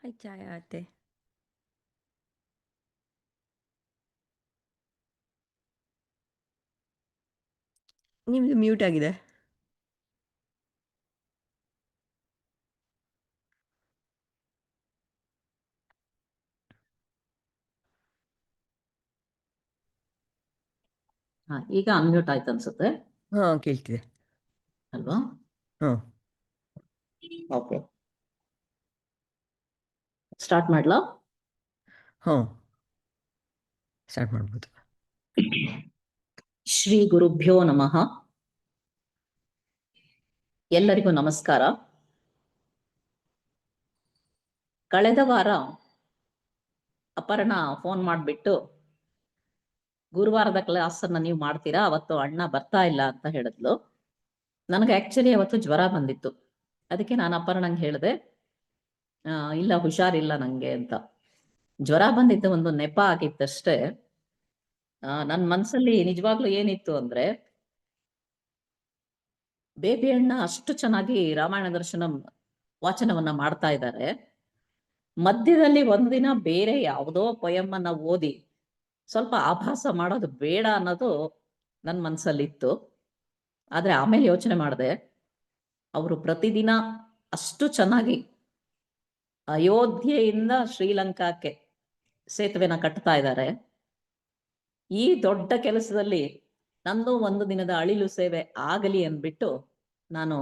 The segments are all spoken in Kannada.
ಆಯ್ತು ಚಾಯ್ ಆಯ್ತೆ. ನಿಮ್ದು ಮ್ಯೂಟ್ ಆಗಿದೆ. ಈಗ ಅನ್ಮ್ಯೂಟ್ ಆಯ್ತು ಅನ್ಸುತ್ತೆ. ಕೇಳ್ತಿದೆ ಅಲ್ವಾ? ಓಕೆ, ಸ್ಟಾರ್ಟ್ ಮಾಡ್ಲಾ? ಸ್ಟಾರ್ಟ್ ಮಾಡ್ಬೋದು. ಶ್ರೀ ಗುರುಭ್ಯೋ ನಮಃ. ಎಲ್ಲರಿಗೂ ನಮಸ್ಕಾರ. ಕಳೆದ ವಾರ ಅಪರ್ಣ ಫೋನ್ ಮಾಡಿಬಿಟ್ಟು ಗುರುವಾರದ ಕ್ಲಾಸನ್ನ ನೀವು ಮಾಡ್ತೀರಾ, ಅವತ್ತು ಅಣ್ಣ ಬರ್ತಾ ಇಲ್ಲ ಅಂತ ಹೇಳಿದ್ಲು. ನನಗೆ ಆಕ್ಚುಲಿ ಅವತ್ತು ಜ್ವರ ಬಂದಿತ್ತು. ಅದಕ್ಕೆ ನಾನು ಅಪರ್ಣಂಗೆ ಹೇಳಿದೆ, ಇಲ್ಲ ಹುಷಾರಿಲ್ಲ ನಂಗೆ ಅಂತ. ಜ್ವರ ಬಂದಿದ್ದು ಒಂದು ನೆಪ ಆಗಿತ್ತಷ್ಟೇ. ನನ್ನ ಮನಸ್ಸಲ್ಲಿ ನಿಜವಾಗ್ಲೂ ಏನಿತ್ತು ಅಂದ್ರೆ, ಬೇಬಿ ಅಣ್ಣ ಅಷ್ಟು ಚೆನ್ನಾಗಿ ರಾಮಾಯಣ ದರ್ಶನಂ ವಾಚನವನ್ನ ಮಾಡ್ತಾ ಇದ್ದಾರೆ, ಮಧ್ಯದಲ್ಲಿ ಒಂದಿನ ಬೇರೆ ಯಾವುದೋ ಪೊಯಮ್ಮನ್ನ ಓದಿ ಸ್ವಲ್ಪ ಆಭಾಸ ಮಾಡೋದು ಬೇಡ ಅನ್ನೋದು ನನ್ನ ಮನಸ್ಸಲ್ಲಿತ್ತು. ಆದ್ರೆ ಆಮೇಲೆ ಯೋಚನೆ ಮಾಡಿದೆ, ಅವರು ಪ್ರತಿದಿನ ಅಷ್ಟು ಚೆನ್ನಾಗಿ ಅಯೋಧ್ಯೆಯಿಂದ ಶ್ರೀಲಂಕಾಕ್ಕೆ ಸೇತುವೆನ ಕಟ್ತಾ ಇದ್ದಾರೆ. ಈ ದೊಡ್ಡ ಕೆಲಸದಲ್ಲಿ ನಂದು ಒಂದು ದಿನದ ಅಳಿಲು ಸೇವೆ ಆಗಲಿ ಅಂದ್ಬಿಟ್ಟು ನಾನು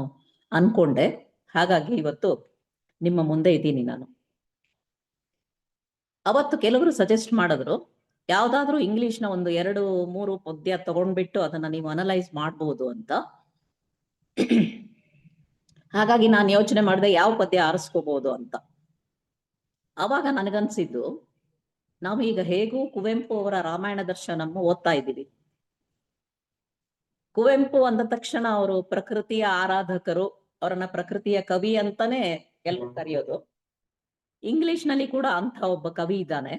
ಅನ್ಕೊಂಡೆ. ಹಾಗಾಗಿ ಇವತ್ತು ನಿಮ್ಮ ಮುಂದೆ ಇದ್ದೀನಿ ನಾನು. ಅವತ್ತು ಕೆಲವರು ಸಜೆಸ್ಟ್ ಮಾಡಿದ್ರು, ಯಾವ್ದಾದ್ರೂ ಇಂಗ್ಲಿಷ್ನ ಒಂದು 2-3 ಪದ್ಯ ತಗೊಂಡ್ಬಿಟ್ಟು ಅದನ್ನ ನೀವು ಅನಲೈಸ್ ಮಾಡ್ಬೋದು ಅಂತ. ಹಾಗಾಗಿ ನಾನು ಯೋಚನೆ ಮಾಡಿದೆ ಯಾವ ಪದ್ಯ ಆರಿಸ್ಕೋಬಹುದು ಅಂತ. ಅವಾಗ ನನಗನ್ಸಿದ್ದು, ನಾವು ಈಗ ಹೇಗೂ ಕುವೆಂಪು ಅವರ ರಾಮಾಯಣ ದರ್ಶನಮ್ಮ ಓದ್ತಾ ಇದ್ದೀವಿ. ಕುವೆಂಪು ಅಂದ ತಕ್ಷಣ ಅವರು ಪ್ರಕೃತಿಯ ಆರಾಧಕರು, ಅವರನ್ನ ಪ್ರಕೃತಿಯ ಕವಿ ಅಂತಾನೆ ಎಲ್ಲರೂ ಕರೆಯೋದು. ಇಂಗ್ಲಿಷ್ ನಲ್ಲಿ ಕೂಡ ಅಂತ ಒಬ್ಬ ಕವಿ ಇದ್ದಾನೆ,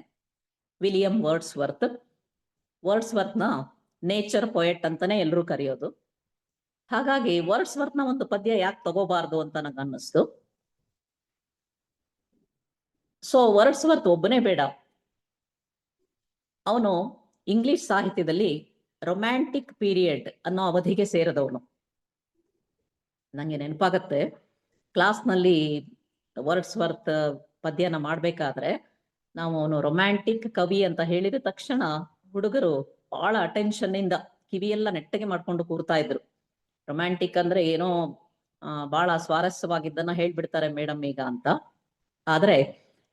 ವಿಲಿಯಂ ವರ್ಡ್ಸ್ವರ್ತ್. ವರ್ಡ್ಸ್ವರ್ತ್ನ ನೇಚರ್ ಪೊಯೆಟ್ ಅಂತಾನೆ ಎಲ್ಲರೂ ಕರೆಯೋದು. ಹಾಗಾಗಿ ವರ್ಡ್ಸ್ವರ್ತ್ನ ಒಂದು ಪದ್ಯ ಯಾಕೆ ತಗೋಬಾರ್ದು ಅಂತ ನಂಗೆ ಅನ್ನಿಸ್ತು. ಸೊ ವರ್ಡ್ಸ್ವರ್ತ್ ಒಬ್ಬನೇ ಬೇಡ, ಅವನು ಇಂಗ್ಲಿಷ್ ಸಾಹಿತ್ಯದಲ್ಲಿ ರೊಮ್ಯಾಂಟಿಕ್ ಪೀರಿಯಡ್ ಅನ್ನೋ ಅವಧಿಗೆ ಸೇರಿದವನು. ನಂಗೆ ನೆನಪಾಗತ್ತೆ, ಕ್ಲಾಸ್ನಲ್ಲಿ ವರ್ಡ್ಸ್ವರ್ತ್ ಪದ್ಯನ ಮಾಡ್ಬೇಕಾದ್ರೆ ನಾವು ಅವನು ರೊಮ್ಯಾಂಟಿಕ್ ಕವಿ ಅಂತ ಹೇಳಿದ ತಕ್ಷಣ ಹುಡುಗರು ಬಹಳ ಅಟೆನ್ಷನ್ ಇಂದ ಕಿವಿಯೆಲ್ಲ ನೆಟ್ಟಗೆ ಮಾಡ್ಕೊಂಡು ಕೂರ್ತಾ ಇದ್ರು. ರೊಮ್ಯಾಂಟಿಕ್ ಅಂದ್ರೆ ಏನೋ ಬಹಳ ಸ್ವಾರಸ್ಯವಾಗಿದ್ದನ್ನ ಹೇಳ್ಬಿಡ್ತಾರೆ ಮೇಡಮ್ ಈಗ ಅಂತ. ಆದ್ರೆ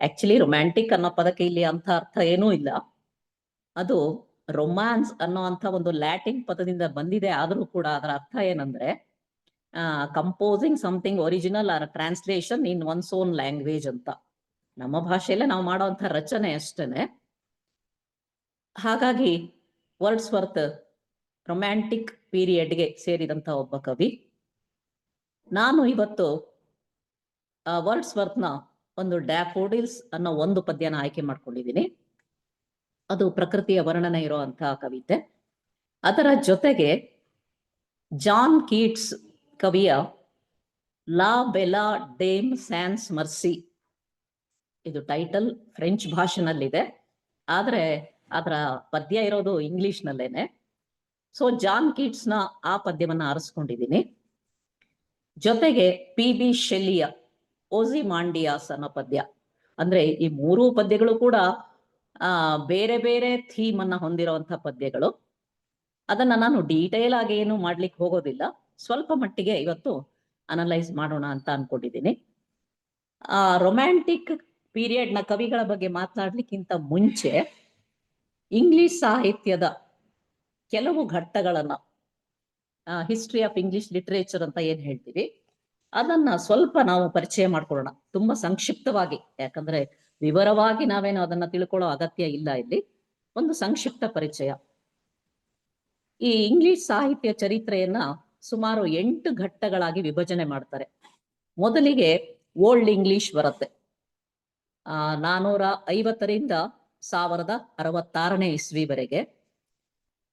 ಆಕ್ಚುಲಿ ರೊಮ್ಯಾಂಟಿಕ್ ಅನ್ನೋ ಪದಕ್ಕೆ ಇಲ್ಲಿ ಅಂತ ಅರ್ಥ ಏನೂ ಇಲ್ಲ. ಅದು ರೊಮ್ಯಾನ್ಸ್ ಅನ್ನೋ ಅಂತ ಒಂದು ಲ್ಯಾಟಿನ್ ಪದದಿಂದ ಬಂದಿದೆ. ಆದರೂ ಕೂಡ ಅದರ ಅರ್ಥ ಏನಂದ್ರೆ, composing something original or translation in one's own language ಅಂತ. ನಮ್ಮ ಭಾಷೆಯಲ್ಲೇ ನಾವು ಮಾಡೋಂಥ ರಚನೆ ಅಷ್ಟೇನೆ. ಹಾಗಾಗಿ ವರ್ಡ್ಸ್ವರ್ತ್ ರೊಮ್ಯಾಂಟಿಕ್ ಪೀರಿಯಡ್ಗೆ ಸೇರಿದಂತ ಒಬ್ಬ ಕವಿ. ನಾನು ಇವತ್ತು ವರ್ಡ್ಸ್ವರ್ತ್ನ ಒಂದು ಡ್ಯಾಫೋಡಿಲ್ಸ್ ಅನ್ನೋ ಒಂದು ಪದ್ಯನ ಆಯ್ಕೆ ಮಾಡ್ಕೊಂಡಿದ್ದೀನಿ. ಅದು ಪ್ರಕೃತಿಯ ವರ್ಣನೆ ಇರುವಂತಹ ಕವಿತೆ. ಅದರ ಜೊತೆಗೆ ಜಾನ್ ಕೀಟ್ಸ್ ಕವಿಯ ಲಾ ಬೆಲಾ ಡೇಮ್ ಸ್ಯಾನ್ಸ್ ಮರ್ಸಿ, ಇದು ಟೈಟಲ್ ಫ್ರೆಂಚ್ ಭಾಷೆನಲ್ಲಿದೆ, ಆದ್ರೆ ಅದರ ಪದ್ಯ ಇರೋದು ಇಂಗ್ಲಿಷ್ ನಲ್ಲೇನೆ. ಸೊ ಜಾನ್ ಕೀಟ್ಸ್ನ ಆ ಪದ್ಯವನ್ನ ಆರಿಸ್ಕೊಂಡಿದ್ದೀನಿ. ಜೊತೆಗೆ ಪಿ.ಬಿ. ಶೆಲ್ಲಿಯ ಓಜಿಮಾಂಡಿಯಾಸ್ ಅನ್ನೋ ಪದ್ಯ. ಅಂದ್ರೆ ಈ ಮೂರೂ ಪದ್ಯಗಳು ಕೂಡ ಬೇರೆ ಬೇರೆ ಥೀಮ್ ಅನ್ನ ಹೊಂದಿರುವಂತಹ ಪದ್ಯಗಳು. ಅದನ್ನ ನಾನು ಡೀಟೇಲ್ ಆಗಿ ಏನು ಮಾಡ್ಲಿಕ್ಕೆ ಹೋಗೋದಿಲ್ಲ, ಸ್ವಲ್ಪ ಮಟ್ಟಿಗೆ ಇವತ್ತು ಅನಲೈಸ್ ಮಾಡೋಣ ಅಂತ ಅನ್ಕೊಂಡಿದ್ದೀನಿ. ರೊಮ್ಯಾಂಟಿಕ್ ಪೀರಿಯಡ್ ನ ಕವಿಗಳ ಬಗ್ಗೆ ಮಾತನಾಡ್ಲಿಕ್ಕಿಂತ ಮುಂಚೆ ಇಂಗ್ಲಿಷ್ ಸಾಹಿತ್ಯದ ಕೆಲವು ಘಟ್ಟಗಳನ್ನ, ಹಿಸ್ಟ್ರಿ ಆಫ್ ಇಂಗ್ಲಿಷ್ ಲಿಟರೇಚರ್ ಅಂತ ಏನ್ ಹೇಳ್ತೀವಿ, ಅದನ್ನ ಸ್ವಲ್ಪ ನಾವು ಪರಿಚಯ ಮಾಡ್ಕೊಳ್ಳೋಣ, ತುಂಬಾ ಸಂಕ್ಷಿಪ್ತವಾಗಿ. ಯಾಕಂದ್ರೆ ವಿವರವಾಗಿ ನಾವೇನು ಅದನ್ನ ತಿಳ್ಕೊಳ್ಳೋ ಅಗತ್ಯ ಇಲ್ಲ ಇಲ್ಲಿ. ಒಂದು ಸಂಕ್ಷಿಪ್ತ ಪರಿಚಯ. ಈ ಇಂಗ್ಲಿಷ್ ಸಾಹಿತ್ಯ ಚರಿತ್ರೆಯನ್ನ ಸುಮಾರು 8 ಘಟ್ಟಗಳಾಗಿ ವಿಭಜನೆ ಮಾಡ್ತಾರೆ. ಮೊದಲಿಗೆ ಓಲ್ಡ್ ಇಂಗ್ಲಿಷ್ ಬರುತ್ತೆ, 450ರಿಂದ 1066ನೇ ಇಸ್ವಿವರೆಗೆ.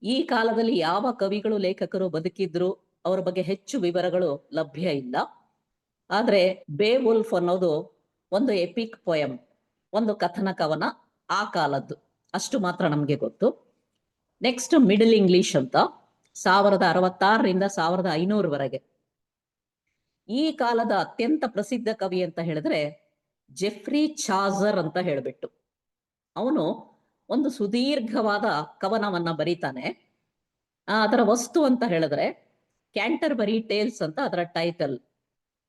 ಈ ಕಾಲದಲ್ಲಿ ಯಾವ ಕವಿಗಳು ಲೇಖಕರು ಬದುಕಿದ್ರು ಅವರ ಬಗ್ಗೆ ಹೆಚ್ಚು ವಿವರಗಳು ಲಭ್ಯ ಇಲ್ಲ. ಆದ್ರೆ ಬೇವುಲ್ಫ್ ಅನ್ನೋದು ಒಂದು ಎಪಿಕ್ ಪೊಯಮ್, ಒಂದು ಕಥನ ಕವನ ಆ ಕಾಲದ್ದು, ಅಷ್ಟು ಮಾತ್ರ ನಮಗೆ ಗೊತ್ತು. ನೆಕ್ಸ್ಟ್ ಮಿಡಲ್ ಇಂಗ್ಲಿಷ್ ಅಂತ 1066ರಿಂದ 1500ವರೆಗೆ. ಈ ಕಾಲದ ಅತ್ಯಂತ ಪ್ರಸಿದ್ಧ ಕವಿ ಅಂತ ಹೇಳಿದ್ರೆ ಜೆಫ್ರಿ ಚಾಸರ್ ಅಂತ ಹೇಳ್ಬಿಟ್ಟು, ಅವನು ಒಂದು ಸುದೀರ್ಘವಾದ ಕವನವನ್ನ ಬರೀತಾನೆ. ಅದರ ವಸ್ತು ಅಂತ ಹೇಳಿದ್ರೆ ಕ್ಯಾಂಟರ್ಬರಿ ಟೇಲ್ಸ್ ಅಂತ ಅದರ ಟೈಟಲ್.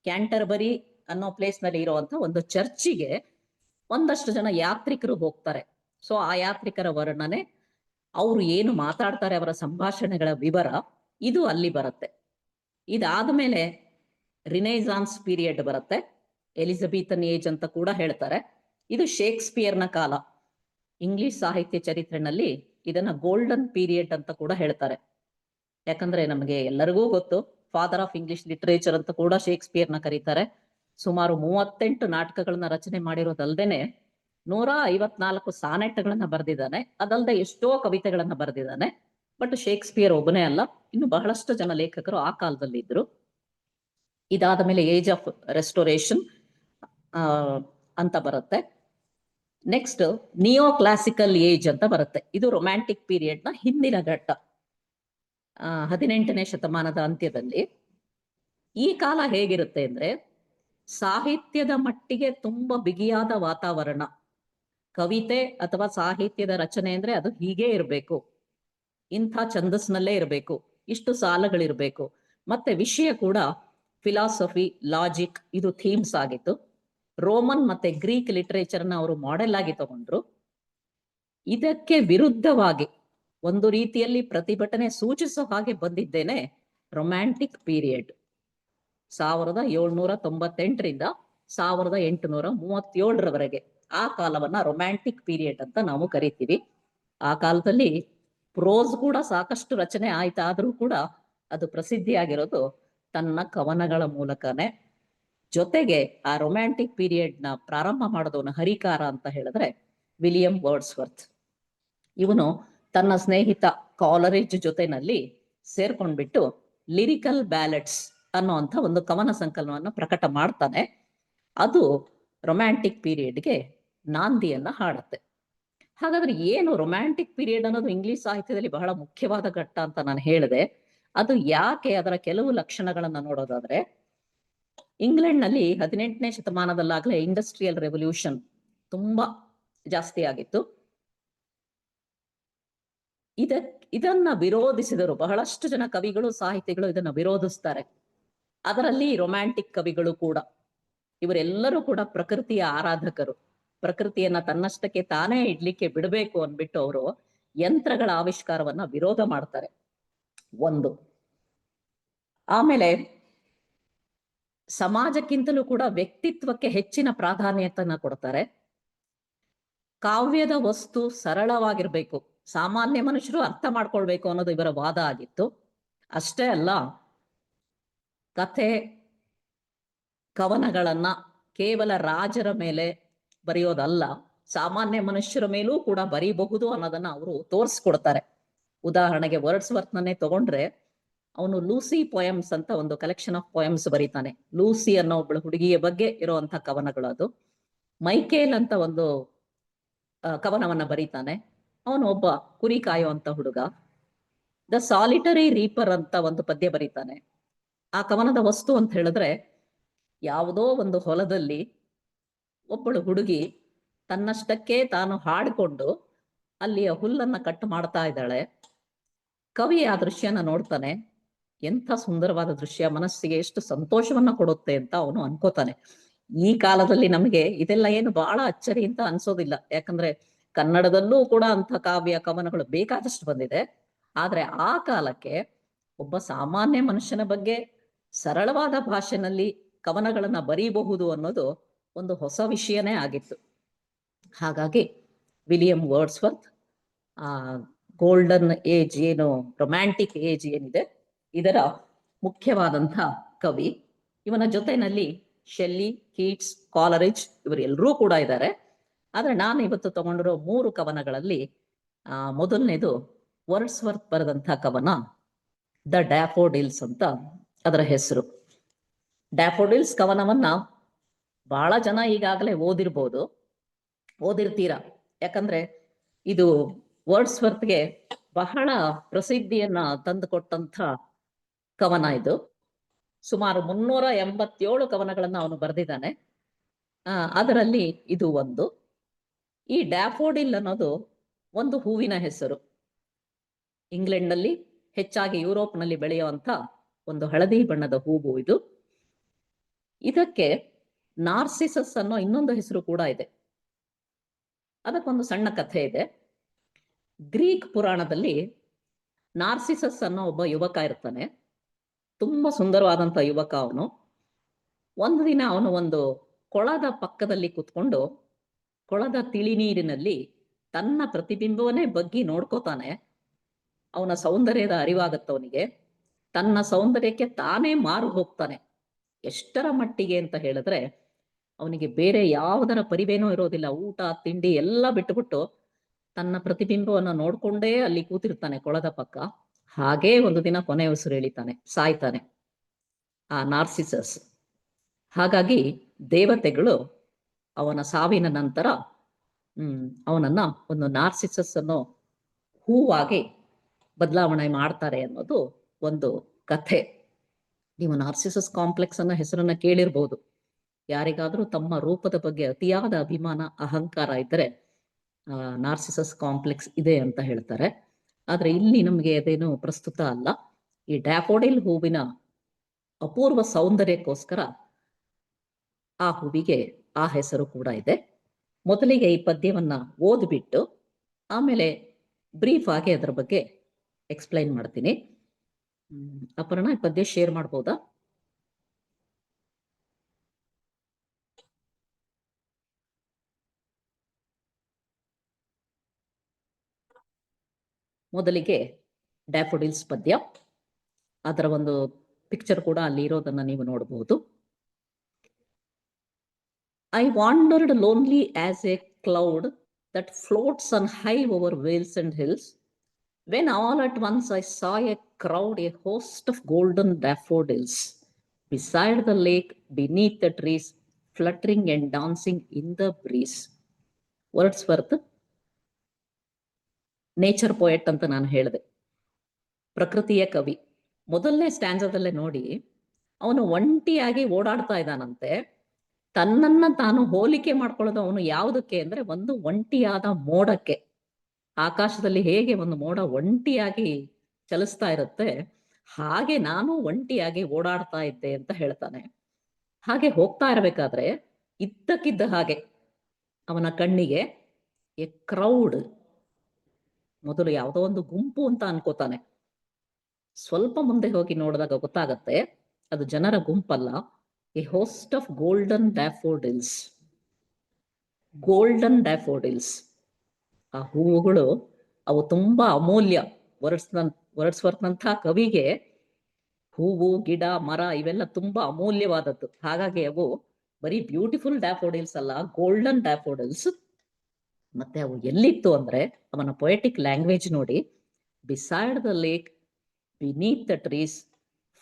ಕ್ಯಾಂಟರ್ಬರಿ ಅನ್ನೋ ಪ್ಲೇಸ್ ನಲ್ಲಿ ಇರುವಂತ ಒಂದು ಚರ್ಚಿಗೆ ಒಂದಷ್ಟು ಜನ ಯಾತ್ರಿಕರು ಹೋಗ್ತಾರೆ. ಸೊ ಆ ಯಾತ್ರಿಕರ ವರ್ಣನೆ, ಅವರು ಏನು ಮಾತಾಡ್ತಾರೆ, ಅವರ ಸಂಭಾಷಣೆಗಳ ವಿವರ, ಇದು ಅಲ್ಲಿ ಬರುತ್ತೆ. ಇದಾದ್ಮೇಲೆ ರಿನೈಸಾನ್ಸ್ ಪೀರಿಯಡ್ ಬರುತ್ತೆ, ಎಲಿಜಬೆಥನ್ ಏಜ್ ಅಂತ ಕೂಡ ಹೇಳ್ತಾರೆ. ಇದು ಶೇಕ್ಸ್ಪಿಯರ್ನ ಕಾಲ. ಇಂಗ್ಲಿಷ್ ಸಾಹಿತ್ಯ ಚರಿತ್ರೆನಲ್ಲಿ ಇದನ್ನ ಗೋಲ್ಡನ್ ಪೀರಿಯಡ್ ಅಂತ ಕೂಡ ಹೇಳ್ತಾರೆ. ಯಾಕಂದ್ರೆ ನಮಗೆ ಎಲ್ಲರಿಗೂ ಗೊತ್ತು, ಫಾದರ್ ಆಫ್ ಇಂಗ್ಲಿಷ್ ಲಿಟರೇಚರ್ ಅಂತ ಕೂಡ ಶೇಕ್ಸ್ಪಿಯರ್ನ ಕರೀತಾರೆ. ಸುಮಾರು 38 ನಾಟಕಗಳನ್ನ ರಚನೆ ಮಾಡಿರೋದಲ್ದೇನೆ 154 ಸಾನೆಟ್ಗಳನ್ನ ಬರೆದಿದ್ದಾನೆ. ಅದಲ್ಲದೆ ಎಷ್ಟೋ ಕವಿತೆಗಳನ್ನ ಬರೆದಿದ್ದಾನೆ. ಬಟ್ ಶೇಕ್ಸ್ಪಿಯರ್ ಒಬ್ಬನೇ ಅಲ್ಲ, ಇನ್ನು ಬಹಳಷ್ಟು ಜನ ಲೇಖಕರು ಆ ಕಾಲದಲ್ಲಿ ಇದ್ರು. ಇದಾದ ಮೇಲೆ ಏಜ್ ಆಫ್ ರೆಸ್ಟೋರೇಷನ್ ಅಂತ ಬರುತ್ತೆ. ನೆಕ್ಸ್ಟ್ ನಿಯೋ ಕ್ಲಾಸಿಕಲ್ ಏಜ್ ಅಂತ ಬರುತ್ತೆ. ಇದು ರೊಮ್ಯಾಂಟಿಕ್ ಪೀರಿಯಡ್ ನ ಹಿಂದಿನ ಘಟ್ಟ, 18ನೇ ಶತಮಾನದ ಅಂತ್ಯದಲ್ಲಿ. ಈ ಕಾಲ ಹೇಗಿರುತ್ತೆ ಅಂದ್ರೆ ಸಾಹಿತ್ಯದ ಮಟ್ಟಿಗೆ ತುಂಬಾ ಬಿಗಿಯಾದ ವಾತಾವರಣ. ಕವಿತೆ ಅಥವಾ ಸಾಹಿತ್ಯದ ರಚನೆ ಅಂದ್ರೆ ಅದು ಹೀಗೆ ಇರಬೇಕು, ಇಂಥ ಛಂದಸ್ನಲ್ಲೇ ಇರಬೇಕು, ಇಷ್ಟು ಸಾಲುಗಳಿರ್ಬೇಕು. ಮತ್ತೆ ವಿಷಯ ಕೂಡ ಫಿಲಾಸಫಿ, ಲಾಜಿಕ್, ಇದು ಥೀಮ್ಸ್ ಆಗಿತ್ತು. ರೋಮನ್ ಮತ್ತೆ ಗ್ರೀಕ್ ಲಿಟರೇಚರ್ನ ಅವರು ಮಾಡೆಲ್ ಆಗಿ ತಗೊಂಡ್ರು. ಇದಕ್ಕೆ ವಿರುದ್ಧವಾಗಿ ಒಂದು ರೀತಿಯಲ್ಲಿ ಪ್ರತಿಭಟನೆ ಸೂಚಿಸೋ ಹಾಗೆ ಬಂದಿದ್ದೇನೆ ರೊಮ್ಯಾಂಟಿಕ್ ಪೀರಿಯಡ್. 1798ರಿಂದ 1837ರವರೆಗೆ ಆ ಕಾಲವನ್ನ ರೊಮ್ಯಾಂಟಿಕ್ ಪೀರಿಯಡ್ ಅಂತ ನಾವು ಕರಿತೀವಿ. ಆ ಕಾಲದಲ್ಲಿ ಪ್ರೋಸ್ ಕೂಡ ಸಾಕಷ್ಟು ರಚನೆ ಆಯ್ತಾದ್ರೂ ಕೂಡ ಅದು ಪ್ರಸಿದ್ಧಿಯಾಗಿರೋದು ತನ್ನ ಕವನಗಳ ಮೂಲಕನೇ. ಜೊತೆಗೆ ಆ ರೊಮ್ಯಾಂಟಿಕ್ ಪೀರಿಯಡ್ ನ ಪ್ರಾರಂಭ ಮಾಡೋದವನು ಹರಿಕಾರ ಅಂತ ಹೇಳಿದ್ರೆ ವಿಲಿಯಂ ವರ್ಡ್ಸ್ವರ್ತ್. ಇವನು ತನ್ನ ಸ್ನೇಹಿತ ಕಾಲರಿಜ್ ಜೊತೆನಲ್ಲಿ ಸೇರ್ಕೊಂಡ್ಬಿಟ್ಟು ಲಿರಿಕಲ್ ಬ್ಯಾಲೆಟ್ಸ್ ಅನ್ನುವಂಥ ಒಂದು ಕವನ ಸಂಕಲನವನ್ನು ಪ್ರಕಟ ಮಾಡ್ತಾನೆ. ಅದು ರೊಮ್ಯಾಂಟಿಕ್ ಪೀರಿಯಡ್ಗೆ ನಾಂದಿಯನ್ನ ಹಾಡುತ್ತೆ. ಹಾಗಾದ್ರೆ ಏನು ರೊಮ್ಯಾಂಟಿಕ್ ಪೀರಿಯಡ್ ಅನ್ನೋದು ಇಂಗ್ಲಿಷ್ ಸಾಹಿತ್ಯದಲ್ಲಿ ಬಹಳ ಮುಖ್ಯವಾದ ಘಟ್ಟ ಅಂತ ನಾನು ಹೇಳಿದೆ. ಅದು ಯಾಕೆ, ಅದರ ಕೆಲವು ಲಕ್ಷಣಗಳನ್ನ ನೋಡೋದಾದ್ರೆ, ಇಂಗ್ಲೆಂಡ್ ನಲ್ಲಿ 18ನೇ ಶತಮಾನದಲ್ಲಾಗಲೇ ಇಂಡಸ್ಟ್ರಿಯಲ್ ರೆವಲ್ಯೂಷನ್ ತುಂಬಾ ಜಾಸ್ತಿ ಆಗಿತ್ತು. ಇದನ್ನ ವಿರೋಧಿಸಿದರು ಬಹಳಷ್ಟು ಜನ ಕವಿಗಳು, ಸಾಹಿತಿಗಳು ಇದನ್ನ ವಿರೋಧಿಸ್ತಾರೆ. ಅದರಲ್ಲಿ ರೊಮ್ಯಾಂಟಿಕ್ ಕವಿಗಳು ಕೂಡ. ಇವರೆಲ್ಲರೂ ಕೂಡ ಪ್ರಕೃತಿಯ ಆರಾಧಕರು. ಪ್ರಕೃತಿಯನ್ನ ತನ್ನಷ್ಟಕ್ಕೆ ತಾನೇ ಇಡ್ಲಿಕ್ಕೆ ಬಿಡಬೇಕು ಅಂದ್ಬಿಟ್ಟು ಅವರು ಯಂತ್ರಗಳ ಆವಿಷ್ಕಾರವನ್ನ ವಿರೋಧ ಮಾಡ್ತಾರೆ. ಒಂದು. ಆಮೇಲೆ ಸಮಾಜಕ್ಕಿಂತಲೂ ಕೂಡ ವ್ಯಕ್ತಿತ್ವಕ್ಕೆ ಹೆಚ್ಚಿನ ಪ್ರಾಧಾನ್ಯತೆಯನ್ನ ಕೊಡ್ತಾರೆ. ಕಾವ್ಯದ ವಸ್ತು ಸರಳವಾಗಿರ್ಬೇಕು, ಸಾಮಾನ್ಯ ಮನುಷ್ಯರು ಅರ್ಥ ಮಾಡ್ಕೊಳ್ಬೇಕು ಅನ್ನೋದು ಇವರ ವಾದ ಆಗಿತ್ತು. ಅಷ್ಟೇ ಅಲ್ಲ, ಕಥೆ ಕವನಗಳನ್ನ ಕೇವಲ ರಾಜರ ಮೇಲೆ ಬರೆಯೋದಲ್ಲ, ಸಾಮಾನ್ಯ ಮನುಷ್ಯರ ಮೇಲೂ ಕೂಡ ಬರೀಬಹುದು ಅನ್ನೋದನ್ನ ಅವರು ತೋರಿಸ್ಕೊಡ್ತಾರೆ. ಉದಾಹರಣೆಗೆ ವರ್ಡ್ಸ್ವರ್ತನ್ನೇ ತಗೊಂಡ್ರೆ, ಅವನು ಲೂಸಿ ಪೊಯಮ್ಸ್ ಅಂತ ಒಂದು ಕಲೆಕ್ಷನ್ ಆಫ್ ಪೊಯಮ್ಸ್ ಬರೀತಾನೆ. ಲೂಸಿ ಅನ್ನೋ ಒಬ್ಬಳು ಹುಡುಗಿಯ ಬಗ್ಗೆ ಇರುವಂತಹ ಕವನಗಳು ಅದು. ಮೈಕೇಲ್ ಅಂತ ಒಂದು ಕವನವನ್ನ ಬರೀತಾನೆ, ಅವನು ಒಬ್ಬ ಕುರಿ ಕಾಯುವಂತ ಹುಡುಗ. ದ ಸಾಲಿಟರಿ ರೀಪರ್ ಅಂತ ಒಂದು ಪದ್ಯ ಬರೀತಾನೆ. ಆ ಕವನದ ವಸ್ತು ಅಂತ ಹೇಳಿದ್ರೆ, ಯಾವುದೋ ಒಂದು ಹೊಲದಲ್ಲಿ ಒಬ್ಬಳು ಹುಡುಗಿ ತನ್ನಷ್ಟಕ್ಕೆ ತಾನು ಹಾಡಿಕೊಂಡು ಅಲ್ಲಿಯ ಹುಲ್ಲನ್ನ ಕಟ್ ಮಾಡ್ತಾ ಇದ್ದಾಳೆ. ಕವಿ ಆ ದೃಶ್ಯನ ನೋಡ್ತಾನೆ, ಎಂಥ ಸುಂದರವಾದ ದೃಶ್ಯ, ಮನಸ್ಸಿಗೆ ಎಷ್ಟು ಸಂತೋಷವನ್ನ ಕೊಡುತ್ತೆ ಅಂತ ಅವನು ಅನ್ಕೋತಾನೆ. ಈ ಕಾಲದಲ್ಲಿ ನಮಗೆ ಇದೆಲ್ಲ ಏನು ಬಹಳ ಅಚ್ಚರಿ ಅಂತ ಅನ್ಸೋದಿಲ್ಲ, ಯಾಕಂದ್ರೆ ಕನ್ನಡದಲ್ಲೂ ಕೂಡ ಅಂಥ ಕಾವ್ಯ ಕವನಗಳು ಬೇಕಾದಷ್ಟು ಬಂದಿದೆ. ಆದ್ರೆ ಆ ಕಾಲಕ್ಕೆ ಒಬ್ಬ ಸಾಮಾನ್ಯ ಮನುಷ್ಯನ ಬಗ್ಗೆ ಸರಳವಾದ ಭಾಷೆನಲ್ಲಿ ಕವನಗಳನ್ನ ಬರೀಬಹುದು ಅನ್ನೋದು ಒಂದು ಹೊಸ ವಿಷಯನೇ ಆಗಿತ್ತು. ಹಾಗಾಗಿ ವಿಲಿಯಂ ವರ್ಡ್ಸ್ವರ್ತ್ ಆ ಗೋಲ್ಡನ್ ಏಜ್ ಏನು, ರೊಮ್ಯಾಂಟಿಕ್ ಏಜ್ ಏನಿದೆ, ಇದರ ಮುಖ್ಯವಾದಂಥ ಕವಿ. ಇವನ ಜೊತೆನಲ್ಲಿ ಶೆಲ್ಲಿ, ಕೀಟ್ಸ್, ಕಾಲರಿಜ್ ಇವರೆಲ್ಲರೂ ಕೂಡ ಇದ್ದಾರೆ. ಆದ್ರೆ ನಾನು ಇವತ್ತು ತಗೊಂಡಿರೋ 3 ಕವನಗಳಲ್ಲಿ ಮೊದಲನೇದು ವರ್ಡ್ಸ್ವರ್ತ್ ಬರೆದಂಥ ಕವನ ದ ಡ್ಯಾಫೋಡಿಲ್ಸ್ ಅಂತ ಅದರ ಹೆಸರು. ಡ್ಯಾಫೋಡಿಲ್ಸ್ ಕವನವನ್ನ ಬಹಳ ಜನ ಈಗಾಗಲೇ ಓದಿರ್ತೀರಾ. ಯಾಕಂದ್ರೆ ಇದು ವರ್ಡ್ಸ್ವರ್ತ್ಗೆ ಬಹಳ ಪ್ರಸಿದ್ಧಿಯನ್ನ ತಂದುಕೊಟ್ಟಂತ ಕವನ ಇದು. ಸುಮಾರು 387 ಕವನಗಳನ್ನ ಅವನು ಬರೆದಿದ್ದಾನೆ. ಅದರಲ್ಲಿ ಇದು ಒಂದು. ಈ ಡ್ಯಾಫೋಡಿಲ್ ಅನ್ನೋದು ಒಂದು ಹೂವಿನ ಹೆಸರು. ಇಂಗ್ಲೆಂಡ್ನಲ್ಲಿ, ಹೆಚ್ಚಾಗಿ ಯುರೋಪ್ನಲ್ಲಿ ಬೆಳೆಯುವಂತ ಒಂದು ಹಳದಿ ಬಣ್ಣದ ಹೂವು ಇದು. ಇದಕ್ಕೆ ನಾರ್ಸಿಸಸ್ ಅನ್ನೋ ಇನ್ನೊಂದು ಹೆಸರು ಕೂಡ ಇದೆ. ಅದಕ್ಕೊಂದು ಸಣ್ಣ ಕಥೆ ಇದೆ. ಗ್ರೀಕ್ ಪುರಾಣದಲ್ಲಿ ನಾರ್ಸಿಸಸ್ ಅನ್ನೋ ಒಬ್ಬ ಯುವಕ ಇರ್ತಾನೆ. ತುಂಬಾ ಸುಂದರವಾದಂತ ಯುವಕ ಅವನು. ಒಂದು ದಿನ ಅವನು ಒಂದು ಕೊಳದ ಪಕ್ಕದಲ್ಲಿ ಕೂತ್ಕೊಂಡು ಕೊಳದ ತಿಳಿ ನೀರಿನಲ್ಲಿ ತನ್ನ ಪ್ರತಿಬಿಂಬವನ್ನೇ ಬಗ್ಗಿ ನೋಡ್ಕೋತಾನೆ. ಅವನ ಸೌಂದರ್ಯದ ಅರಿವಾಗತ್ತವನಿಗೆ. ತನ್ನ ಸೌಂದರ್ಯಕ್ಕೆ ತಾನೇ ಮಾರು ಹೋಗ್ತಾನೆ. ಎಷ್ಟರ ಮಟ್ಟಿಗೆ ಅಂತ ಹೇಳಿದ್ರೆ, ಅವನಿಗೆ ಬೇರೆ ಯಾವುದರ ಪರಿವೇನೂ ಇರೋದಿಲ್ಲ. ಊಟ ತಿಂಡಿ ಎಲ್ಲ ಬಿಟ್ಟುಬಿಟ್ಟು ತನ್ನ ಪ್ರತಿಬಿಂಬವನ್ನು ನೋಡ್ಕೊಂಡೇ ಅಲ್ಲಿ ಕೂತಿರ್ತಾನೆ ಕೊಳದ ಪಕ್ಕ. ಹಾಗೇ ಒಂದು ದಿನ ಕೊನೆ ಉಸಿರು ಎಳಿತಾನೆ, ಸಾಯ್ತಾನೆ ಆ ನಾರ್ಸಿಸಸ್. ಹಾಗಾಗಿ ದೇವತೆಗಳು ಅವನ ಸಾವಿನ ನಂತರ ಅವನನ್ನ ಒಂದು ನಾರ್ಸಿಸಸ್ ಅನ್ನೋ ಹೂವಾಗಿ ಬದಲಾವಣೆ ಮಾಡ್ತಾರೆ ಅನ್ನೋದು ಒಂದು ಕಥೆ. ನೀವು ನಾರ್ಸಿಸಸ್ ಕಾಂಪ್ಲೆಕ್ಸ್ ಅನ್ನೋ ಹೆಸರನ್ನ ಕೇಳಿರ್ಬೋದು. ಯಾರಿಗಾದ್ರೂ ತಮ್ಮ ರೂಪದ ಬಗ್ಗೆ ಅತಿಯಾದ ಅಭಿಮಾನ, ಅಹಂಕಾರ ಇದ್ದರೆ ನಾರ್ಸಿಸಸ್ ಕಾಂಪ್ಲೆಕ್ಸ್ ಇದೆ ಅಂತ ಹೇಳ್ತಾರೆ. ಆದ್ರೆ ಇಲ್ಲಿ ನಮಗೆ ಅದೇನು ಪ್ರಸ್ತುತ ಅಲ್ಲ. ಈ ಡ್ಯಾಫೋಡಿಲ್ ಹೂವಿನ ಅಪೂರ್ವ ಸೌಂದರ್ಯಕ್ಕೋಸ್ಕರ ಆ ಹೂವಿಗೆ ಆ ಹೆಸರು ಕೂಡ ಇದೆ. ಮೊದಲಿಗೆ ಈ ಪದ್ಯವನ್ನ ಓದ್ಬಿಟ್ಟು ಆಮೇಲೆ ಬ್ರೀಫ್ ಆಗಿ ಅದರ ಬಗ್ಗೆ ಎಕ್ಸ್ಪ್ಲೈನ್ ಮಾಡ್ತೀನಿ. ಅಪರ್ಣ, ಈ ಪದ್ಯ ಶೇರ್ ಮಾಡ್ಬೋದಾ? ಮೊದಲಿಗೆ ಡ್ಯಾಫೋಡಿಲ್ಸ್ ಪದ್ಯ, ಅದರ ಒಂದು ಪಿಕ್ಚರ್ ಕೂಡ ಅಲ್ಲಿ ಇರೋದನ್ನ ನೀವು ನೋಡಬಹುದು. I wandered lonely as a cloud that floats on high over vales and hills, when all at once I saw a crowd, a host of golden daffodils, beside the lake, beneath the trees, fluttering and dancing in the breeze. Wordsworth nature poet ಅಂತ ನಾನು ಹೇಳಿದೆ, ಪ್ರಕೃತಿಯ ಕವಿ. ಮೊದಲನೇ ಸ್ಟ್ಯಾನ್ಸದಲ್ಲೇ ನೋಡಿ, ಅವನು ಒಂಟಿಯಾಗಿ ಓಡಾಡ್ತಾ ಇದ್ದಾನಂತೆ. ತನ್ನನ್ನ ತಾನು ಹೋಲಿಕೆ ಮಾಡ್ಕೊಳ್ಳೋದು ಅವನು ಯಾವುದಕ್ಕೆ ಅಂದ್ರೆ, ಒಂದು ಒಂಟಿಯಾದ ಮೋಡಕ್ಕೆ. ಆಕಾಶದಲ್ಲಿ ಹೇಗೆ ಒಂದು ಮೋಡ ಒಂಟಿಯಾಗಿ ಚಲಿಸ್ತಾ ಇರುತ್ತೆ, ಹಾಗೆ ನಾನು ಒಂಟಿಯಾಗಿ ಓಡಾಡ್ತಾ ಇದ್ದೆ ಅಂತ ಹೇಳ್ತಾನೆ. ಹಾಗೆ ಹೋಗ್ತಾ ಇರಬೇಕಾದ್ರೆ ಇದ್ದಕ್ಕಿದ್ದ ಹಾಗೆ ಅವನ ಕಣ್ಣಿಗೆ ಎ ಕ್ರೌಡ್, ಮೊದಲು ಯಾವುದೋ ಒಂದು ಗುಂಪು ಅಂತ ಅನ್ಕೋತಾನೆ. ಸ್ವಲ್ಪ ಮುಂದೆ ಹೋಗಿ ನೋಡಿದಾಗ ಗೊತ್ತಾಗತ್ತೆ ಅದು ಜನರ ಗುಂಪಲ್ಲ, a host of golden daffodils. Golden daffodils, ಆ ಹೂವುಗಳು ಅವು ತುಂಬಾ ಅಮೂಲ್ಯ. ವರ್ಡ್ಸ್ವರ್ತಂಥ ಕವಿಗೆ ಹೂವು, ಗಿಡ, ಮರ ಇವೆಲ್ಲ ತುಂಬಾ ಅಮೂಲ್ಯವಾದದ್ದು. ಹಾಗಾಗಿ ಅವು ಬರೀ ಬ್ಯೂಟಿಫುಲ್ ಡ್ಯಾಫೋಡಿಲ್ಸ್ ಅಲ್ಲ, ಗೋಲ್ಡನ್ ಡ್ಯಾಫೋಡಿಲ್ಸ್. ಮತ್ತೆ ಅವು ಎಲ್ಲಿತ್ತು ಅಂದ್ರೆ, ಅವನ ಪೊಯೆಟಿಕ್ ಲ್ಯಾಂಗ್ವೇಜ್ ನೋಡಿ. Beside the lake, beneath the trees,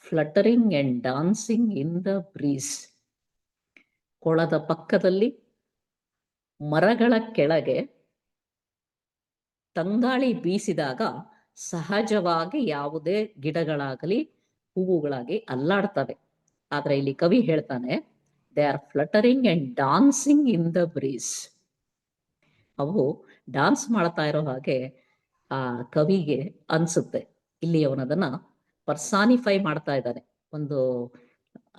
fluttering and dancing in the breeze. ಕೊಳದ ಪಕ್ಕದಲ್ಲಿ, ಮರಗಳ ಕೆಳಗೆ ತಂಗಾಳಿ ಬೀಸಿದಾಗ ಸಹಜವಾಗಿ ಯಾವುದೇ ಗಿಡಗಳಾಗಲಿ ಹೂವುಗಳಾಗಿ ಅಲ್ಲಾಡ್ತವೆ. ಆದ್ರೆ ಇಲ್ಲಿ ಕವಿ ಹೇಳ್ತಾನೆ, they are fluttering and dancing in the breeze. ಅವು ಡಾನ್ಸ್ ಮಾಡ್ತಾ ಇರೋ ಹಾಗೆ ಆ ಕವಿಗೆ ಅನ್ಸುತ್ತೆ. ಇಲ್ಲಿ ಅವನದನ್ನ ಪರ್ಸಾನಿಫೈ ಮಾಡ್ತಾ ಇದ್ದಾನೆ, ಒಂದು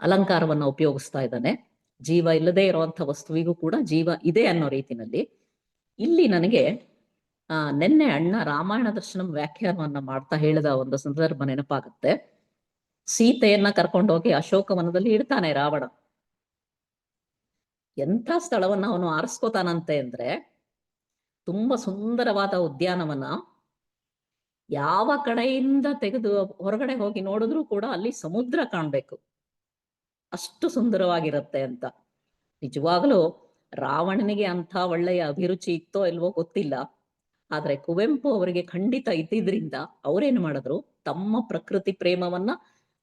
ಅಲಂಕಾರವನ್ನ ಉಪಯೋಗಿಸ್ತಾ ಇದ್ದಾನೆ. ಜೀವ ಇಲ್ಲದೆ ಇರುವಂತ ವಸ್ತುವಿಗೂ ಕೂಡ ಜೀವ ಇದೆ ಅನ್ನೋ ರೀತಿನಲ್ಲಿ. ಇಲ್ಲಿ ನನಗೆ ನಿನ್ನೆ ಅಣ್ಣ ರಾಮಾಯಣ ದರ್ಶನಂ ವ್ಯಾಖ್ಯಾನವನ್ನ ಮಾಡ್ತಾ ಹೇಳಿದ ಒಂದು ಸಂದರ್ಭ ನೆನಪಾಗುತ್ತೆ. ಸೀತೆಯನ್ನ ಕರ್ಕೊಂಡೋಗಿ ಅಶೋಕವನದಲ್ಲಿ ಇಡ್ತಾನೆ ರಾವಣ. ಎಂಥ ಸ್ಥಳವನ್ನ ಅವನು ಆರಿಸ್ಕೋತಾನಂತೆ ಅಂದ್ರೆ, ತುಂಬಾ ಸುಂದರವಾದ ಉದ್ಯಾನವನ. ಯಾವ ಕಡೆಯಿಂದ ತೆಗೆದು ಹೊರಗಡೆ ಹೋಗಿ ನೋಡಿದ್ರೂ ಕೂಡ ಅಲ್ಲಿ ಸಮುದ್ರ ಕಾಣ್ಬೇಕು, ಅಷ್ಟು ಸುಂದರವಾಗಿರುತ್ತೆ ಅಂತ. ನಿಜವಾಗ್ಲೂ ರಾವಣನಿಗೆ ಅಂಥ ಒಳ್ಳೆಯ ಅಭಿರುಚಿ ಇತ್ತೋ ಇಲ್ವೋ ಗೊತ್ತಿಲ್ಲ. ಆದ್ರೆ ಕುವೆಂಪು ಅವರಿಗೆ ಖಂಡಿತ ಇದ್ದಿದ್ರಿಂದ ಅವರೇನು ಮಾಡಿದ್ರು, ತಮ್ಮ ಪ್ರಕೃತಿ ಪ್ರೇಮವನ್ನ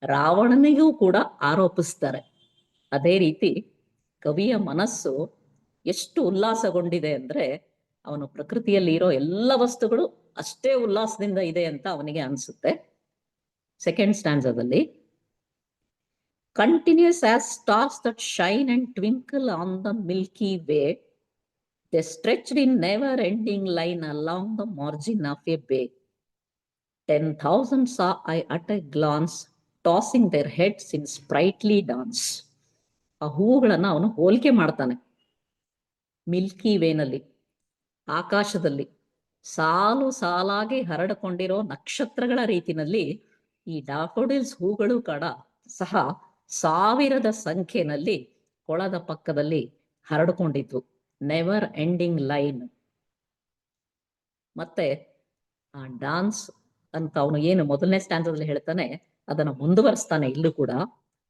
ರಾವಣನಿಗೂ ಕೂಡ ಆರೋಪಿಸ್ತಾರೆ. ಅದೇ ರೀತಿ ಕವಿಯ ಮನಸ್ಸು ಎಷ್ಟು ಉಲ್ಲಾಸಗೊಂಡಿದೆ ಅಂದ್ರೆ ಅವನು ಪ್ರಕೃತಿಯಲ್ಲಿ ಇರೋ ಎಲ್ಲ ವಸ್ತುಗಳು ಅಷ್ಟೇ ಉಲ್ಲಾಸದಿಂದ ಇದೆ ಅಂತ ಅವನಿಗೆ ಅನ್ಸುತ್ತೆ. ಸೆಕೆಂಡ್ ಸ್ಟ್ಯಾನ್ಸದಲ್ಲಿ continuous as stars that shine and twinkle on the Milky Way, they stretched in never-ending line along the margin of a bay. 10,000 saw I at a glance, tossing their heads in sprightly dance. ಆ ಹೂವುಗಳನ್ನ ಅವನು ಹೋಲಿಕೆ ಮಾಡ್ತಾನೆ. ಮಿಲ್ಕಿ ವೇನಲ್ಲಿ, ಆಕಾಶದಲ್ಲಿ ಸಾಲು ಸಾಲಾಗಿ ಹರಡಿಕೊಂಡಿರೋ ನಕ್ಷತ್ರಗಳ ರೀತಿನಲ್ಲಿ ಈ ಡಾಫೋಡಿಲ್ಸ್ ಹೂಗಳು ಸಹ ಸಾವಿರದ ಸಂಖ್ಯೆನಲ್ಲಿ ಕೊಳದ ಪಕ್ಕದಲ್ಲಿ ಹರಡಿಕೊಂಡಿದ್ವು. Never ending line. ಮತ್ತೆ ಆ ಡಾನ್ಸ್ ಅಂತ ಅವನು ಏನು ಮೊದಲನೇ ಸ್ಟ್ಯಾನ್ಸಲ್ಲಿ ಹೇಳ್ತಾನೆ ಅದನ್ನು ಮುಂದುವರಿಸ್ತಾನೆ ಇಲ್ಲೂ ಕೂಡ.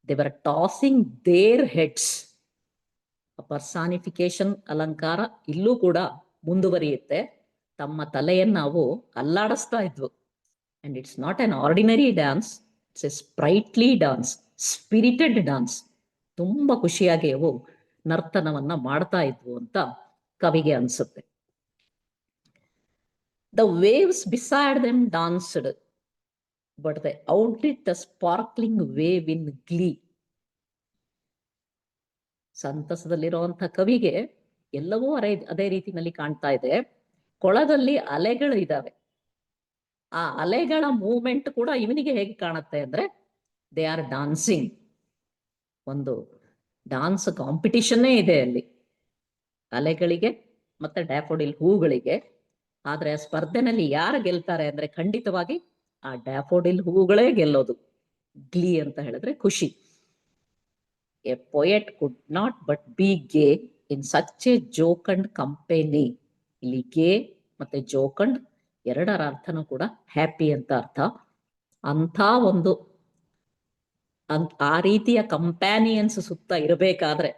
They were tossing their heads. Personification ಅಲಂಕಾರ ಇಲ್ಲೂ ಕೂಡ ಮುಂದುವರಿಯುತ್ತೆ. ತಮ್ಮ ತಲೆಯನ್ನು ನಾವು ಅಲ್ಲಾಡಿಸ್ತಾ ಇದ್ವು. And it's not an ordinary dance, it's a sprightly dance, spirited dance. ತುಂಬಾ ಖುಷಿಯಾಗಿ ಅವು ನರ್ತನವನ್ನ ಮಾಡ್ತಾ ಇದ್ವು ಅಂತ ಕವಿಗೆ ಅನ್ಸುತ್ತೆ. The waves beside them danced but they outdid the sparkling wave in glee. ಸಂತಸದಲ್ಲಿರುವಂತಹ ಕವಿಗೆ ಎಲ್ಲವೂ ಅದೇ ರೀತಿಯಲ್ಲಿ ಕಾಣ್ತಾ ಇದೆ. ಕೊಳದಲ್ಲಿ ಅಲೆಗಳು ಇದಾವೆ. ಆ ಅಲೆಗಳ ಮೂವ್ಮೆಂಟ್ ಕೂಡ ಇವನಿಗೆ ಹೇಗೆ ಕಾಣುತ್ತೆ ಅಂದ್ರೆ ದೇ ಆರ್ ಡಾನ್ಸಿಂಗ್. ಒಂದು ಡಾನ್ಸ್ ಕಾಂಪಿಟಿಷನ್ನೇ ಇದೆ ಅಲ್ಲಿ ಅಲೆಗಳಿಗೆ ಮತ್ತೆ ಡ್ಯಾಫೋಡಿಲ್ ಹೂಗಳಿಗೆ. ಆದ್ರೆ ಆ ಸ್ಪರ್ಧೆನಲ್ಲಿ ಯಾರು ಗೆಲ್ತಾರೆ ಅಂದ್ರೆ ಖಂಡಿತವಾಗಿ ಆ ಡ್ಯಾಫೋಡಿಲ್ ಹೂಗಳೇ ಗೆಲ್ಲೋದು. ಗ್ಲೀ ಅಂತ ಹೇಳಿದ್ರೆ ಖುಷಿ. A poet could not but B ಗೇ ಇನ್ ಸಚ್ ಎ ಜೋಕಂಡ್ ಕಂಪೆನಿ. ಇಲ್ಲಿ ಗೇ ಮತ್ತೆ ಜೋಕಂಡ್ ಎರಡರ ಅರ್ಥನೂ ಕೂಡ ಹ್ಯಾಪಿ ಅಂತ ಅರ್ಥ. ಅಂಥ ಒಂದು ಆ ರೀತಿಯ ಕಂಪ್ಯಾನಿಯನ್ಸ್ ಸುತ್ತ ಇರಬೇಕಾದ್ರೆ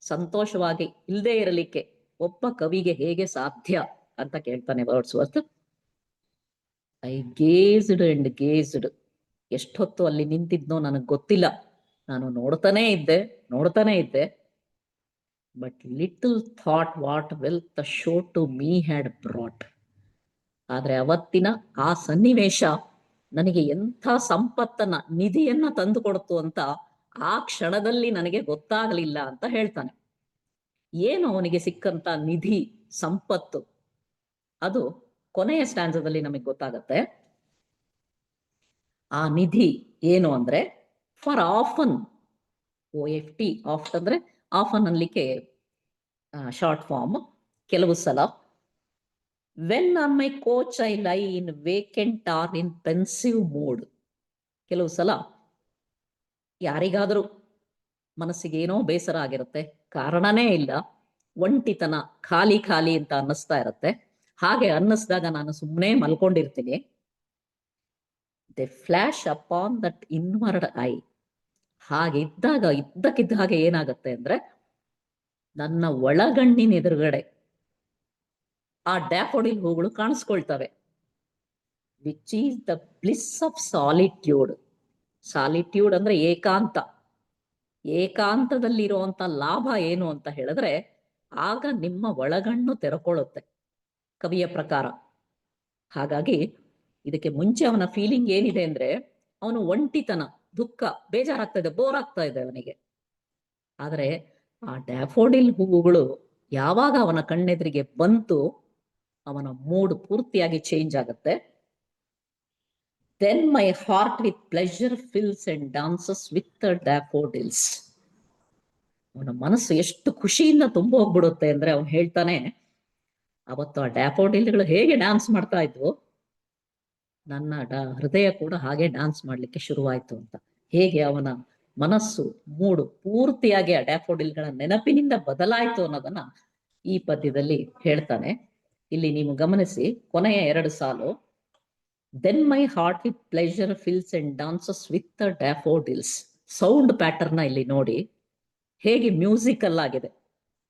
ಸಂತೋಷವಾಗಿ ಇಲ್ಲದೆ ಇರಲಿಕ್ಕೆ ಒಬ್ಬ ಕವಿಗೆ ಹೇಗೆ ಸಾಧ್ಯ ಅಂತ ಕೇಳ್ತಾನೆ Wordsworth. I gazed and gazed. ಎಷ್ಟೊತ್ತು ಅಲ್ಲಿ ನಿಂತಿದ್ನೋ ನನಗೆ ಗೊತ್ತಿಲ್ಲ, ನಾನು ನೋಡ್ತಾನೆ ಇದ್ದೆ. But little thought what wealth the show to me had brought. ಆದ್ರೆ ಅವತ್ತಿನ ಆ ಸನ್ನಿವೇಶ ನನಗೆ ಎಂಥ ಸಂಪತ್ತನ್ನ, ನಿಧಿಯನ್ನ ತಂದು ಕೊಡ್ತು ಅಂತ ಆ ಕ್ಷಣದಲ್ಲಿ ನನಗೆ ಗೊತ್ತಾಗಲಿಲ್ಲ ಅಂತ ಹೇಳ್ತಾನೆ. ಏನು ಅವನಿಗೆ ಸಿಕ್ಕಂತ ನಿಧಿ, ಸಂಪತ್ತು, ಅದು ಕೊನೆಯ ಸ್ಟ್ಯಾನ್ಸದಲ್ಲಿ ನಮಗೆ ಗೊತ್ತಾಗತ್ತೆ. ಆ ನಿಧಿ ಏನು ಅಂದ್ರೆ ಫಾರ್ ಆಫನ್, OFT, ಆಫ್ಟ್ ಅಂದ್ರೆ ಆಫನ್ ಅನ್ಲಿಕ್ಕೆ ಶಾರ್ಟ್ ಫಾರ್ಮ್, ಕೆಲವು ಸಲ. When on my couch I lie in vacant or in pensive mood. ಕೆಲವು ಸಲ ಯಾರಿಗಾದರೂ ಮನಸ್ಸಿಗೆ ಏನೋ ಬೇಸರ ಆಗಿರುತ್ತೆ, ಕಾರಣನೇ ಇಲ್ಲ, ಒಂಟಿತನ, ಖಾಲಿ ಖಾಲಿ ಅಂತ ಅನ್ನಿಸ್ತಾ ಇರುತ್ತೆ. ಹಾಗೆ ಅನ್ನಿಸ್ದಾಗ ನಾನು ಸುಮ್ಮನೆ ಮಲ್ಕೊಂಡಿರ್ತೀನಿ. They flash upon that inward eye. ಹಾಗಿದ್ದಾಗ ಇದ್ದಕ್ಕಿದ್ದ ಹಾಗೆ ಏನಾಗುತ್ತೆ ಅಂದ್ರೆ ನನ್ನ ಒಳಗಣ್ಣಿನ ಎದುರುಗಡೆ ಆ ಡ್ಯಾಫೋಡಿಲ್ ಹೂಗಳು ಕಾಣಿಸ್ಕೊಳ್ತವೆ. Which is the bliss of solitude. Solitude ಅಂದ್ರೆ ಏಕಾಂತ. ಏಕಾಂತದಲ್ಲಿರುವಂತ ಲಾಭ ಏನು ಅಂತ ಹೇಳಿದ್ರೆ ಆಗ ನಿಮ್ಮ ಒಳಗಣ್ಣು ತೆರೆಕೊಳ್ಳುತ್ತೆ ಕವಿಯ ಪ್ರಕಾರ. ಹಾಗಾಗಿ ಇದಕ್ಕೆ ಮುಂಚೆ ಅವನ ಫೀಲಿಂಗ್ ಏನಿದೆ ಅಂದ್ರೆ ಅವನು ಒಂಟಿತನ, ದುಃಖ, ಬೇಜಾರಾಗ್ತಾ ಇದೆ, ಬೋರ್ ಆಗ್ತಾ ಇದೆ ಅವನಿಗೆ. ಆದರೆ ಆ ಡ್ಯಾಫೋಡಿಲ್ ಹೂವುಗಳು ಯಾವಾಗ ಅವನ ಕಣ್ಣೆದುರಿಗೆ ಬಂತು ಅವನ ಮೂಡ್ ಪೂರ್ತಿಯಾಗಿ ಚೇಂಜ್ ಆಗುತ್ತೆ. Then my heart with pleasure fills and dances with the daffodils. ಅವನ ಮನಸ್ಸು ಎಷ್ಟು ಖುಷಿಯಿಂದ ತುಂಬ ಹೋಗ್ಬಿಡುತ್ತೆ ಅಂದ್ರೆ ಅವನು ಹೇಳ್ತಾನೆ, ಅವತ್ತು ಆ ಡ್ಯಾಫೋಡಿಲ್ಗಳು ಹೇಗೆ ಡ್ಯಾನ್ಸ್ ಮಾಡ್ತಾ ಇದ್ವು, ನನ್ನ ಹೃದಯ ಕೂಡ ಹಾಗೆ ಡ್ಯಾನ್ಸ್ ಮಾಡ್ಲಿಕ್ಕೆ ಶುರುವಾಯ್ತು ಅಂತ. ಹೇಗೆ ಅವನ ಮನಸ್ಸು, ಮೂಡು ಪೂರ್ತಿಯಾಗಿ ಆ ಡ್ಯಾಫೋಡಿಲ್ಗಳ ನೆನಪಿನಿಂದ ಬದಲಾಯಿತು ಅನ್ನೋದನ್ನ ಈ ಪದ್ಯದಲ್ಲಿ ಹೇಳ್ತಾನೆ. ಇಲ್ಲಿ ನೀವು ಗಮನಿಸಿ ಕೊನೆಯ 2 ಸಾಲು. Then my heart with pleasure fills and dances with the daffodils. Sound pattern ಇಲ್ಲಿ ನೋಡಿ ಹೇಗೆ ಮ್ಯೂಸಿಕಲ್ ಆಗಿದೆ.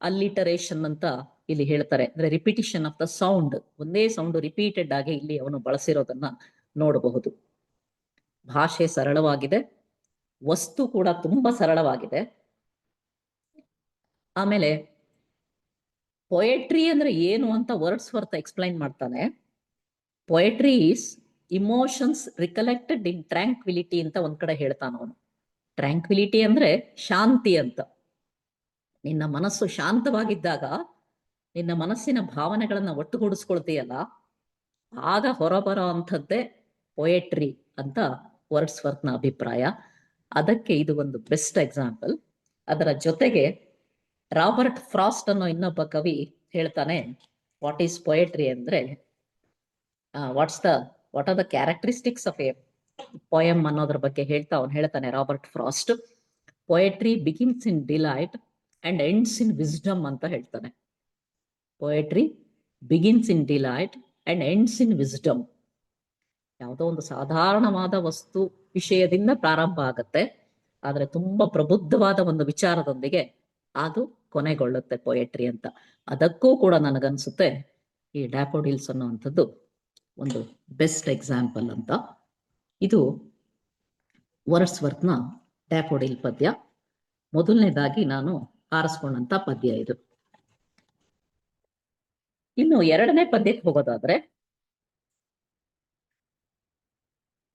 ಅಲ್ಲಿಟರೇಷನ್ ಅಂತ ಇಲ್ಲಿ ಹೇಳ್ತಾರೆ, ಅಂದ್ರೆ ರಿಪಿಟಿಷನ್ ಆಫ್ ದ ಸೌಂಡ್. ಒಂದೇ ಸೌಂಡ್ ರಿಪೀಟೆಡ್ ಆಗಿ ಇಲ್ಲಿ ಅವನು ಬಳಸಿರೋದನ್ನ ನೋಡಬಹುದು. ಭಾಷೆ ಸರಳವಾಗಿದೆ, ವಸ್ತು ಕೂಡ ತುಂಬಾ ಸರಳವಾಗಿದೆ. ಆಮೇಲೆ ಪೊಯೆಟ್ರಿ ಅಂದ್ರೆ ಏನು ಅಂತ ವರ್ಡ್ಸ್ವರ್ತ್ ಎಕ್ಸ್ಪ್ಲೈನ್ ಮಾಡ್ತಾನೆ. Poetry is emotions recollected in tranquillity ಅಂತ ಒಂದ್ ಕಡೆ ಹೇಳ್ತಾನ ಅವನು. ಟ್ರ್ಯಾಂಕ್ವಿಲಿಟಿ ಅಂದ್ರೆ ಶಾಂತಿ ಅಂತ. ನಿನ್ನ ಮನಸ್ಸು ಶಾಂತವಾಗಿದ್ದಾಗ ನಿನ್ನ ಮನಸ್ಸಿನ ಭಾವನೆಗಳನ್ನ ಒಟ್ಟುಗೂಡಿಸ್ಕೊಳ್ತೀಯಲ್ಲ, ಆಗ ಹೊರಬರೋ ಅಂಥದ್ದೇ ಪೊಯೆಟ್ರಿ ಅಂತ ವರ್ಡ್ಸ್ವರ್ತ್ನ ಅಭಿಪ್ರಾಯ. ಅದಕ್ಕೆ ಇದು ಒಂದು ಬೆಸ್ಟ್ ಎಕ್ಸಾಂಪಲ್. ಅದರ ಜೊತೆಗೆ ರಾಬರ್ಟ್ ಫ್ರಾಸ್ಟ್ ಅನ್ನೋ ಇನ್ನೊಬ್ಬ ಕವಿ ಹೇಳ್ತಾನೆ, ವಾಟ್ ಈಸ್ ಪೊಯೆಟ್ರಿ ಅಂದ್ರೆ what are the characteristics of A poem ಅನ್ನೋದ್ರ ಬಗ್ಗೆ ಅವನು ಹೇಳ್ತಾನೆ Robert frost. Poetry begins in delight and ends in wisdom ಅಂತ ಹೇಳ್ತಾನೆ. Poetry begins in delight and ends in wisdom. ಯಾವುದೋ ಒಂದು ಸಾಧಾರಣವಾದ ವಸ್ತು ವಿಷಯದಿಂದ ಪ್ರಾರಂಭ ಆಗತ್ತೆ, ಆದ್ರೆ ತುಂಬಾ ಪ್ರಬುದ್ಧವಾದ ಒಂದು ವಿಚಾರದೊಂದಿಗೆ ಅದು ಕೊನೆಗೊಳ್ಳುತ್ತೆ ಪೊಯೆಟ್ರಿ ಅಂತ. ಅದಕ್ಕೂ ಕೂಡ ನನಗನ್ಸುತ್ತೆ ಈ ಡ್ಯಾಫೋಡಿಲ್ಸ್ ಅನ್ನುವಂಥದ್ದು ಒಂದು ಬೆಸ್ಟ್ ಎಕ್ಸಾಂಪಲ್ ಅಂತ. ಇದು ವರ್ಡ್ಸ್ವರ್ತ್ನ ಡ್ಯಾಫೋಡಿಲ್ ಪದ್ಯ. ಮೊದಲನೇದಾಗಿ ನಾನು ಆರಿಸ್ಕೊಂಡಂತ ಪದ್ಯ ಇದು. ಇನ್ನು ಎರಡನೇ ಪದ್ಯಕ್ಕೆ ಹೋಗೋದಾದ್ರೆ,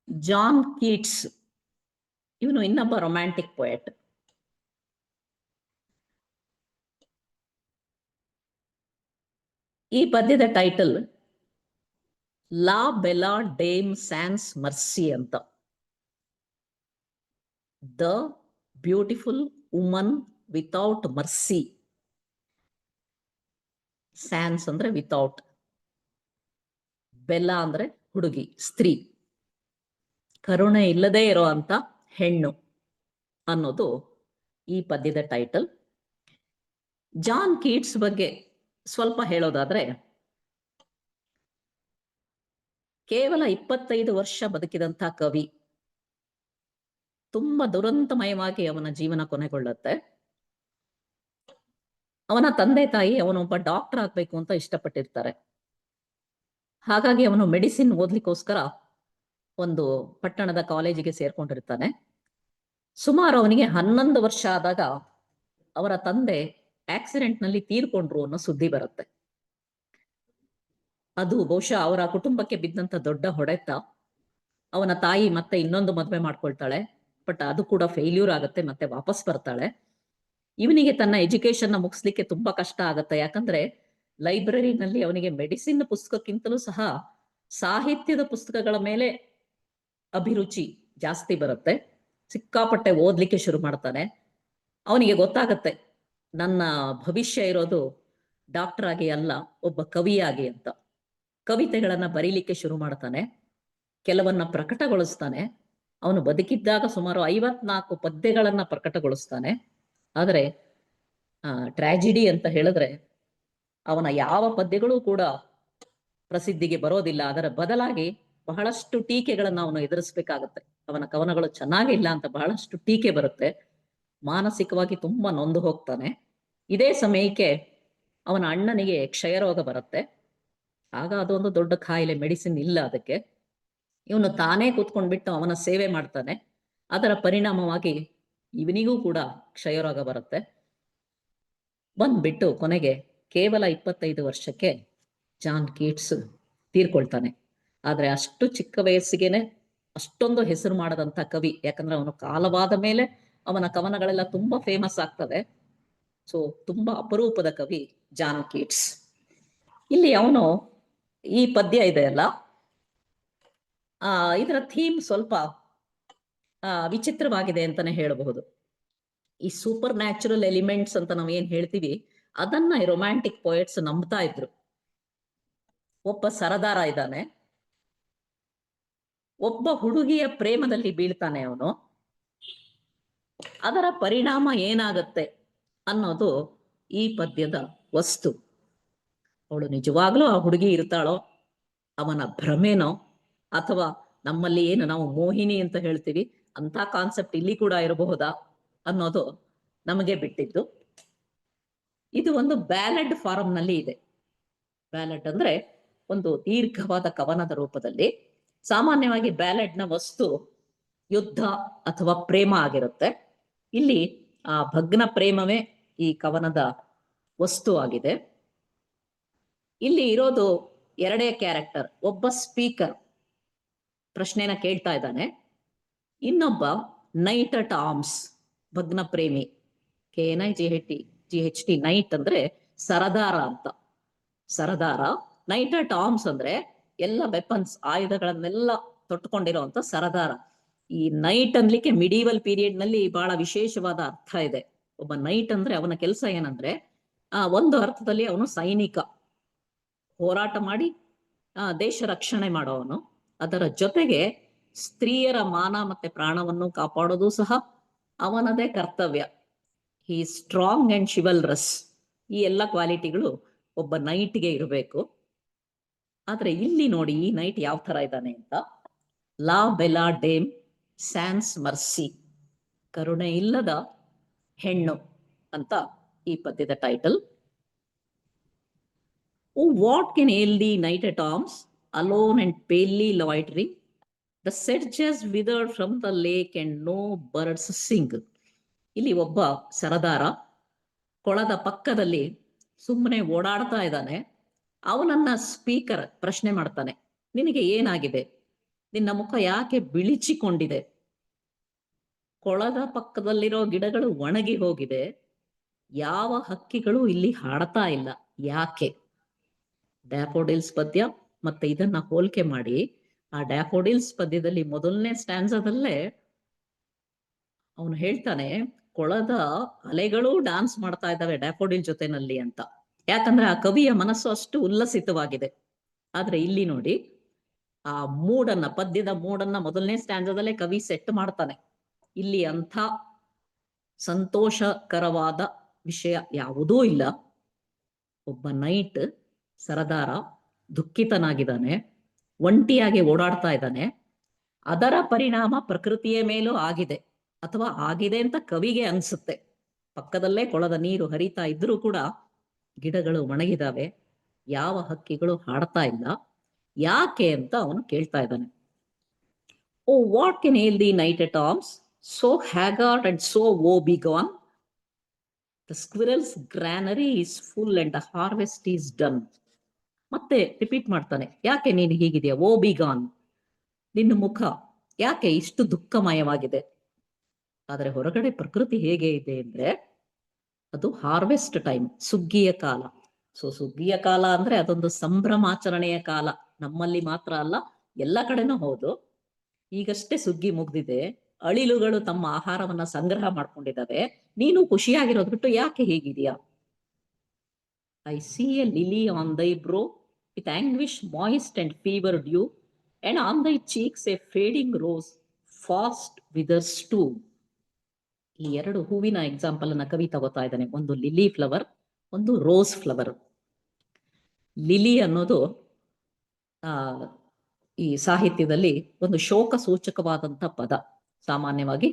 ಜಾನ್ ಕೀಟ್ಸ್, ಇವನು ಇನ್ನೊಬ್ಬ ರೊಮ್ಯಾಂಟಿಕ್ ಪೊಯೆಟ್. ಈ ಪದ್ಯದ ಟೈಟಲ್ ಲಾ ಬೆಲಾ ಡೇಮ್ ಸ್ಯಾನ್ಸ್ ಮರ್ಸಿ ಅಂತ. The beautiful woman without mercy. Sans ಅಂದ್ರೆ ವಿತೌಟ್, ಬೆಲ್ಲಾ ಅಂದ್ರೆ ಹುಡುಗಿ, ಸ್ತ್ರೀ, ಕರುಣೆ ಇಲ್ಲದೆ ಇರೋ ಅಂತ ಹೆಣ್ಣು ಅನ್ನೋದು ಈ ಪದ್ಯದ ಟೈಟಲ್. ಜಾನ್ ಕೀಟ್ಸ್ ಬಗ್ಗೆ ಸ್ವಲ್ಪ ಹೇಳೋದಾದ್ರೆ, ಕೇವಲ 25 ವರ್ಷ ಬದುಕಿದಂಥ ಕವಿ. ತುಂಬಾ ದುರಂತಮಯವಾಗಿ ಅವನ ಜೀವನ ಕೊನೆಗೊಳ್ಳುತ್ತೆ. ಅವನ ತಂದೆ ತಾಯಿ ಅವನೊಬ್ಬ ಡಾಕ್ಟರ್ ಆಗ್ಬೇಕು ಅಂತ ಇಷ್ಟಪಟ್ಟಿರ್ತಾರೆ. ಹಾಗಾಗಿ ಅವನು ಮೆಡಿಸಿನ್ ಓದ್ಲಿಕ್ಕೋಸ್ಕರ ಒಂದು ಪಟ್ಟಣದ ಕಾಲೇಜಿಗೆ ಸೇರ್ಕೊಂಡಿರ್ತಾನೆ. ಸುಮಾರು ಅವನಿಗೆ 11 ವರ್ಷ ಆದಾಗ ಅವರ ತಂದೆ ಆಕ್ಸಿಡೆಂಟ್ ನಲ್ಲಿ ತೀರ್ಕೊಂಡ್ರು ಅನ್ನೋ ಸುದ್ದಿ ಬರುತ್ತೆ. ಅದು ಬಹುಶಃ ಅವರ ಕುಟುಂಬಕ್ಕೆ ಬಿದ್ದಂತ ದೊಡ್ಡ ಹೊಡೆತ. ಅವನ ತಾಯಿ ಮತ್ತೆ ಇನ್ನೊಂದು ಮದುವೆ ಮಾಡ್ಕೊಳ್ತಾಳೆ, ಬಟ್ ಅದು ಕೂಡ ಫೇಲ್ಯೂರ್ ಆಗುತ್ತೆ, ಮತ್ತೆ ವಾಪಸ್ ಬರ್ತಾಳೆ. ಇವನಿಗೆ ತನ್ನ ಎಜುಕೇಶನ್ ಮುಗಿಸ್ಲಿಕ್ಕೆ ತುಂಬಾ ಕಷ್ಟ ಆಗತ್ತೆ. ಯಾಕಂದ್ರೆ ಲೈಬ್ರರಿನಲ್ಲಿ ಅವನಿಗೆ ಮೆಡಿಸಿನ್ ಪುಸ್ತಕಕ್ಕಿಂತಲೂ ಸಹ ಸಾಹಿತ್ಯದ ಪುಸ್ತಕಗಳ ಮೇಲೆ ಅಭಿರುಚಿ ಜಾಸ್ತಿ ಬರುತ್ತೆ. ಸಿಕ್ಕಾಪಟ್ಟೆ ಓದ್ಲಿಕ್ಕೆ ಶುರು ಮಾಡ್ತಾನೆ. ಅವನಿಗೆ ಗೊತ್ತಾಗತ್ತೆ ನನ್ನ ಭವಿಷ್ಯ ಇರೋದು ಡಾಕ್ಟರ್ ಆಗಿ ಅಲ್ಲ, ಒಬ್ಬ ಕವಿಯಾಗಿ ಅಂತ. ಕವಿತೆಗಳನ್ನ ಬರೀಲಿಕ್ಕೆ ಶುರು ಮಾಡ್ತಾನೆ, ಕೆಲವನ್ನ ಪ್ರಕಟಗೊಳಿಸ್ತಾನೆ. ಅವನು ಬದುಕಿದ್ದಾಗ ಸುಮಾರು 54 ಪದ್ಯಗಳನ್ನ ಪ್ರಕಟಗೊಳಿಸ್ತಾನೆ. ಆದರೆ ಟ್ರಾಜಿಡಿ ಅಂತ ಹೇಳಿದ್ರೆ ಅವನ ಯಾವ ಪದ್ಯಗಳು ಕೂಡ ಪ್ರಸಿದ್ಧಿಗೆ ಬರೋದಿಲ್ಲ. ಅದರ ಬದಲಾಗಿ ಬಹಳಷ್ಟು ಟೀಕೆಗಳನ್ನ ಅವನು ಎದುರಿಸ್ಬೇಕಾಗತ್ತೆ. ಅವನ ಕವನಗಳು ಚೆನ್ನಾಗಿಲ್ಲ ಅಂತ ಬಹಳಷ್ಟು ಟೀಕೆ ಬರುತ್ತೆ. ಮಾನಸಿಕವಾಗಿ ತುಂಬಾ ನೊಂದು ಹೋಗ್ತಾನೆ. ಇದೇ ಸಮಯಕ್ಕೆ ಅವನ ಅಣ್ಣನಿಗೆ ಕ್ಷಯರೋಗ ಬರುತ್ತೆ. ಆಗ ಅದೊಂದು ದೊಡ್ಡ ಕಾಯಿಲೆ, ಮೆಡಿಸಿನ್ ಇಲ್ಲ ಅದಕ್ಕೆ. ಇವನು ತಾನೇ ಕೂತ್ಕೊಂಡ್ಬಿಟ್ಟು ಅವನ ಸೇವೆ ಮಾಡ್ತಾನೆ. ಅದರ ಪರಿಣಾಮವಾಗಿ ಇವನಿಗೂ ಕೂಡ ಕ್ಷಯರೋಗ ಬರುತ್ತೆ. ಬಂದ್ಬಿಟ್ಟು ಕೊನೆಗೆ ಕೇವಲ 25 ವರ್ಷಕ್ಕೆ ಜಾನ್ ಕೀಟ್ಸ್ ತೀರ್ಕೊಳ್ತಾನೆ. ಆದ್ರೆ ಅಷ್ಟು ಚಿಕ್ಕ ವಯಸ್ಸಿಗೆನೆ ಅಷ್ಟೊಂದು ಹೆಸರು ಮಾಡದಂತ ಕವಿ. ಯಾಕಂದ್ರೆ ಅವನು ಕಾಲವಾದ ಮೇಲೆ ಅವನ ಕವನಗಳೆಲ್ಲ ತುಂಬಾ ಫೇಮಸ್ ಆಗ್ತದೆ. ಸೊ ತುಂಬಾ ಅಪರೂಪದ ಕವಿ ಜಾನ್ ಕೀಟ್ಸ್. ಇಲ್ಲಿ ಅವನು ಈ ಪದ್ಯ ಇದೆಯಲ್ಲ, ಇದರ ಥೀಮ್ ಸ್ವಲ್ಪ ವಿಚಿತ್ರವಾಗಿದೆ ಅಂತಾನೆ ಹೇಳಬಹುದು. ಈ ಸೂಪರ್ ನ್ಯಾಚುರಲ್ ಎಲಿಮೆಂಟ್ಸ್ ಅಂತ ನಾವ್ ಏನ್ ಹೇಳ್ತೀವಿ, ಅದನ್ನ ಈ ರೊಮ್ಯಾಂಟಿಕ್ ಪೊಯೆಟ್ಸ್ ನಂಬ್ತಾ ಇದ್ರು. ಒಬ್ಬ ಸರದಾರ ಇದ್ದಾನೆ, ಒಬ್ಬ ಹುಡುಗಿಯ ಪ್ರೇಮದಲ್ಲಿ ಬೀಳ್ತಾನೆ ಅವನು. ಅದರ ಪರಿಣಾಮ ಏನಾಗತ್ತೆ ಅನ್ನೋದು ಈ ಪದ್ಯದ ವಸ್ತು. ಅವಳು ನಿಜವಾಗ್ಲೂ ಆ ಹುಡುಗಿ ಇರ್ತಾಳೋ, ಅವನ ಭ್ರಮೆನೋ, ಅಥವಾ ನಮ್ಮಲ್ಲಿ ಏನು ನಾವು ಮೋಹಿನಿ ಅಂತ ಹೇಳ್ತೀವಿ ಅಂತ ಕಾನ್ಸೆಪ್ಟ್ ಇಲ್ಲಿ ಕೂಡ ಇರಬಹುದಾ ಅನ್ನೋದು ನಮಗೆ ಬಿಟ್ಟಿದ್ದು. ಇದು ಒಂದು ಬ್ಯಾಲೆಡ್ ಫಾರಂ ನಲ್ಲಿ ಇದೆ. ಬ್ಯಾಲೆಡ್ ಅಂದ್ರೆ ಒಂದು ದೀರ್ಘವಾದ ಕವನದ ರೂಪದಲ್ಲಿ. ಸಾಮಾನ್ಯವಾಗಿ ಬ್ಯಾಲೆಡ್ ನ ವಸ್ತು ಯುದ್ಧ ಅಥವಾ ಪ್ರೇಮ ಆಗಿರುತ್ತೆ. ಇಲ್ಲಿ ಆ ಭಗ್ನ ಪ್ರೇಮವೇ ಈ ಕವನದ ವಸ್ತು ಆಗಿದೆ. ಇಲ್ಲಿ ಇರೋದು ಎರಡೇ ಕ್ಯಾರೆಕ್ಟರ್. ಒಬ್ಬ ಸ್ಪೀಕರ್ ಪ್ರಶ್ನೆನ ಕೇಳ್ತಾ ಇದ್ದಾನೆ, ಇನ್ನೊಬ್ಬ ನೈಟ್ ಅಟ್ ಆರ್ಮ್ಸ್, ಭಗ್ನ ಪ್ರೇಮಿ. KNIGHT ನೈಟ್ ಅಂದ್ರೆ ಸರದಾರ ಅಂತ. ಸರದಾರ. ನೈಟ್ ಅಟ್ ಆರ್ಮ್ಸ್ ಅಂದ್ರೆ ಎಲ್ಲ ವೆಪನ್ಸ್, ಆಯುಧಗಳನ್ನೆಲ್ಲ ತೊಟ್ಟುಕೊಂಡಿರುವಂತ ಸರದಾರ. ಈ ನೈಟ್ ಅನ್ಲಿಕ್ಕೆ ಮಿಡೀವಲ್ ಪೀರಿಯಡ್ ನಲ್ಲಿ ಬಹಳ ವಿಶೇಷವಾದ ಅರ್ಥ ಇದೆ. ಒಬ್ಬ ನೈಟ್ ಅಂದ್ರೆ ಅವನ ಕೆಲಸ ಏನಂದ್ರೆ, ಒಂದು ಅರ್ಥದಲ್ಲಿ ಅವನು ಸೈನಿಕ, ಹೋರಾಟ ಮಾಡಿ ದೇಶ ರಕ್ಷಣೆ ಮಾಡೋವನು. ಅದರ ಜೊತೆಗೆ ಸ್ತ್ರೀಯರ ಮಾನ ಮತ್ತೆ ಪ್ರಾಣವನ್ನು ಕಾಪಾಡೋದು ಸಹ ಅವನದೇ ಕರ್ತವ್ಯ. ಹಿ ಸ್ಟ್ರಾಂಗ್ ಅಂಡ್ ಶಿವಲ್ರಸ್. ಈ ಎಲ್ಲ ಕ್ವಾಲಿಟಿಗಳು ಒಬ್ಬ ನೈಟ್ಗೆ ಇರಬೇಕು. ಆದ್ರೆ ಇಲ್ಲಿ ನೋಡಿ ಈ ನೈಟ್ ಯಾವ ತರ ಇದ್ದಾನೆ ಅಂತ. ಲಾ ಬೆಲಾ ಡೇಮ್ ಸ್ಯಾನ್ಸ್ ಮರ್ಸಿ, ಕರುಣೆ ಇಲ್ಲದ ಹೆಣ್ಣು ಅಂತ ಈ ಪದ್ಯದ title. Oh, what can ail thee, night at arms, alone and palely loitering? The sedges withered from the lake and no birds sing. ಇಲ್ಲಿ ಒಬ್ಬ ಸರದಾರ ಕೊಳದ ಪಕ್ಕದಲ್ಲಿ ಸುಮ್ಮನೆ ಓಡಾಡ್ತಾ ಇದ್ದಾನೆ. ಅವನನ್ನ ಸ್ಪೀಕರ್ ಪ್ರಶ್ನೆ ಮಾಡ್ತಾನೆ, ನಿನಗೆ ಏನಾಗಿದೆ? ನಿನ್ನ ಮುಖ ಯಾಕೆ ಬಿಳಿಚಿಕೊಂಡಿದೆ? ಕೊಳದ ಪಕ್ಕದಲ್ಲಿರೋ ಗಿಡಗಳು ಒಣಗಿ ಹೋಗಿದೆ, ಯಾವ ಹಕ್ಕಿಗಳು ಇಲ್ಲಿ ಹಾಡ್ತಾ ಇಲ್ಲ, ಯಾಕೆ? ಡ್ಯಾಫೋಡಿಲ್ಸ್ ಪದ್ಯ ಮತ್ತೆ ಇದನ್ನ ಹೋಲಿಕೆ ಮಾಡಿ, ಆ ಡ್ಯಾಫೋಡಿಲ್ಸ್ ಪದ್ಯದಲ್ಲಿ ಮೊದಲನೇ ಸ್ಟ್ಯಾನ್ಸದಲ್ಲೇ ಅವನು ಹೇಳ್ತಾನೆ, ಕೊಳದ ಅಲೆಗಳು ಡಾನ್ಸ್ ಮಾಡ್ತಾ ಇದ್ದಾವೆ ಡ್ಯಾಫೋಡಿಲ್ ಜೊತೆನಲ್ಲಿ ಅಂತ. ಯಾಕಂದ್ರೆ ಆ ಕವಿಯ ಮನಸ್ಸು ಅಷ್ಟು ಉಲ್ಲಸಿತವಾಗಿದೆ. ಆದ್ರೆ ಇಲ್ಲಿ ನೋಡಿ, ಆ ಮೂಡನ್ನ, ಪದ್ಯದ ಮೂಡನ್ನ ಮೊದಲನೇ ಸ್ಟ್ಯಾನ್ಸದಲ್ಲೇ ಕವಿ ಸೆಟ್ ಮಾಡ್ತಾನೆ. ಇಲ್ಲಿ ಅಂಥ ಸಂತೋಷಕರವಾದ ವಿಷಯ ಯಾವುದೂ ಇಲ್ಲ. ಒಬ್ಬ ನೈಟ್ ಸರದಾರ ದುಃಖಿತನಾಗಿದ್ದಾನೆ, ಒಂಟಿಯಾಗಿ ಓಡಾಡ್ತಾ ಇದ್ದಾನೆ. ಅದರ ಪರಿಣಾಮ ಪ್ರಕೃತಿಯ ಮೇಲೂ ಆಗಿದೆ, ಅಥವಾ ಆಗಿದೆ ಅಂತ ಕವಿಗೆ ಅನ್ಸುತ್ತೆ. ಪಕ್ಕದಲ್ಲೇ ಕೊಳದ ನೀರು ಹರಿತಾ ಇದ್ರೂ ಕೂಡ ಗಿಡಗಳು ಒಣಗಿದಾವೆ, ಯಾವ ಹಕ್ಕಿಗಳು ಹಾಡ್ತಾ ಇಲ್ಲ, ಯಾಕೆ ಅಂತ ಅವನು ಕೇಳ್ತಾ ಇದ್ದಾನೆ. O what can ail thee knight at arms, so haggard and so woebegone, the squirrel's granary is full and the harvest is done. ಮತ್ತೆ ರಿಪೀಟ್ ಮಾಡ್ತಾನೆ, ಯಾಕೆ ನೀನು ಹೀಗಿದೆಯಾ? ಓ ಬಿ ಗಾನ್, ನಿನ್ನ ಮುಖ ಯಾಕೆ ಇಷ್ಟು ದುಃಖಮಯವಾಗಿದೆ? ಆದ್ರೆ ಹೊರಗಡೆ ಪ್ರಕೃತಿ ಹೇಗೆ ಇದೆ ಅಂದ್ರೆ, ಅದು ಹಾರ್ವೆಸ್ಟ್ ಟೈಮ್, ಸುಗ್ಗಿಯ ಕಾಲ. ಸೊ ಸುಗ್ಗಿಯ ಕಾಲ ಅಂದ್ರೆ ಅದೊಂದು ಸಂಭ್ರಮಾಚರಣೆಯ ಕಾಲ. ನಮ್ಮಲ್ಲಿ ಮಾತ್ರ ಅಲ್ಲ, ಎಲ್ಲ ಕಡೆನೂ ಹೌದು. ಈಗಷ್ಟೇ ಸುಗ್ಗಿ ಮುಗ್ದಿದೆ, ಅಳಿಲುಗಳು ತಮ್ಮ ಆಹಾರವನ್ನ ಸಂಗ್ರಹ ಮಾಡ್ಕೊಂಡಿದ್ದಾವೆ. ನೀನು ಖುಷಿಯಾಗಿರೋದು ಬಿಟ್ಟು ಯಾಕೆ ಹೀಗಿದೆಯಾ? I see a lily on thy brow with anguish moist and fever dew, and on thy cheeks a fading rose fast withers too. ಈ ಎರಡು ಹೂವಿನ ಎಕ್ಸಾಂಪಲ್ ಅನ್ನ ಕವಿ ತಗೋತಾ ಇದ್ದಾನೆ. ಒಂದು ಲಿಲಿ ಫ್ಲವರ್, ಒಂದು ರೋಸ್ ಫ್ಲವರ್. ಲಿಲಿ ಅನ್ನೋದು ಈ ಸಾಹಿತ್ಯದಲ್ಲಿ ಒಂದು ಶೋಕ ಸೂಚಕವಾದಂತ ಪದ. ಸಾಮಾನ್ಯವಾಗಿ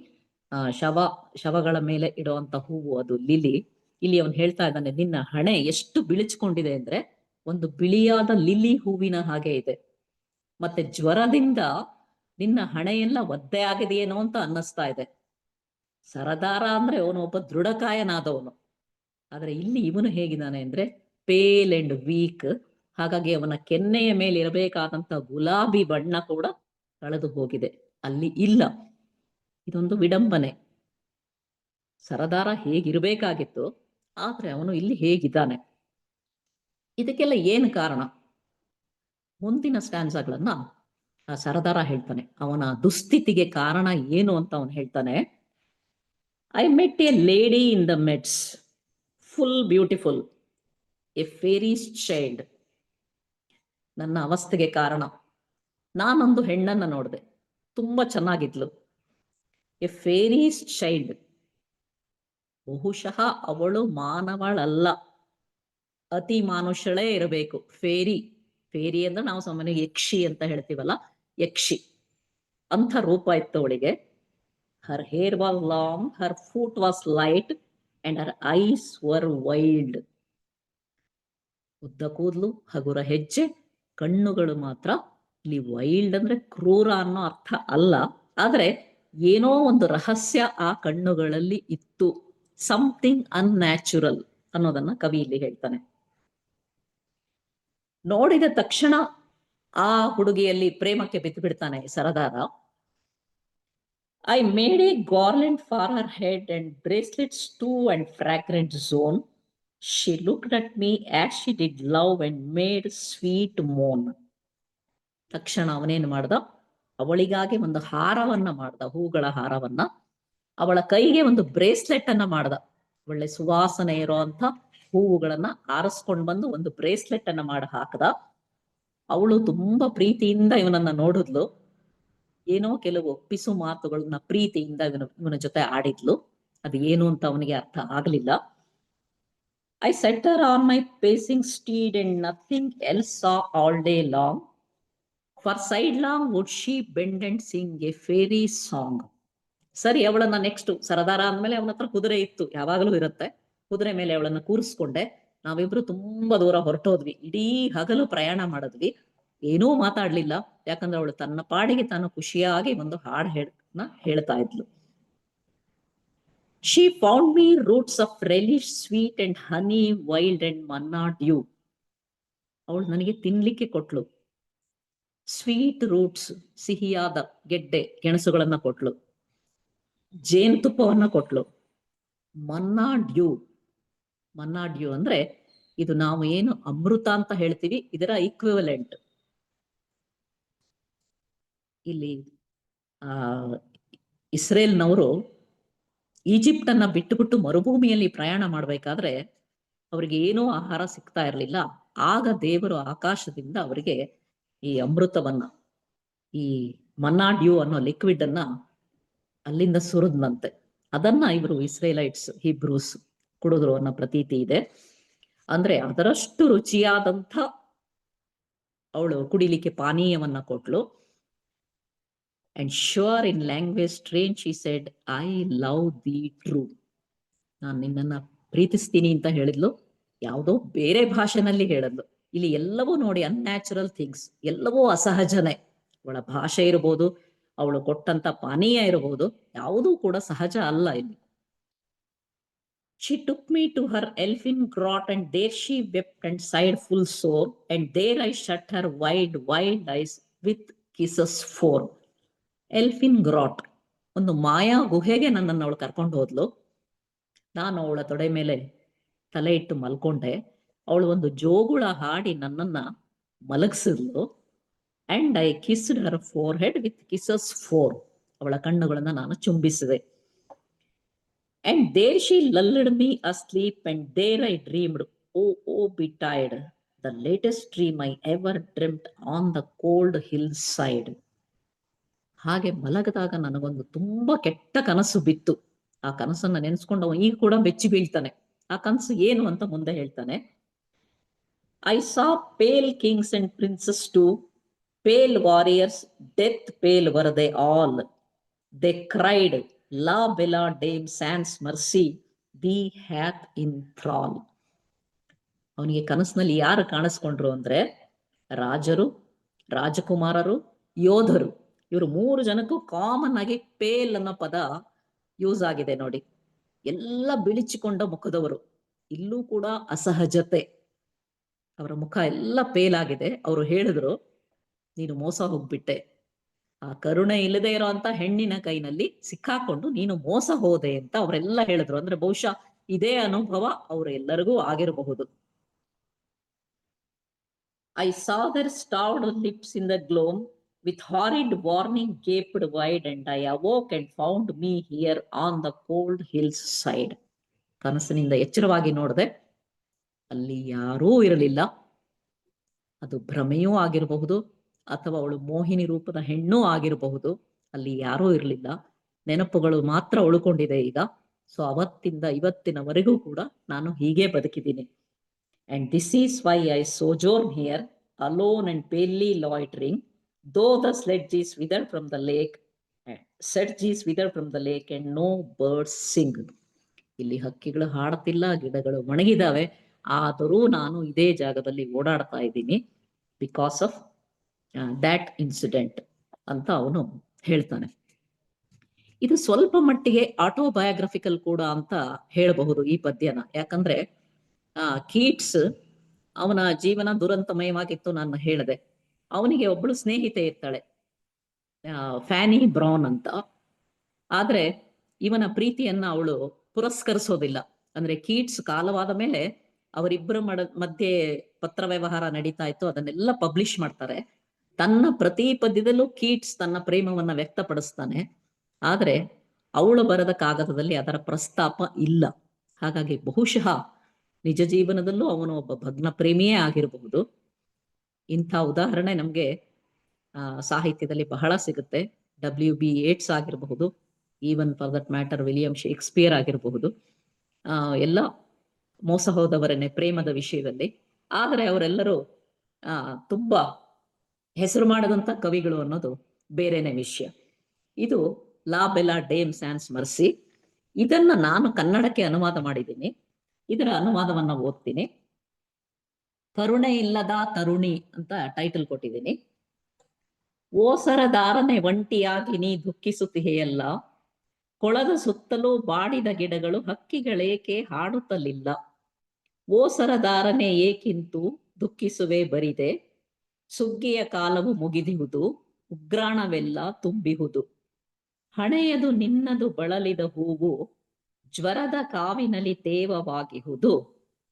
ಶವಗಳ ಮೇಲೆ ಇಡುವಂತ ಹೂವು ಅದು ಲಿಲಿ. ಇಲ್ಲಿ ಅವನು ಹೇಳ್ತಾ ಇದ್ದಾನೆ, ನಿನ್ನ ಹಣೆ ಎಷ್ಟು ಬಿಳಿಚ್ಕೊಂಡಿದೆ ಅಂದ್ರೆ ಒಂದು ಬಿಳಿಯಾದ ಲಿಲಿ ಹೂವಿನ ಹಾಗೆ ಇದೆ. ಮತ್ತೆ ಜ್ವರದಿಂದ ನಿನ್ನ ಹಣೆಯೆಲ್ಲ ಒದ್ದೆ ಆಗಿದೆಯೇನೋ ಅಂತ ಅನ್ನಿಸ್ತಾ ಇದೆ. ಸರದಾರ ಅಂದ್ರೆ ಅವನು ಒಬ್ಬ ದೃಢಕಾಯನಾದವನು. ಆದ್ರೆ ಇಲ್ಲಿ ಇವನು ಹೇಗಿದ್ದಾನೆ ಅಂದ್ರೆ ಪೇಲ್ ಅಂಡ್ ವೀಕ್. ಹಾಗಾಗಿ ಅವನ ಕೆನ್ನೆಯ ಮೇಲೆ ಇರಬೇಕಾದಂತ ಗುಲಾಬಿ ಬಣ್ಣ ಕೂಡ ಕಳೆದು ಹೋಗಿದೆ, ಅಲ್ಲಿ ಇಲ್ಲ. ಇದೊಂದು ವಿಡಂಬನೆ. ಸರದಾರ ಹೇಗಿರ್ಬೇಕಾಗಿತ್ತು, ಆದ್ರೆ ಅವನು ಇಲ್ಲಿ ಹೇಗಿದ್ದಾನೆ. ಇದಕ್ಕೆಲ್ಲ ಏನು ಕಾರಣ? ಮುಂದಿನ ಸ್ಟ್ಯಾನ್ಸಾಗಳನ್ನ ಸರದಾರ ಹೇಳ್ತಾನೆ. ಅವನ ದುಸ್ಥಿತಿಗೆ ಕಾರಣ ಏನು ಅಂತ ಅವನು ಹೇಳ್ತಾನೆ. I met a lady in the meads, full beautiful, a faery's child. ನನ್ನ ಅವಸ್ಥೆಗೆ ಕಾರಣ, ನಾನೊಂದು ಹೆಣ್ಣನ್ನ ನೋಡಿದೆ, ತುಂಬಾ ಚೆನ್ನಾಗಿದ್ಲು. ಎ ಫೇರೀಸ್ ಚೈಲ್ಡ್, ಬಹುಶಃ ಅವಳು ಮಾನವಳಲ್ಲ, ಅತಿ ಮಾನುಷಳೇ ಇರಬೇಕು. ಫೇರಿ ಅಂದ್ರೆ ನಾವು ಸಾಮಾನ್ಯ ಯಕ್ಷಿ ಅಂತ ಹೇಳ್ತೀವಲ್ಲ, ಯಕ್ಷಿ ಅಂಥ ರೂಪ ಇತ್ತು ಅವಳಿಗೆ. Her hair was long, her foot was light and her eyes were wild. ಉದ್ದ ಕೂದಲು, ಹಗುರ ಹೆಜ್ಜೆ, ಕಣ್ಣುಗಳು ಮಾತ್ರ. ಇಲ್ಲಿ ವೈಲ್ಡ್ ಅಂದ್ರೆ ಕ್ರೂರ ಅನ್ನೋ ಅರ್ಥ ಅಲ್ಲ, ಆದ್ರೆ ಏನೋ ಒಂದು ರಹಸ್ಯ ಆ ಕಣ್ಣುಗಳಲ್ಲಿ ಇತ್ತು. ಸಮಥಿಂಗ್ ಅನ್ಯಾಚುರಲ್ ಅನ್ನೋದನ್ನ ಕವಿ ಇಲ್ಲಿ ಹೇಳ್ತಾನೆ. ನೋಡಿದ ತಕ್ಷಣ ಆ ಹುಡುಗಿಯಲ್ಲಿ ಪ್ರೇಮಕ್ಕೆ ಬಿದ್ದು ಬಿಡ್ತಾನೆ ಸರದಾರ. I made a garland for her head and bracelets too and fragrant zone. She looked at me as she did love and made sweet moan. ತಕ್ಷಣ ಅವನೇನು ಮಾಡ್ದ, ಅವಳಿಗಾಗಿ ಒಂದು ಹಾರವನ್ನ ಮಾಡ್ದ, ಹೂಗಳ ಹಾರವನ್ನ. ಅವಳ ಕೈಗೆ ಒಂದು ಬ್ರೇಸ್ಲೆಟ್ ಅನ್ನ ಮಾಡ್ದ, ಒಳ್ಳೆ ಸುವಾಸನೆ ಇರುವಂತ ಹೂವುಗಳನ್ನ ಆರಿಸ್ಕೊಂಡು ಬಂದು ಒಂದು ಬ್ರೇಸ್ಲೆಟ್ ಅನ್ನ ಮಾಡಿ ಹಾಕದ. ಅವಳು ತುಂಬಾ ಪ್ರೀತಿಯಿಂದ ಇವನನ್ನ ನೋಡಿದ್ಲು. ಏನೋ ಕೆಲವು ಪಿಸು ಮಾತುಗಳನ್ನ ಪ್ರೀತಿಯಿಂದ ಇವನ ಜೊತೆ ಆಡಿದ್ಲು. ಅದು ಏನು ಅಂತ ಅವನಿಗೆ ಅರ್ಥ ಆಗ್ಲಿಲ್ಲ. I set her on my pacing steed and nothing else saw all day long. For sidelong would she bend and sing a faery song. ಸರಿ, ಅವಳನ್ನ ನೆಕ್ಸ್ಟ್ ಸರದಾರ ಅಂದ್ಮೇಲೆ ಅವನ ಹತ್ರ ಕುದುರೆ ಇತ್ತು, ಯಾವಾಗಲೂ ಇರುತ್ತೆ. ಕುದುರೆ ಮೇಲೆ ಅವಳನ್ನ ಕೂರಿಸ್ಕೊಂಡೆ. ನಾವಿಬ್ರು ತುಂಬಾ ದೂರ ಹೊರಟೋದ್ವಿ. ಇಡೀ ಹಗಲು ಪ್ರಯಾಣ ಮಾಡಿದ್ವಿ. ಏನೂ ಮಾತಾಡ್ಲಿಲ್ಲ, ಯಾಕಂದ್ರೆ ಅವಳು ತನ್ನ ಪಾಡಿಗೆ ತಾನು ಖುಷಿಯಾಗಿ ಒಂದು ಹಾಡು ಹೇಳ್ತಾ ಇದ್ಲು. She found me roots of relish sweet and honey wild and manna dew. ಅವಳು ನನಗೆ ತಿನ್ಲಿಕ್ಕೆ ಕೊಟ್ಲು. ಸ್ವೀಟ್ ರೂಟ್ಸ್, ಸಿಹಿಯಾದ ಗೆಡ್ಡೆ ಗೆಣಸುಗಳನ್ನ ಕೊಟ್ಲು. ಜೇನುತುಪ್ಪವನ್ನ ಕೊಟ್ಲು. ಮನ್ನಾ ಡ್ಯೂ, ಮನ್ನಾ ಡ್ಯೂ ಅಂದ್ರೆ ಇದು ನಾವು ಏನು ಅಮೃತ ಅಂತ ಹೇಳ್ತೀವಿ, ಇದರ ಈಕ್ವಿವಲೆಂಟ್. ಇಲ್ಲಿ ಇಸ್ರೇಲ್ನವರು ಈಜಿಪ್ಟ್ ಅನ್ನ ಬಿಟ್ಟು ಮರುಭೂಮಿಯಲ್ಲಿ ಪ್ರಯಾಣ ಮಾಡ್ಬೇಕಾದ್ರೆ ಅವರಿಗೆ ಏನೂ ಆಹಾರ ಸಿಗ್ತಾ ಇರಲಿಲ್ಲ. ಆಗ ದೇವರು ಆಕಾಶದಿಂದ ಅವರಿಗೆ ಈ ಅಮೃತವನ್ನ, ಈ ಮನ್ನಾ ಡ್ಯೂ ಅನ್ನೋ ಲಿಕ್ವಿಡ್ ಅನ್ನ ಅಲ್ಲಿಂದ ಸುರಿದ್ನಂತೆ. ಅದನ್ನ ಇವರು ಇಸ್ರೇಲೈಟ್ಸ್, ಹಿಬ್ರೂಸ್ ಕುಡಿದ್ರು ಅನ್ನೋ ಪ್ರತೀತಿ ಇದೆ. ಅಂದ್ರೆ ಅದರಷ್ಟು ರುಚಿಯಾದಂಥ ಅವಳು ಕುಡಿಲಿಕ್ಕೆ ಪಾನೀಯವನ್ನ ಕೊಟ್ಲು. And sure in language strange she said, I love thee true. ನಾನು ನಿನ್ನನ್ನ ಪ್ರೀತಿಸ್ತೀನಿ ಅಂತ ಹೇಳಿದ್ಲು. ಯಾವುದೋ ಬೇರೆ ಭಾಷೆನಲ್ಲಿ ಹೇಳಿದ್ಲು. ಇಲ್ಲಿ ಎಲ್ಲವೂ ನೋಡಿ ಅನ್ಯಾಚುರಲ್ ಥಿಂಗ್ಸ್, ಎಲ್ಲವೂ ಅಸಹಜನೆ. ಅವಳ ಭಾಷೆ ಇರಬಹುದು, ಅವಳು ಕೊಟ್ಟಂತ ಪಾನೀಯ ಇರಬಹುದು, ಯಾವುದೂ ಕೂಡ ಸಹಜ ಅಲ್ಲ ಇಲ್ಲಿ. She took me to her elfin grot and there she wept and sighed full sore, and there I shut her wide, wide eyes with kisses four. ಎಲ್ಫಿನ್ ಗ್ರಾಟ್, ಒಂದು ಮಾಯಾ ಗುಹೆಗೆ ನನ್ನನ್ನು ಅವಳು ಕರ್ಕೊಂಡು ಹೋದ್ಲು. ನಾನು ಅವಳ ತೊಡೆ ಮೇಲೆ ತಲೆ ಇಟ್ಟು ಮಲ್ಕೊಂಡೆ. ಅವಳು ಒಂದು ಜೋಗುಳ ಹಾಡಿ ನನ್ನನ್ನ ಮಲಗಿಸಿದ್ಲು. And I kissed her forehead with kisses four. ಅವಳ ಕಣ್ಣುಗಳನ್ನ ನಾನು ಚುಂಬಿಸಿದೆ. And there she lulled me asleep and there I dreamed, woe betide, the latest dream I ever dreamed on the cold hill side. ಹಾಗೆ ಮಲಗದಾಗ ನನಗೊಂದು ತುಂಬಾ ಕೆಟ್ಟ ಕನಸು ಬಿತ್ತು. ಆ ಕನಸನ್ನ ನೆನೆಸ್ಕೊಂಡು ಅವ ಈಗ ಕೂಡ ಬೆಚ್ಚಿ ಬೀಳ್ತಾನೆ. ಆ ಕನಸು ಏನು ಅಂತ ಮುಂದೆ ಹೇಳ್ತಾನೆ. I saw pale kings and princes too, pale warriors, death pale were they all. They cried, la belle dame sans merci, thee hath in thrall. ಅವನಿಗೆ ಕನಸಿನಲ್ಲಿ ಯಾರು ಕಾಣಿಸ್ಕೊಂಡ್ರು ಅಂದ್ರೆ ರಾಜರು, ರಾಜಕುಮಾರರು, ಯೋಧರು. ಇವರು 3 ಜನಕ್ಕೂ ಕಾಮನ್ ಆಗಿ ಪೇಲ್ ಅನ್ನೋ ಪದ ಯೂಸ್ ಆಗಿದೆ ನೋಡಿ. ಎಲ್ಲ ಬಿಳಿಚಿಕೊಂಡ ಮುಖದವರು. ಇಲ್ಲೂ ಕೂಡ ಅಸಹಜತೆ, ಅವರ ಮುಖ ಎಲ್ಲ ಪೇಲ್ ಆಗಿದೆ. ಅವರು ಹೇಳಿದ್ರು, ನೀನು ಮೋಸ ಹೋಗ್ಬಿಟ್ಟೆ, ಆ ಕರುಣೆ ಇಲ್ಲದೆ ಇರೋಂತ ಹೆಣ್ಣಿನ ಕೈನಲ್ಲಿ ಸಿಕ್ಕಾಕೊಂಡು ನೀನು ಮೋಸ ಹೋದೆ ಅಂತ ಅವರೆಲ್ಲ ಹೇಳಿದ್ರು. ಅಂದ್ರೆ ಬಹುಶಃ ಇದೇ ಅನುಭವ ಅವರೆಲ್ಲರಿಗೂ ಆಗಿರಬಹುದು. I saw their starved lips in the gloam, with horrid warning gaped wide, and I awoke and found me here on the cold hill's side. ಕನಸಿನಿಂದ ಎಚ್ಚರವಾಗಿ ನೋಡಿದೆ, ಅಲ್ಲಿ ಯಾರೂ ಇರಲಿಲ್ಲ. ಅದು ಭ್ರಮೆಯೂ ಆಗಿರಬಹುದು, ಅಥವಾ ಅವಳು ಮೋಹಿನಿ ರೂಪದ ಹೆಣ್ಣೂ ಆಗಿರಬಹುದು. ಅಲ್ಲಿ ಯಾರೂ ಇರಲಿಲ್ಲ, ನೆನಪುಗಳು ಮಾತ್ರ ಉಳ್ಕೊಂಡಿದೆ ಈಗ. ಸೊ ಅವತ್ತಿಂದ ಇವತ್ತಿನವರೆಗೂ ಕೂಡ ನಾನು ಹೀಗೆ ಬದುಕಿದ್ದೀನಿ. And this is why I sojourn here, alone and palely loitering, though the sledge is withered from the lake, and no birds sing. ಇಲ್ಲಿ ಹಕ್ಕಿಗಳು ಹಾಡುತ್ತಿಲ್ಲ, ಗಿಡಗಳು ಒಣಗಿದಾವೆ, ಆದರೂ ನಾನು ಇದೇ ಜಾಗದಲ್ಲಿ ಓಡಾಡ್ತಾ ಇದ್ದೀನಿ, ಬಿಕಾಸ್ ಆಫ್ ದ್ಯಾಟ್ ಇನ್ಸಿಡೆಂಟ್ ಅಂತ ಅವನು ಹೇಳ್ತಾನೆ. ಇದು ಸ್ವಲ್ಪ ಮಟ್ಟಿಗೆ ಆಟೋಬಯೋಗ್ರಫಿಕಲ್ ಕೂಡ ಅಂತ ಹೇಳಬಹುದು ಈ ಪದ್ಯನ. ಯಾಕಂದ್ರೆ ಕೀಟ್ಸ್ ಅವನ ಜೀವನ ದುರಂತಮಯವಾಗಿತ್ತು ನಾನು ಹೇಳಿದೆ. ಅವನಿಗೆ ಒಬ್ಬಳು ಸ್ನೇಹಿತೆ ಇರ್ತಾಳೆ, ಫ್ಯಾನಿ ಬ್ರೌನ್ ಅಂತ. ಆದ್ರೆ ಇವನ ಪ್ರೀತಿಯನ್ನ ಅವಳು ಪುರಸ್ಕರಿಸೋದಿಲ್ಲ. ಅಂದ್ರೆ ಕೀಟ್ಸ್ ಕಾಲವಾದ ಮೇಲೆ ಅವರಿಬ್ಬರ ಮಧ್ಯೆ ಪತ್ರ ವ್ಯವಹಾರ ನಡೀತಾ ಇತ್ತು, ಅದನ್ನೆಲ್ಲ ಪಬ್ಲಿಷ್ ಮಾಡ್ತಾರೆ. ತನ್ನ ಪ್ರತಿ ಪದ್ಯದಲ್ಲೂ ಕೀಟ್ಸ್ ತನ್ನ ಪ್ರೇಮವನ್ನ ವ್ಯಕ್ತಪಡಿಸ್ತಾನೆ. ಆದ್ರೆ ಅವಳು ಬರೆದ ಕಾಗದದಲ್ಲಿ ಅದರ ಪ್ರಸ್ತಾಪ ಇಲ್ಲ. ಹಾಗಾಗಿ ಬಹುಶಃ ನಿಜ ಜೀವನದಲ್ಲೂ ಅವನು ಒಬ್ಬ ಭಗ್ನ ಪ್ರೇಮಿಯೇ ಆಗಿರಬಹುದು. ಇಂಥ ಉದಾಹರಣೆ ನಮ್ಗೆ ಸಾಹಿತ್ಯದಲ್ಲಿ ಬಹಳ ಸಿಗುತ್ತೆ. WB ಯೇಟ್ಸ್ ಆಗಿರಬಹುದು, even for that matter William Shakespeare ಆಗಿರಬಹುದು. ಎಲ್ಲ ಮೋಸ ಹೋದವರನ್ನೇ ಪ್ರೇಮದ ವಿಷಯದಲ್ಲಿ. ಆದರೆ ಅವರೆಲ್ಲರೂ ತುಂಬಾ ಹೆಸರು ಮಾಡದಂತ ಕವಿಗಳು ಅನ್ನೋದು ಬೇರೆನೆ ವಿಷಯ. ಇದು ಲಾ ಬೆಲಾ ಡೇಮ್ ಸ್ಯಾನ್ಸ್ ಮರ್ಸಿ. ಇದನ್ನ ನಾನು ಕನ್ನಡಕ್ಕೆ ಅನುವಾದ ಮಾಡಿದ್ದೀನಿ. ಇದರ ಅನುವಾದವನ್ನ ಓದ್ತೀನಿ. ಕರುಣೆ ಇಲ್ಲದ ತರುಣಿ ಅಂತ ಟೈಟಲ್ ಕೊಟ್ಟಿದ್ದೀನಿ. ಓಸರದಾರನೆ ಒಂಟಿಯಾಗಿ ನೀ ದುಃಖಿಸುತ್ತಿಹೆಯಲ್ಲ, ಕೊಳದ ಸುತ್ತಲೂ ಬಾಡಿದ ಗಿಡಗಳು ಹಕ್ಕಿಗಳೇಕೆ ಹಾಡುತ್ತಲಿಲ್ಲ. ಓಸರದಾರನೆ ಏಕಿಂತು ದುಃಖಿಸುವೆ ಬರಿದೆ, ಸುಗ್ಗಿಯ ಕಾಲವು ಮುಗಿದಿಹುದು, ಉಗ್ರಾಣವೆಲ್ಲ ತುಂಬಿಹುದು. ಹಣೆಯದು ನಿನ್ನದು ಬಳಲಿದ ಹೂವು, ಜ್ವರದ ಕಾವಿನಲ್ಲಿ ತೇವವಾಗಿಹುದು.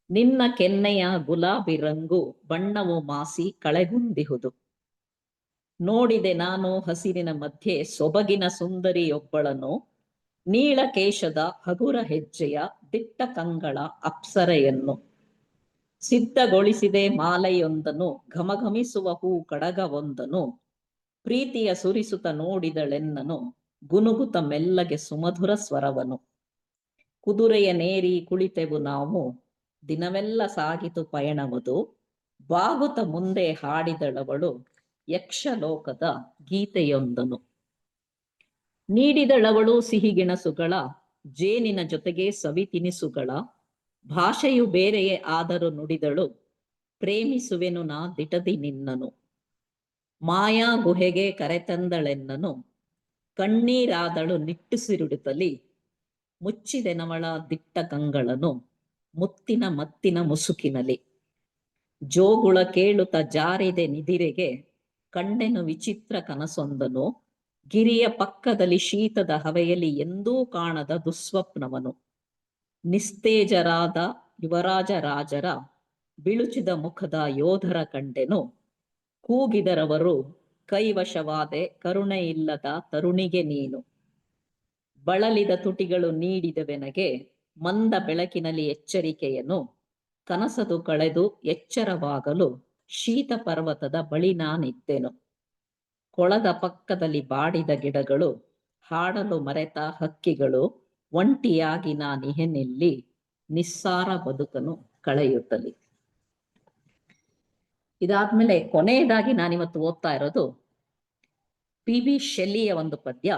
ನಿನ್ನ ಕೆನ್ನೆಯ ಗುಲಾಬಿ ರಂಗು ಬಣ್ಣವು ಮಾಸಿ ಕಳೆಗುಂದಿಹುದು. ನೋಡಿದೆ ನಾನು ಹಸಿರಿನ ಮಧ್ಯೆ ಸೊಬಗಿನ ಸುಂದರಿಯೊಬ್ಬಳನು, ನೀಳಕೇಶದ ಹಗುರ ಹೆಜ್ಜೆಯ ದಿಟ್ಟ ಕಂಗಳ ಅಪ್ಸರೆಯನ್ನು. ಸಿದ್ಧಗೊಳಿಸಿದೆ ಮಾಲೆಯೊಂದನು ಘಮಘಮಿಸುವ ಹೂ ಕಡಗವೊಂದನು, ಪ್ರೀತಿಯ ಸುರಿಸುತ್ತ ನೋಡಿದಳೆನ್ನನು ಗುನುಗುತ ಮೆಲ್ಲಗೆ ಸುಮಧುರ ಸ್ವರವನು. ಕುದುರೆಯ ನೇರಿ ಕುಳಿತೆವು ನಾವು, ದಿನವೆಲ್ಲ ಸಾಗಿತು ಪಯಣವದು, ಬಾಗುತ ಮುಂದೆ ಹಾಡಿದಳವಳು ಯಕ್ಷಲೋಕದ ಗೀತೆಯೊಂದನು. ನೀಡಿದಳವಳು ಸಿಹಿಗೆಣಸುಗಳ ಜೇನಿನ ಜೊತೆಗೆ ಸವಿ ತಿನಿಸುಗಳ, ಭಾಷೆಯು ಬೇರೆಯೇ ಆದರೂ ನುಡಿದಳು ಪ್ರೇಮಿಸುವೆನು ನಾ ದಿಟದಿ ನಿನ್ನನು. ಮಾಯಾ ಗುಹೆಗೆ ಕರೆತಂದಳೆನ್ನನು, ಕಣ್ಣೀರಾದಳು ನಿಟ್ಟುಸಿರುಡುತ್ತಲಿ, ಮುಚ್ಚಿದೆನವಳ ದಿಟ್ಟ ಕಂಗಳನ್ನು ಮುತ್ತಿನ ಮತ್ತಿನ ಮುಸುಕಿನಲಿ. ಜೋಗುಳ ಕೇಳುತ್ತ ಜಾರಿದೆ ನಿದಿರೆಗೆ ಕಂಡೆನು ವಿಚಿತ್ರ ಕನಸೊಂದನು, ಗಿರಿಯ ಪಕ್ಕದಲ್ಲಿ ಶೀತದ ಹವೆಯಲ್ಲಿ ಎಂದೂ ಕಾಣದ ದುಸ್ವಪ್ನವನು. ನಿಸ್ತೇಜರಾದ ಯುವರಾಜ ರಾಜರ ಬಿಳುಚಿದ ಮುಖದ ಯೋಧರ ಕಂಡೆನು, ಕೂಗಿದರವರು ಕೈವಶವಾದೆ ಕರುಣೆ ಇಲ್ಲದ ತರುಣಿಗೆ ನೀನು. ಬಳಲಿದ ತುಟಿಗಳು ನೀಡಿದವೆನಗೆ ಮಂದ ಬೆಳಕಿನಲ್ಲಿ ಎಚ್ಚರಿಕೆಯನ್ನು, ಕನಸದು ಕಳೆದು ಎಚ್ಚರವಾಗಲು ಶೀತ ಪರ್ವತದ ಬಳಿ ನಾನಿದ್ದೆನು. ಕೊಳದ ಪಕ್ಕದಲ್ಲಿ ಬಾಡಿದ ಗಿಡಗಳು ಹಾಡಲು ಮರೆತ ಹಕ್ಕಿಗಳು, ಒಂಟಿಯಾಗಿ ನಾನಿಹೆನಿಲ್ಲಿ ನಿಸ್ಸಾರ ಬದುಕನು ಕಳೆಯುತ್ತಲಿ. ಇದಾದ್ಮೇಲೆ ಕೊನೆಯದಾಗಿ ನಾನಿವತ್ತು ಓದ್ತಾ ಇರೋದು PB ಶೆಲ್ಲಿಯ ಒಂದು ಪದ್ಯ,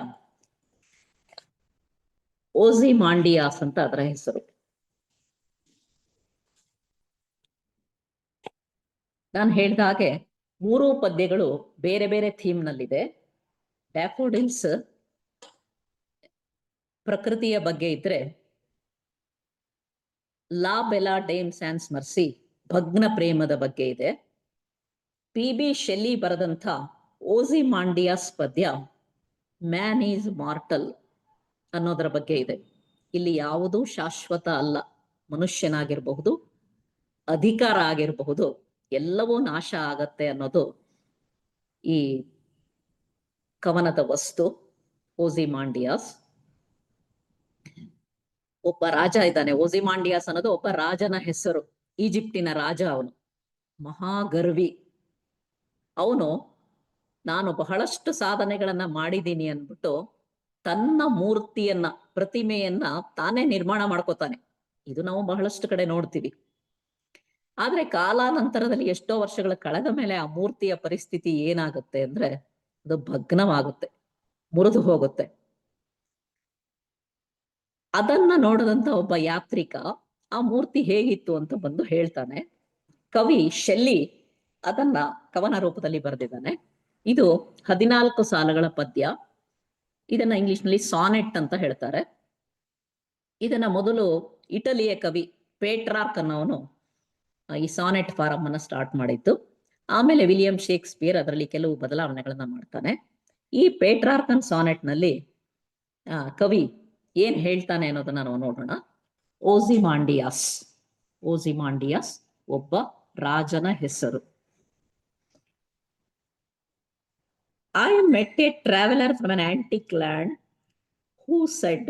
ಓಜಿಮಾಂಡಿಯಾಸ್ ಅಂತ ಅದರ ಹೆಸರು. ನಾನು ಹೇಳಿದ ಹಾಗೆ 3 ಪದ್ಯಗಳು ಬೇರೆ ಬೇರೆ ಥೀಮ್ ನಲ್ಲಿದೆ. ಡ್ಯಾಫೋಡಿಲ್ಸ್ ಪ್ರಕೃತಿಯ ಬಗ್ಗೆ ಇದ್ರೆ, ಲಾ ಬೆಲಾ ಡೇಮ್ ಸ್ಯಾನ್ಸ್ ಮರ್ಸಿ ಭಗ್ನ ಪ್ರೇಮದ ಬಗ್ಗೆ ಇದೆ. PB ಶೆಲ್ಲಿ ಬರೆದಂಥ ಓಜಿಮಾಂಡಿಯಾಸ್ ಪದ್ಯ ಮ್ಯಾನ್ ಈಸ್ ಮಾರ್ಟಲ್ ಅನ್ನೋದರ ಬಗ್ಗೆ ಇದೆ. ಇಲ್ಲಿ ಯಾವುದೂ ಶಾಶ್ವತ ಅಲ್ಲ. ಮನುಷ್ಯನಾಗಿರಬಹುದು, ಅಧಿಕಾರ ಆಗಿರಬಹುದು, ಎಲ್ಲವೂ ನಾಶ ಆಗತ್ತೆ ಅನ್ನೋದು ಈ ಕವನದ ವಸ್ತು. ಓಜಿಮಾಂಡಿಯಾಸ್ ಒಬ್ಬ ರಾಜ ಇದ್ದಾನೆ. ಓಜಿಮಾಂಡಿಯಾಸ್ ಅನ್ನೋದು ಒಬ್ಬ ರಾಜನ ಹೆಸರು. ಈಜಿಪ್ಟಿನ ರಾಜ ಅವನು, ಮಹಾಗರ್ವಿ. ಅವನು ನಾನು ಬಹಳಷ್ಟು ಸಾಧನೆಗಳನ್ನ ಮಾಡಿದ್ದೀನಿ ಅಂದ್ಬಿಟ್ಟು ತನ್ನ ಮೂರ್ತಿಯನ್ನ, ಪ್ರತಿಮೆಯನ್ನ ತಾನೇ ನಿರ್ಮಾಣ ಮಾಡ್ಕೋತಾನೆ. ಇದು ನಾವು ಬಹಳಷ್ಟು ಕಡೆ ನೋಡ್ತೀವಿ. ಆದ್ರೆ ಕಾಲಾನಂತರದಲ್ಲಿ ಎಷ್ಟೋ ವರ್ಷಗಳ ಕಳೆದ ಮೇಲೆ ಆ ಮೂರ್ತಿಯ ಪರಿಸ್ಥಿತಿ ಏನಾಗುತ್ತೆ ಅಂದ್ರೆ ಅದು ಭಗ್ನವಾಗುತ್ತೆ, ಮುರಿದು ಹೋಗುತ್ತೆ. ಅದನ್ನ ನೋಡದಂತ ಒಬ್ಬ ಯಾತ್ರಿಕ ಆ ಮೂರ್ತಿ ಹೇಗಿತ್ತು ಅಂತ ಬಂದು ಹೇಳ್ತಾನೆ. ಕವಿ ಶೆಲ್ಲಿ ಅದನ್ನ ಕವನ ರೂಪದಲ್ಲಿ ಬರೆದಿದ್ದಾನೆ. ಇದು 14 ಸಾಲುಗಳ ಪದ್ಯ. ಇದನ್ನ ಇಂಗ್ಲಿಷ್ನಲ್ಲಿ ಸಾನೆಟ್ ಅಂತ ಹೇಳ್ತಾರೆ. ಇದನ್ನ ಮೊದಲು ಇಟಲಿಯ ಕವಿ ಪೇಟ್ರಾರ್ಕ್ ಅನ್ನೋನು ಈ ಸಾನೆಟ್ ಫಾರಂ ಅನ್ನ ಸ್ಟಾರ್ಟ್ ಮಾಡಿದ್ದು. ಆಮೇಲೆ ವಿಲಿಯಂ ಶೇಕ್ಸ್ಪಿಯರ್ ಅದರಲ್ಲಿ ಕೆಲವು ಬದಲಾವಣೆಗಳನ್ನ ಮಾಡ್ತಾನೆ. ಈ ಪೇಟ್ರಾರ್ಕನ್ ಸಾನೆಟ್ ನಲ್ಲಿ ಕವಿ ಏನ್ ಹೇಳ್ತಾನೆ ಅನ್ನೋದನ್ನ ನಾವು ನೋಡೋಣ. ಓಸಿಮಾಂಡಿಯಾಸ್. ಓಸಿಮಾಂಡಿಯಾಸ್ ಒಬ್ಬ ರಾಜನ ಹೆಸರು. I met a traveler from an antique land who said.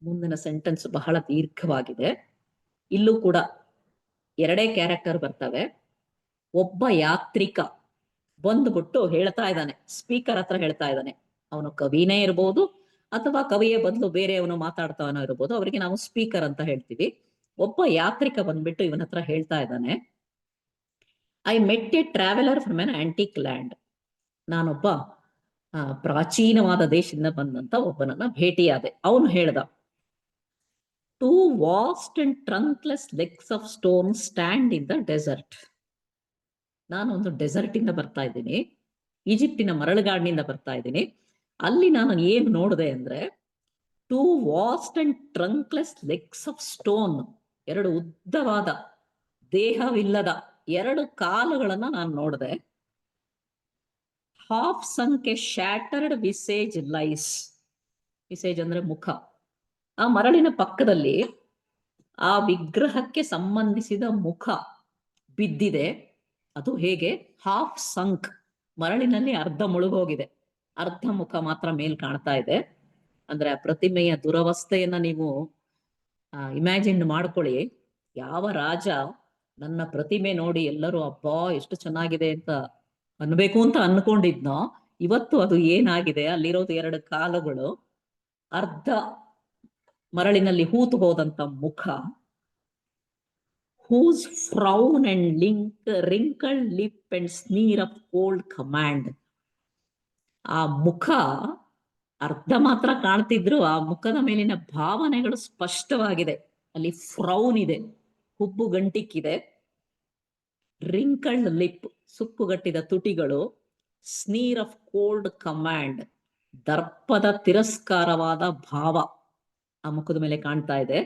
ಮುಂದಿನ ಸೆಂಟೆನ್ಸ್ ಬಹಳ ದೀರ್ಘವಾಗಿದೆ. ಇಲ್ಲೂ ಕೂಡ ಎರಡೇ ಕ್ಯಾರೆಕ್ಟರ್ ಬರ್ತವೆ. ಒಬ್ಬ ಯಾತ್ರಿಕ ಬಂದ್ಬಿಟ್ಟು ಹೇಳ್ತಾ ಇದ್ದಾನೆ, ಸ್ಪೀಕರ್ ಹತ್ರ ಹೇಳ್ತಾ ಇದ್ದಾನೆ. ಅವನು ಕವಿನೇ ಇರ್ಬೋದು ಅಥವಾ ಕವಿಯ ಬದಲು ಬೇರೆಯವನು ಮಾತಾಡ್ತಾವನೋ ಇರ್ಬೋದು, ಅವರಿಗೆ ನಾವು ಸ್ಪೀಕರ್ ಅಂತ ಹೇಳ್ತೀವಿ. ಒಬ್ಬ ಯಾತ್ರಿಕ ಬಂದ್ಬಿಟ್ಟು ಇವನ ಹತ್ರ ಹೇಳ್ತಾ ಇದ್ದಾನೆ, I met a traveller from an antique land. ನಾನೊಬ್ಬ ಪ್ರಾಚೀನವಾದ ದೇಶದಿಂದ ಬಂದಂತ ಒಬ್ಬನನ್ನ ಭೇಟಿಯಾದೆ. ಅವನು ಹೇಳ್ದ, two vast and trunkless legs of stone stand in the desert. ನಾನು ಒಂದು ಡೆಸರ್ಟ್ ಇಂದ ಬರ್ತಾ ಇದ್ದೀನಿ, ಈಜಿಪ್ಟಿನ ಮರಳುಗಾಡಿನಿಂದ ಬರ್ತಾ ಇದ್ದೀನಿ. ಅಲ್ಲಿ ನಾನು ಏನು ನೋಡಿದೆ ಅಂದ್ರೆ, two vast and trunkless legs of stone, ಎರಡು ಉದ್ದವಾದ ದೇಹವಿಲ್ಲದ ಎರಡು ಕಾಲುಗಳನ್ನ ನಾನು ನೋಡಿದೆ. Half sunk a shattered visage lies. Visage ಅಂದ್ರೆ ಮುಖ. ಆ ಮರಳಿನ ಪಕ್ಕದಲ್ಲಿ ಆ ವಿಗ್ರಹಕ್ಕೆ ಸಂಬಂಧಿಸಿದ ಮುಖ ಬಿದ್ದಿದೆ. ಅದು ಹೇಗೆ? ಹಾಫ್ ಸಂಕ್, ಮರಳಿನಲ್ಲಿ ಅರ್ಧ ಮುಳುಗೋಗಿದೆ, ಅರ್ಧ ಮುಖ ಮಾತ್ರ ಮೇಲ್ ಕಾಣ್ತಾ ಇದೆ. ಅಂದ್ರೆ ಆ ಪ್ರತಿಮೆಯ ದುರವಸ್ಥೆಯನ್ನ ನೀವು ಇಮ್ಯಾಜಿನ್ ಮಾಡ್ಕೊಳ್ಳಿ. ಯಾವ ರಾಜ ನನ್ನ ಪ್ರತಿಮೆ ನೋಡಿ ಎಲ್ಲರೂ ಅಬ್ಬಾ ಎಷ್ಟು ಚೆನ್ನಾಗಿದೆ ಅಂತ ಅನ್ಬೇಕು ಅಂತ ಅನ್ಕೊಂಡಿದ್ನೋ, ಇವತ್ತು ಅದು ಏನಾಗಿದೆ, ಅಲ್ಲಿರೋದು ಎರಡು ಕಾಲುಗಳು, ಅರ್ಧ ಮರಳಿನಲ್ಲಿ ಹೂತು ಹೋದಂತ ಮುಖ, whose frown and wrinkled lip and sneer of cold command. ಆ ಮುಖ ಅರ್ಧ ಮಾತ್ರ ಕಾಣ್ತಿದ್ರು, ಆ ಮುಖದ ಮೇಲಿನ ಭಾವನೆಗಳು ಸ್ಪಷ್ಟವಾಗಿದೆ. ಅಲ್ಲಿ ಫ್ರೌನ್ ಇದೆ, ಹುಬ್ಬು ಗಂಟಿಕ್ಕಿದೆ. ರಿಂಕಲ್ಡ್ ಲಿಪ್, ಸುಕ್ಕುಗಟ್ಟಿದ ತುಟಿಗಳು. ಸ್ನೀರ್ ಆಫ್ ಕೋಲ್ಡ್ ಕಮಾಂಡ್, ದರ್ಪದ ತಿರಸ್ಕಾರವಾದ ಭಾವ ಆ ಮುಖದ ಮೇಲೆ ಕಾಣ್ತಾ ಇದೆ.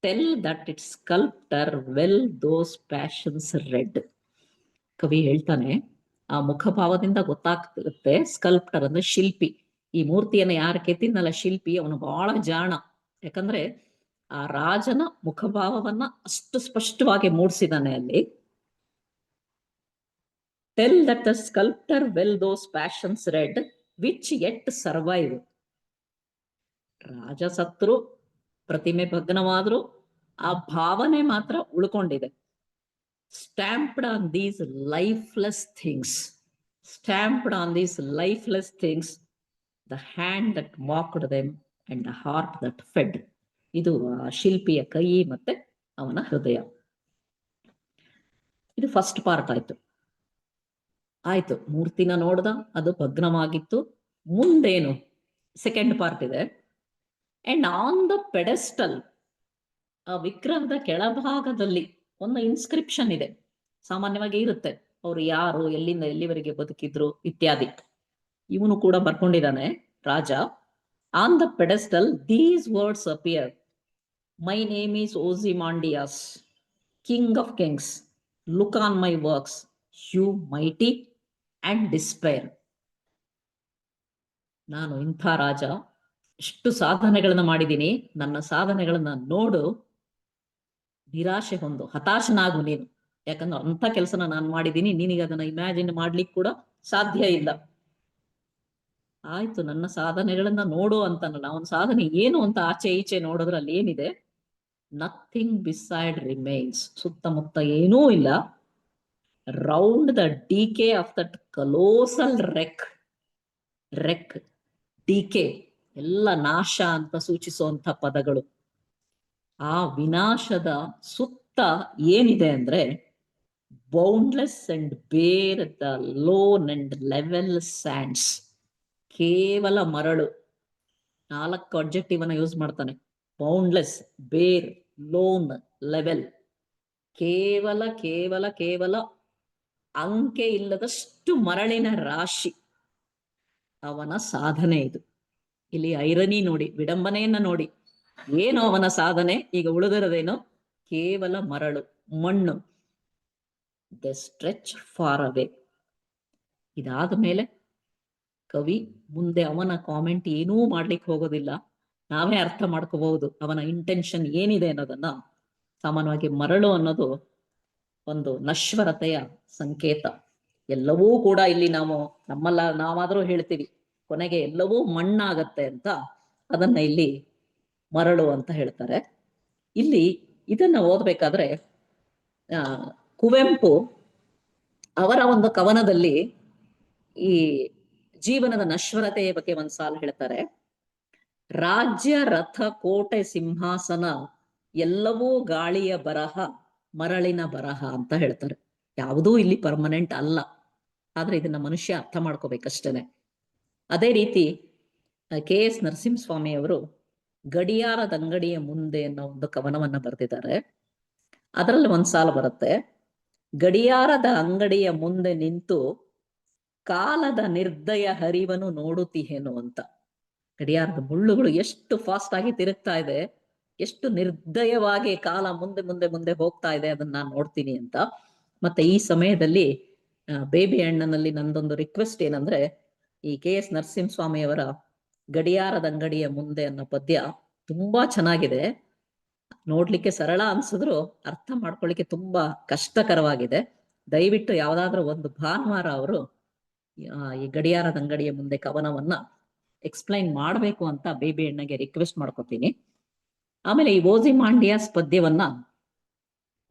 Tell that it sculptor well those passions red. ಕವಿ ಹೇಳ್ತಾನೆ, ಆ ಮುಖಭಾವದಿಂದ ಗೊತ್ತಾಗ್ತಿರುತ್ತೆ. ಸ್ಕಲ್ಪ್ಟರ್ ಅಂದ್ರೆ ಶಿಲ್ಪಿ. ಈ ಮೂರ್ತಿಯನ್ನ ಯಾರು ಕೆತ್ತಿದ್ನಲ್ಲ ಶಿಲ್ಪಿ, ಅವನು ಬಹಳ ಜಾಣ. ಯಾಕಂದ್ರೆ ಆ ರಾಜನ ಮುಖಭಾವವನ್ನ ಅಷ್ಟು ಸ್ಪಷ್ಟವಾಗಿ ಮೂಡಿಸಿದಾನೆ ಅಲ್ಲಿ. Tell that the sculptor well those passions read which yet survive. ರಾಜ ಸತ್ರು, ಪ್ರತಿಮೆ ಭಗ್ನವಾದ್ರು, ಆ ಭಾವನೆ ಮಾತ್ರ ಉಳ್ಕೊಂಡಿದೆ. Stamped on these lifeless things, stamped on these lifeless things, the hand that mocked them and the heart that fed. ಇದು ಶಿಲ್ಪಿಯ ಕೈ ಮತ್ತೆ ಅವನ ಹೃದಯ. ಇದು ಫಸ್ಟ್ ಪಾರ್ಟ್ ಆಯ್ತು. ಮೂರ್ತಿನ ನೋಡ್ದ, ಅದು ಭಗ್ನವಾಗಿತ್ತು. ಮುಂದೇನು? ಸೆಕೆಂಡ್ ಪಾರ್ಟ್ ಇದೆ. ಅಂಡ್ ಆನ್ ದ ಪೆಡೆಸ್ಟಲ್, ಆ ವಿಗ್ರಹದ ಕೆಳಭಾಗದಲ್ಲಿ ಒಂದು ಇನ್ಸ್ಕ್ರಿಪ್ಷನ್ ಇದೆ. ಸಾಮಾನ್ಯವಾಗಿ ಇರುತ್ತೆ, ಅವರು ಯಾರು, ಎಲ್ಲಿಂದ ಎಲ್ಲಿವರೆಗೆ ಬದುಕಿದ್ರು ಇತ್ಯಾದಿ. ಇವನು ಕೂಡ ಬರ್ಕೊಂಡಿದ್ದಾನೆ ರಾಜ. On the pedestal these words appear, my name is Ozymandias, king of kings, look on my works, you mighty and despair. ನಾನು ಇಂಥ ರಾಜ, ಎಷ್ಟು ಸಾಧನೆಗಳನ್ನ ಮಾಡಿದ್ದೀನಿ, ನನ್ನ ಸಾಧನೆಗಳನ್ನ ನೋಡು, ನಿರಾಶೆ ಹೊಂದು, ಹತಾಶನಾಗು ನೀನು. ಯಾಕಂದ್ರೆ ಅಂಥ ಕೆಲಸನ ನಾನು ಮಾಡಿದ್ದೀನಿ, ನಿನಗೆ ಅದನ್ನ ಇಮ್ಯಾಜಿನ್ ಮಾಡ್ಲಿಕ್ಕೆ ಕೂಡ ಸಾಧ್ಯ ಇಲ್ಲ. ಆಯ್ತು, ನನ್ನ ಸಾಧನೆಗಳನ್ನ ನೋಡು ಅಂತನಲ್ಲ, ಅವನ ಸಾಧನೆ ಏನು ಅಂತ ಆಚೆ ಈಚೆ ನೋಡಿದ್ರಲ್ಲಿ ಏನಿದೆ? Nothing beside remains. ಸುತ್ತಮುತ್ತ ಏನೂ ಇಲ್ಲ. Round the decay of that colossal wreck. Decay ಎಲ್ಲ ನಾಶ ಅಂತ ಸೂಚಿಸುವಂತ ಪದಗಳು. ಆ ವಿನಾಶದ ಸುತ್ತ ಏನಿದೆ ಅಂದ್ರೆ, ಬೌಂಡ್ಲೆಸ್ ಅಂಡ್ ಬೇರ್ the loan and level sands. ಕೇವಲ ಮರಳು. 4 ಅಡ್ಜೆಕ್ಟಿವ್ ಅನ್ನ ಯೂಸ್ ಮಾಡ್ತಾನೆ. ಬೌಂಡ್ಲೆಸ್, ಬೇರ್, ಲೋನ್, ಲೆವೆಲ್. ಕೇವಲ ಕೇವಲ ಕೇವಲ ಅಂಕೆ ಇಲ್ಲದಷ್ಟು ಮರಳಿನ ರಾಶಿ. ಅವನ ಸಾಧನೆ ಇದು. ಇಲ್ಲಿ ಐರನಿ ನೋಡಿ, ವಿಡಂಬನೆಯನ್ನ ನೋಡಿ. ಏನು ಅವನ ಸಾಧನೆ? ಈಗ ಉಳಿದಿರೋದೇನು? ಕೇವಲ ಮರಳು, ಮಣ್ಣು. ದೆ ಸ್ಟ್ರೆಚ್ ಫಾರ್ ಅವೇ. ಇದಾದ ಮೇಲೆ ಕವಿ ಮುಂದೆ ಅವನ ಕಾಮೆಂಟ್ ಏನೂ ಮಾಡ್ಲಿಕ್ಕೆ ಹೋಗೋದಿಲ್ಲ. ನಾವೇ ಅರ್ಥ ಮಾಡ್ಕೋಬಹುದು ಅವನ ಇಂಟೆನ್ಷನ್ ಏನಿದೆ ಅನ್ನೋದನ್ನ. ಸಾಮಾನ್ಯವಾಗಿ ಮರಳು ಅನ್ನೋದು ಒಂದು ನಶ್ವರತೆಯ ಸಂಕೇತ. ಎಲ್ಲವೂ ಕೂಡ ಇಲ್ಲಿ ನಾವಾದ್ರೂ ಹೇಳ್ತೀವಿ ಕೊನೆಗೆ ಎಲ್ಲವೂ ಮಣ್ಣಾಗತ್ತೆ ಅಂತ. ಅದನ್ನ ಇಲ್ಲಿ ಮರಳು ಅಂತ ಹೇಳ್ತಾರೆ. ಇಲ್ಲಿ ಇದನ್ನ ಓದ್ಬೇಕಾದ್ರೆ ಕುವೆಂಪು ಅವರ ಒಂದು ಕವನದಲ್ಲಿ ಈ ಜೀವನದ ನಶ್ವರತೆಯ ಬಗ್ಗೆ ಒಂದ್ ಸಾಲು ಹೇಳ್ತಾರೆ. ರಾಜ್ಯ, ರಥ, ಕೋಟೆ, ಸಿಂಹಾಸನ ಎಲ್ಲವೂ ಗಾಳಿಯ ಬರಹ, ಮರಳಿನ ಬರಹ ಅಂತ ಹೇಳ್ತಾರೆ. ಯಾವುದೂ ಇಲ್ಲಿ ಪರ್ಮನೆಂಟ್ ಅಲ್ಲ. ಆದ್ರೆ ಇದನ್ನ ಮನುಷ್ಯ ಅರ್ಥ ಮಾಡ್ಕೋಬೇಕಷ್ಟೇನೆ. ಅದೇ ರೀತಿ KS ನರಸಿಂಹಸ್ವಾಮಿ ಅವರು ಗಡಿಯಾರದ ಅಂಗಡಿಯ ಮುಂದೆ ಅನ್ನೋ ಒಂದು ಕವನವನ್ನ ಬರೆದಿದ್ದಾರೆ. ಅದರಲ್ಲಿ ಒಂದ್ ಸಾಲು ಬರುತ್ತೆ, ಗಡಿಯಾರದ ಅಂಗಡಿಯ ಮುಂದೆ ನಿಂತು ಕಾಲದ ನಿರ್ದಯ ಹರಿವನು ನೋಡುತ್ತೀಹೇನು ಅಂತ. ಗಡಿಯಾರದ ಮುಳ್ಳುಗಳು ಎಷ್ಟು ಫಾಸ್ಟ್ ಆಗಿ ತಿರುಗ್ತಾ ಇದೆ, ಎಷ್ಟು ನಿರ್ದಯವಾಗಿ ಕಾಲ ಮುಂದೆ ಮುಂದೆ ಮುಂದೆ ಹೋಗ್ತಾ ಇದೆ, ಅದನ್ನ ನಾನು ನೋಡ್ತೀನಿ ಅಂತ. ಮತ್ತೆ ಈ ಸಮಯದಲ್ಲಿ ಬೇಬಿ ಅಣ್ಣನಲ್ಲಿ ನಂದೊಂದು ರಿಕ್ವೆಸ್ಟ್ ಏನಂದ್ರೆ, ಈ KS ನರಸಿಂಹಸ್ವಾಮಿ ಅವರ ಗಡಿಯಾರದ ಅಂಗಡಿಯ ಮುಂದೆ ಅನ್ನೋ ಪದ್ಯ ತುಂಬಾ ಚೆನ್ನಾಗಿದೆ. ನೋಡ್ಲಿಕ್ಕೆ ಸರಳ ಅನ್ಸಿದ್ರು ಅರ್ಥ ಮಾಡ್ಕೊಳ್ಳಿಕ್ಕೆ ತುಂಬಾ ಕಷ್ಟಕರವಾಗಿದೆ. ದಯವಿಟ್ಟು ಯಾವ್ದಾದ್ರೂ ಒಂದು ಭಾನುವಾರ ಅವರು ಈ ಗಡಿಯಾರದ ಅಂಗಡಿಯ ಮುಂದೆ ಕವನವನ್ನ ಎಕ್ಸ್ಪ್ಲೈನ್ ಮಾಡ್ಬೇಕು ಅಂತ ಬೇಬಿ ಅಣ್ಣಗೆ ರಿಕ್ವೆಸ್ಟ್ ಮಾಡ್ಕೊತೀನಿ. ಆಮೇಲೆ ಈ ಓಜಿಮಾಂಡಿಯಾಸ್ ಪದ್ಯವನ್ನ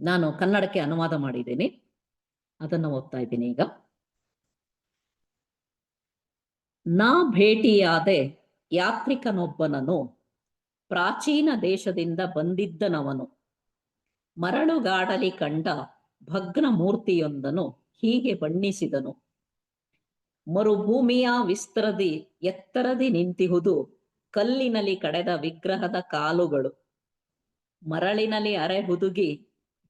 ನಾನು ಕನ್ನಡಕ್ಕೆ ಅನುವಾದ ಮಾಡಿದ್ದೀನಿ, ಅದನ್ನ ಓದ್ತಾ ಇದ್ದೀನಿ ಈಗ. ನಾ ಭೇಟಿಯಾದೆ ಯಾತ್ರಿಕನೊಬ್ಬನನು, ಪ್ರಾಚೀನ ದೇಶದಿಂದ ಬಂದಿದ್ದನವನು. ಮರಳುಗಾಡಲಿ ಕಂಡ ಭಗ್ನ ಮೂರ್ತಿಯೊಂದನು ಹೀಗೆ ಬಣ್ಣಿಸಿದನು. ಮರುಭೂಮಿಯ ವಿಸ್ತರದಿ ಎತ್ತರದಿ ನಿಂತಿಹುದು ಕಲ್ಲಿನಲ್ಲಿ ಕಡೆದ ವಿಗ್ರಹದ ಕಾಲುಗಳು. ಮರಳಿನಲ್ಲಿ ಅರೆ ಹುದುಗಿ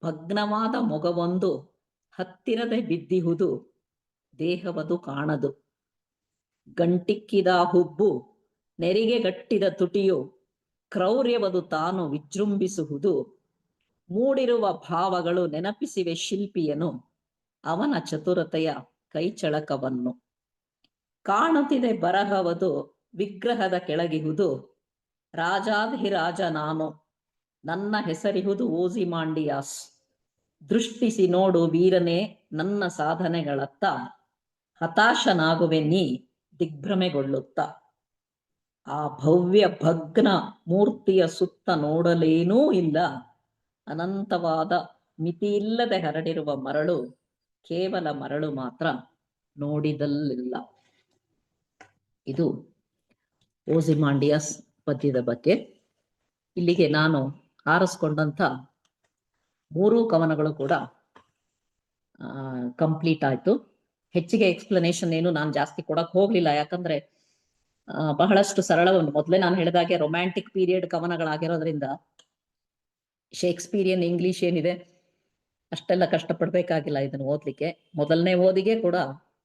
ಭಗ್ನವಾದ ಮೊಗವೊಂದು ಹತ್ತಿರದೆ ಬಿದ್ದಿಹುದು ದೇಹವದು ಕಾಣದು. ಗಂಟಿಕ್ಕಿದ ಹುಬ್ಬು ನೆರಿಗೆಗಟ್ಟಿದ ತುಟಿಯು ಕ್ರೌರ್ಯವದು ತಾನು ವಿಜೃಂಭಿಸುವುದು. ಮೂಡಿರುವ ಭಾವಗಳು ನೆನಪಿಸಿವೆ ಶಿಲ್ಪಿಯನು ಅವನ ಚತುರತೆಯ ಕೈಚಳಕವನ್ನು. ಕಾಣುತ್ತಿದೆ ಬರಹವದು ವಿಗ್ರಹದ ಕೆಳಗಿಹುದು. ರಾಜಾಧಿರಾಜ ನಾನು, ನನ್ನ ಹೆಸರಿಹುದು ಓಜಿಮಾಂಡಿಯಾಸ್. ದೃಷ್ಟಿಸಿ ನೋಡು ವೀರನೇ ನನ್ನ ಸಾಧನೆಗಳತ್ತ, ಹತಾಶನಾಗುವೆ ನೀ ದಿಗ್ಭ್ರಮೆಗೊಳ್ಳುತ್ತ. ಆ ಭವ್ಯ ಭಗ್ನ ಮೂರ್ತಿಯ ಸುತ್ತ ನೋಡಲೇನೂ ಇಲ್ಲ, ಅನಂತವಾದ ಮಿತಿಯಿಲ್ಲದೆ ಹರಡಿರುವ ಮರಳು, ಕೇವಲ ಮರಳು ಮಾತ್ರ ನೋಡಿದಲ್ಲಿಲ್ಲ. ಇದು ಓಜಿಮಾಂಡಿಯಾಸ್ ಪದ್ಯದ ಬಗ್ಗೆ. ಇಲ್ಲಿಗೆ ನಾನು ಆರಿಸ್ಕೊಂಡಂತ 3 ಕವನಗಳು ಕೂಡ ಕಂಪ್ಲೀಟ್ ಆಯ್ತು. ಹೆಚ್ಚಿಗೆ ಎಕ್ಸ್ಪ್ಲನೇಷನ್ ಏನು ನಾನು ಜಾಸ್ತಿ ಕೊಡಕ್ ಹೋಗ್ಲಿಲ್ಲ, ಯಾಕಂದ್ರೆ ಬಹಳಷ್ಟು ಸರಳವನ್ನು ಮೊದಲೇ ನಾನು ಹೇಳಿದಾಗೆ ರೊಮ್ಯಾಂಟಿಕ್ ಪೀರಿಯಡ್ ಕವನಗಳಾಗಿರೋದ್ರಿಂದ ಶೇಕ್ಸ್ಪಿಯರಿಯನ್ ಇಂಗ್ಲಿಷ್ ಏನಿದೆ ಅಷ್ಟೆಲ್ಲ ಕಷ್ಟಪಡ್ಬೇಕಾಗಿಲ್ಲ ಇದನ್ನು ಓದ್ಲಿಕ್ಕೆ. ಮೊದಲನೇ ಓದಿಗೆ ಕೂಡ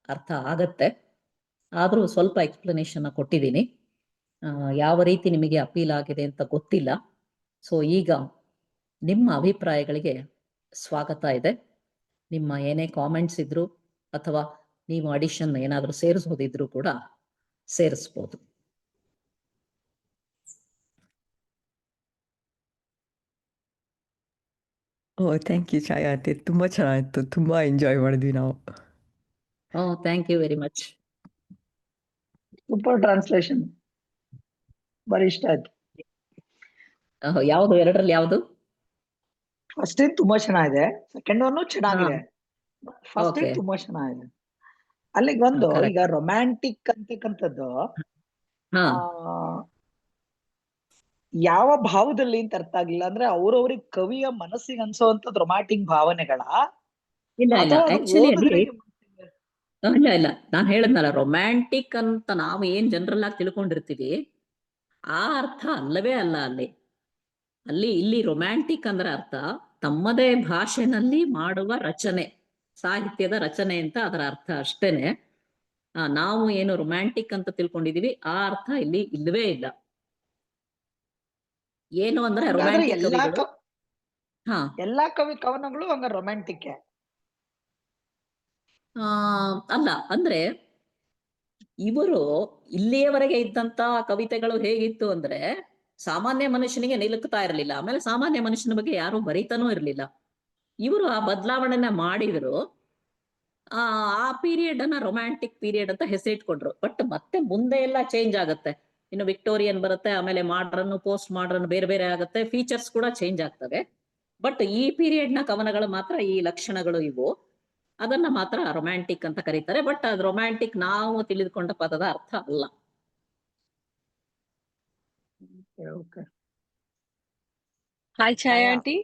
ಅರ್ಥ ಆಗತ್ತೆ. ಆದ್ರೂ ಸ್ವಲ್ಪ ಎಕ್ಸ್ಪ್ಲನೇಷನ್ ಕೊಟ್ಟಿದ್ದೀನಿ. ಯಾವ ರೀತಿ ನಿಮಗೆ ಅಪೀಲ್ ಆಗಿದೆ ಅಂತ ಗೊತ್ತಿಲ್ಲ. ಸೊ ಈಗ ನಿಮ್ಮ ಅಭಿಪ್ರಾಯಗಳಿಗೆ ಸ್ವಾಗತ ಇದೆ. ನಿಮ್ಮ ಏನೇ ಕಾಮೆಂಟ್ಸ್ ಇದ್ರು ಅಥವಾ ನೀವು ಅಡಿಷನ್ ಏನಾದರೂ ಸೇರಿಸೋದಿದ್ರು ಕೂಡ ಸೇರಿಸ್ಬೋದು. ಥ್ಯಾಂಕ್ ಯು ಛಾಯಾತೆ, ತುಂಬ ಚೆನ್ನಾಗಿತ್ತು, ತುಂಬ ಎಂಜಾಯ್ ಮಾಡಿದ್ವಿ ನಾವು. Thank you very much. Super translation, ಬರೀ ಇಷ್ಟ ಆಯ್ತು. ಯಾವುದು ಎರಡರಲ್ಲಿ ಯಾವುದು? ಫಸ್ಟ್ ತುಂಬಾ ಚೆನ್ನಾಗಿದೆ, ಸೆಕೆಂಡ್ ಒನ್ ಚೆನ್ನಾಗಿದೆ, ಫಸ್ಟ್ Okay. ತುಂಬಾ ಚೆನ್ನಾಗಿದೆ. ಅಲ್ಲಿಗೆ ಒಂದು correct. ಈಗ ರೊಮ್ಯಾಂಟಿಕ್ ಅಂತಕ್ಕಂಥದ್ದು ಹಾ ಯಾವ ಭಾವದಲ್ಲಿ ಅಂತ ಅರ್ಥ ಆಗಿಲ್ಲ. ಅಂದ್ರೆ ಅವ್ರವ್ರಿಗೆ ಕವಿಯ ಮನಸ್ಸಿಗೆ ಅನ್ಸೋವಂಥದ್ದು ರೊಮ್ಯಾಂಟಿಕ್ ಭಾವನೆಗಳ ಇಲ್ಲ ಇಲ್ಲ ಅಥವಾ ಅದು ಆಕ್ಚುಲಿ ಅಲ್ಲಿ ಓದುಗರಿಗೆ ಇಲ್ಲ ನಾನು ಹೇಳದ್ನಲ್ಲ, ರೊಮ್ಯಾಂಟಿಕ್ ಅಂತ ನಾವು ಏನ್ ಜನರಲ್ ಆಗಿ ತಿಳ್ಕೊಂಡಿರ್ತೀವಿ ಆ ಅರ್ಥ ಅಲ್ಲವೇ ಅಲ್ಲ ಅಲ್ಲಿ. ಇಲ್ಲಿ ರೊಮ್ಯಾಂಟಿಕ್ ಅಂದ್ರೆ ಅರ್ಥ ತಮ್ಮದೇ ಭಾಷೆನಲ್ಲಿ ಮಾಡುವ ರಚನೆ, ಸಾಹಿತ್ಯದ ರಚನೆ ಅಂತ ಅದರ ಅರ್ಥ ಅಷ್ಟೇನೆ. ನಾವು ಏನು ರೊಮ್ಯಾಂಟಿಕ್ ಅಂತ ತಿಳ್ಕೊಂಡಿದೀವಿ ಆ ಅರ್ಥ ಇಲ್ಲಿ ಇಲ್ಲವೇ ಇಲ್ಲ. ಏನು ಅಂದ್ರೆ ಹಂಗಾದ್ರೆ ರೊಮ್ಯಾಂಟಿಕ್ ಎಲ್ಲಾ ಕವಿಗಳು ಹಾ ಎಲ್ಲಾ ಕವನಗಳು ಹಂಗ ರೊಮ್ಯಾಂಟಿಕ್. ಅಲ್ಲ ಅಂದ್ರೆ ಇವರು ಇಲ್ಲಿಯವರೆಗೆ ಇದ್ದಂತ ಕವಿತೆಗಳು ಹೇಗಿತ್ತು ಅಂದ್ರೆ ಸಾಮಾನ್ಯ ಮನುಷ್ಯನಿಗೆ ನಿಲುಕ್ತಾ ಇರಲಿಲ್ಲ. ಆಮೇಲೆ ಸಾಮಾನ್ಯ ಮನುಷ್ಯನ ಬಗ್ಗೆ ಯಾರು ಬರೀತಾನೂ ಇರಲಿಲ್ಲ. ಇವರು ಆ ಬದಲಾವಣೆನ ಮಾಡಿದ್ರು. ಆ ಪೀರಿಯಡ್ ಅನ್ನ ರೊಮ್ಯಾಂಟಿಕ್ ಪೀರಿಯಡ್ ಅಂತ ಹೆಸರಿಟ್ಕೊಂಡ್ರು. ಬಟ್ ಮತ್ತೆ ಮುಂದೆ ಎಲ್ಲ ಚೇಂಜ್ ಆಗುತ್ತೆ. ಇನ್ನು ವಿಕ್ಟೋರಿಯನ್ ಬರುತ್ತೆ, ಆಮೇಲೆ ಮಾಡರ್ನ್, ಪೋಸ್ಟ್ ಮಾಡರ್ನ್ ಬೇರೆ ಬೇರೆ ಆಗುತ್ತೆ, ಫೀಚರ್ಸ್ ಕೂಡ ಚೇಂಜ್ ಆಗ್ತವೆ. ಬಟ್ ಈ ಪೀರಿಯಡ್ ನ ಕವನಗಳು ಮಾತ್ರ ಈ ಲಕ್ಷಣಗಳು ಇವು. ಅದನ್ನ ಮಾತ್ರ ರೊಮ್ಯಾಂಟಿಕ್ ಅಂತ ಕರೀತಾರೆ. ಬಟ್ ಅದು ರೊಮ್ಯಾಂಟಿಕ್ ನಾವು ತಿಳಿದುಕೊಂಡ ಪದದ ಅರ್ಥ ಅಲ್ಲ. ಹಾಯ್ ಛಾಯಾ ಆಂಟಿ.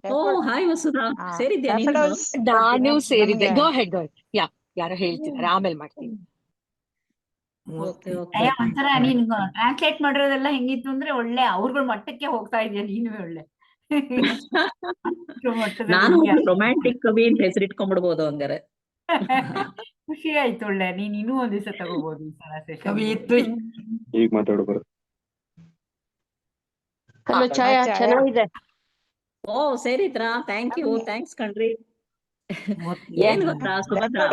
ಓ ಹಾಯ್ ವಸುಧಾ, ಸೇರಿದ್ಯಾ ನೀನು? ನಾನು ಸೇರಿದ್ದೆ. ಗೋ ಹೆಡ್ ಯಾರೋ ಹೇಳ್ತಿದ್ದಾರೆ, ಆಮೇಲೆ ಮಾಡ್ತೀನಿ. Okay okay. ಒಂಥರ ನೀನ್ ಟ್ರಾನ್ಸ್ಲೇಟ್ ಮಾಡಿರೋದೆಲ್ಲ ಹೆಂಗಿತ್ತು ಅಂದ್ರೆ ಒಳ್ಳೆ ಅವ್ರಗಳ ಮಟ್ಟಕ್ಕೆ ಹೋಗ್ತಾ ಇದೆಯಾ ನೀನು. ಒಳ್ಳೆ ನಾನು ರೊಮ್ಯಾಂಟಿಕ್ ಕವಿ ಅಂತ ಹೆಸರಿಟ್ಕೊಂಡ್ಬಿಡ್ಬೋದು ಹಂಗಾರೆ. ಖುಷಿ ಆಯ್ತು. ಒಳ್ಳೆ ನೀನ್ ಇನ್ನೂ ಒಂದ್ ದಿವಸ ತಗೋಬಹುದು ಈ ಸಲ ಸೆಷನ್. ಕವಿಯತ್ರಿ. ಈಗ ಮಾತಾಡೋದು. ಹಲೋ ಛಾಯಾ, ಚೆನ್ನಾಗಿದೆ. ಓ ಸೇರಿದ್ರಾ? ಥ್ಯಾಂಕ್ ಯು, ಥ್ಯಾಂಕ್ಸ್ ಕಣ್ರಿ. ಏನ್ ಗೊತ್ತಾ ಸುಭದ್ರಾ,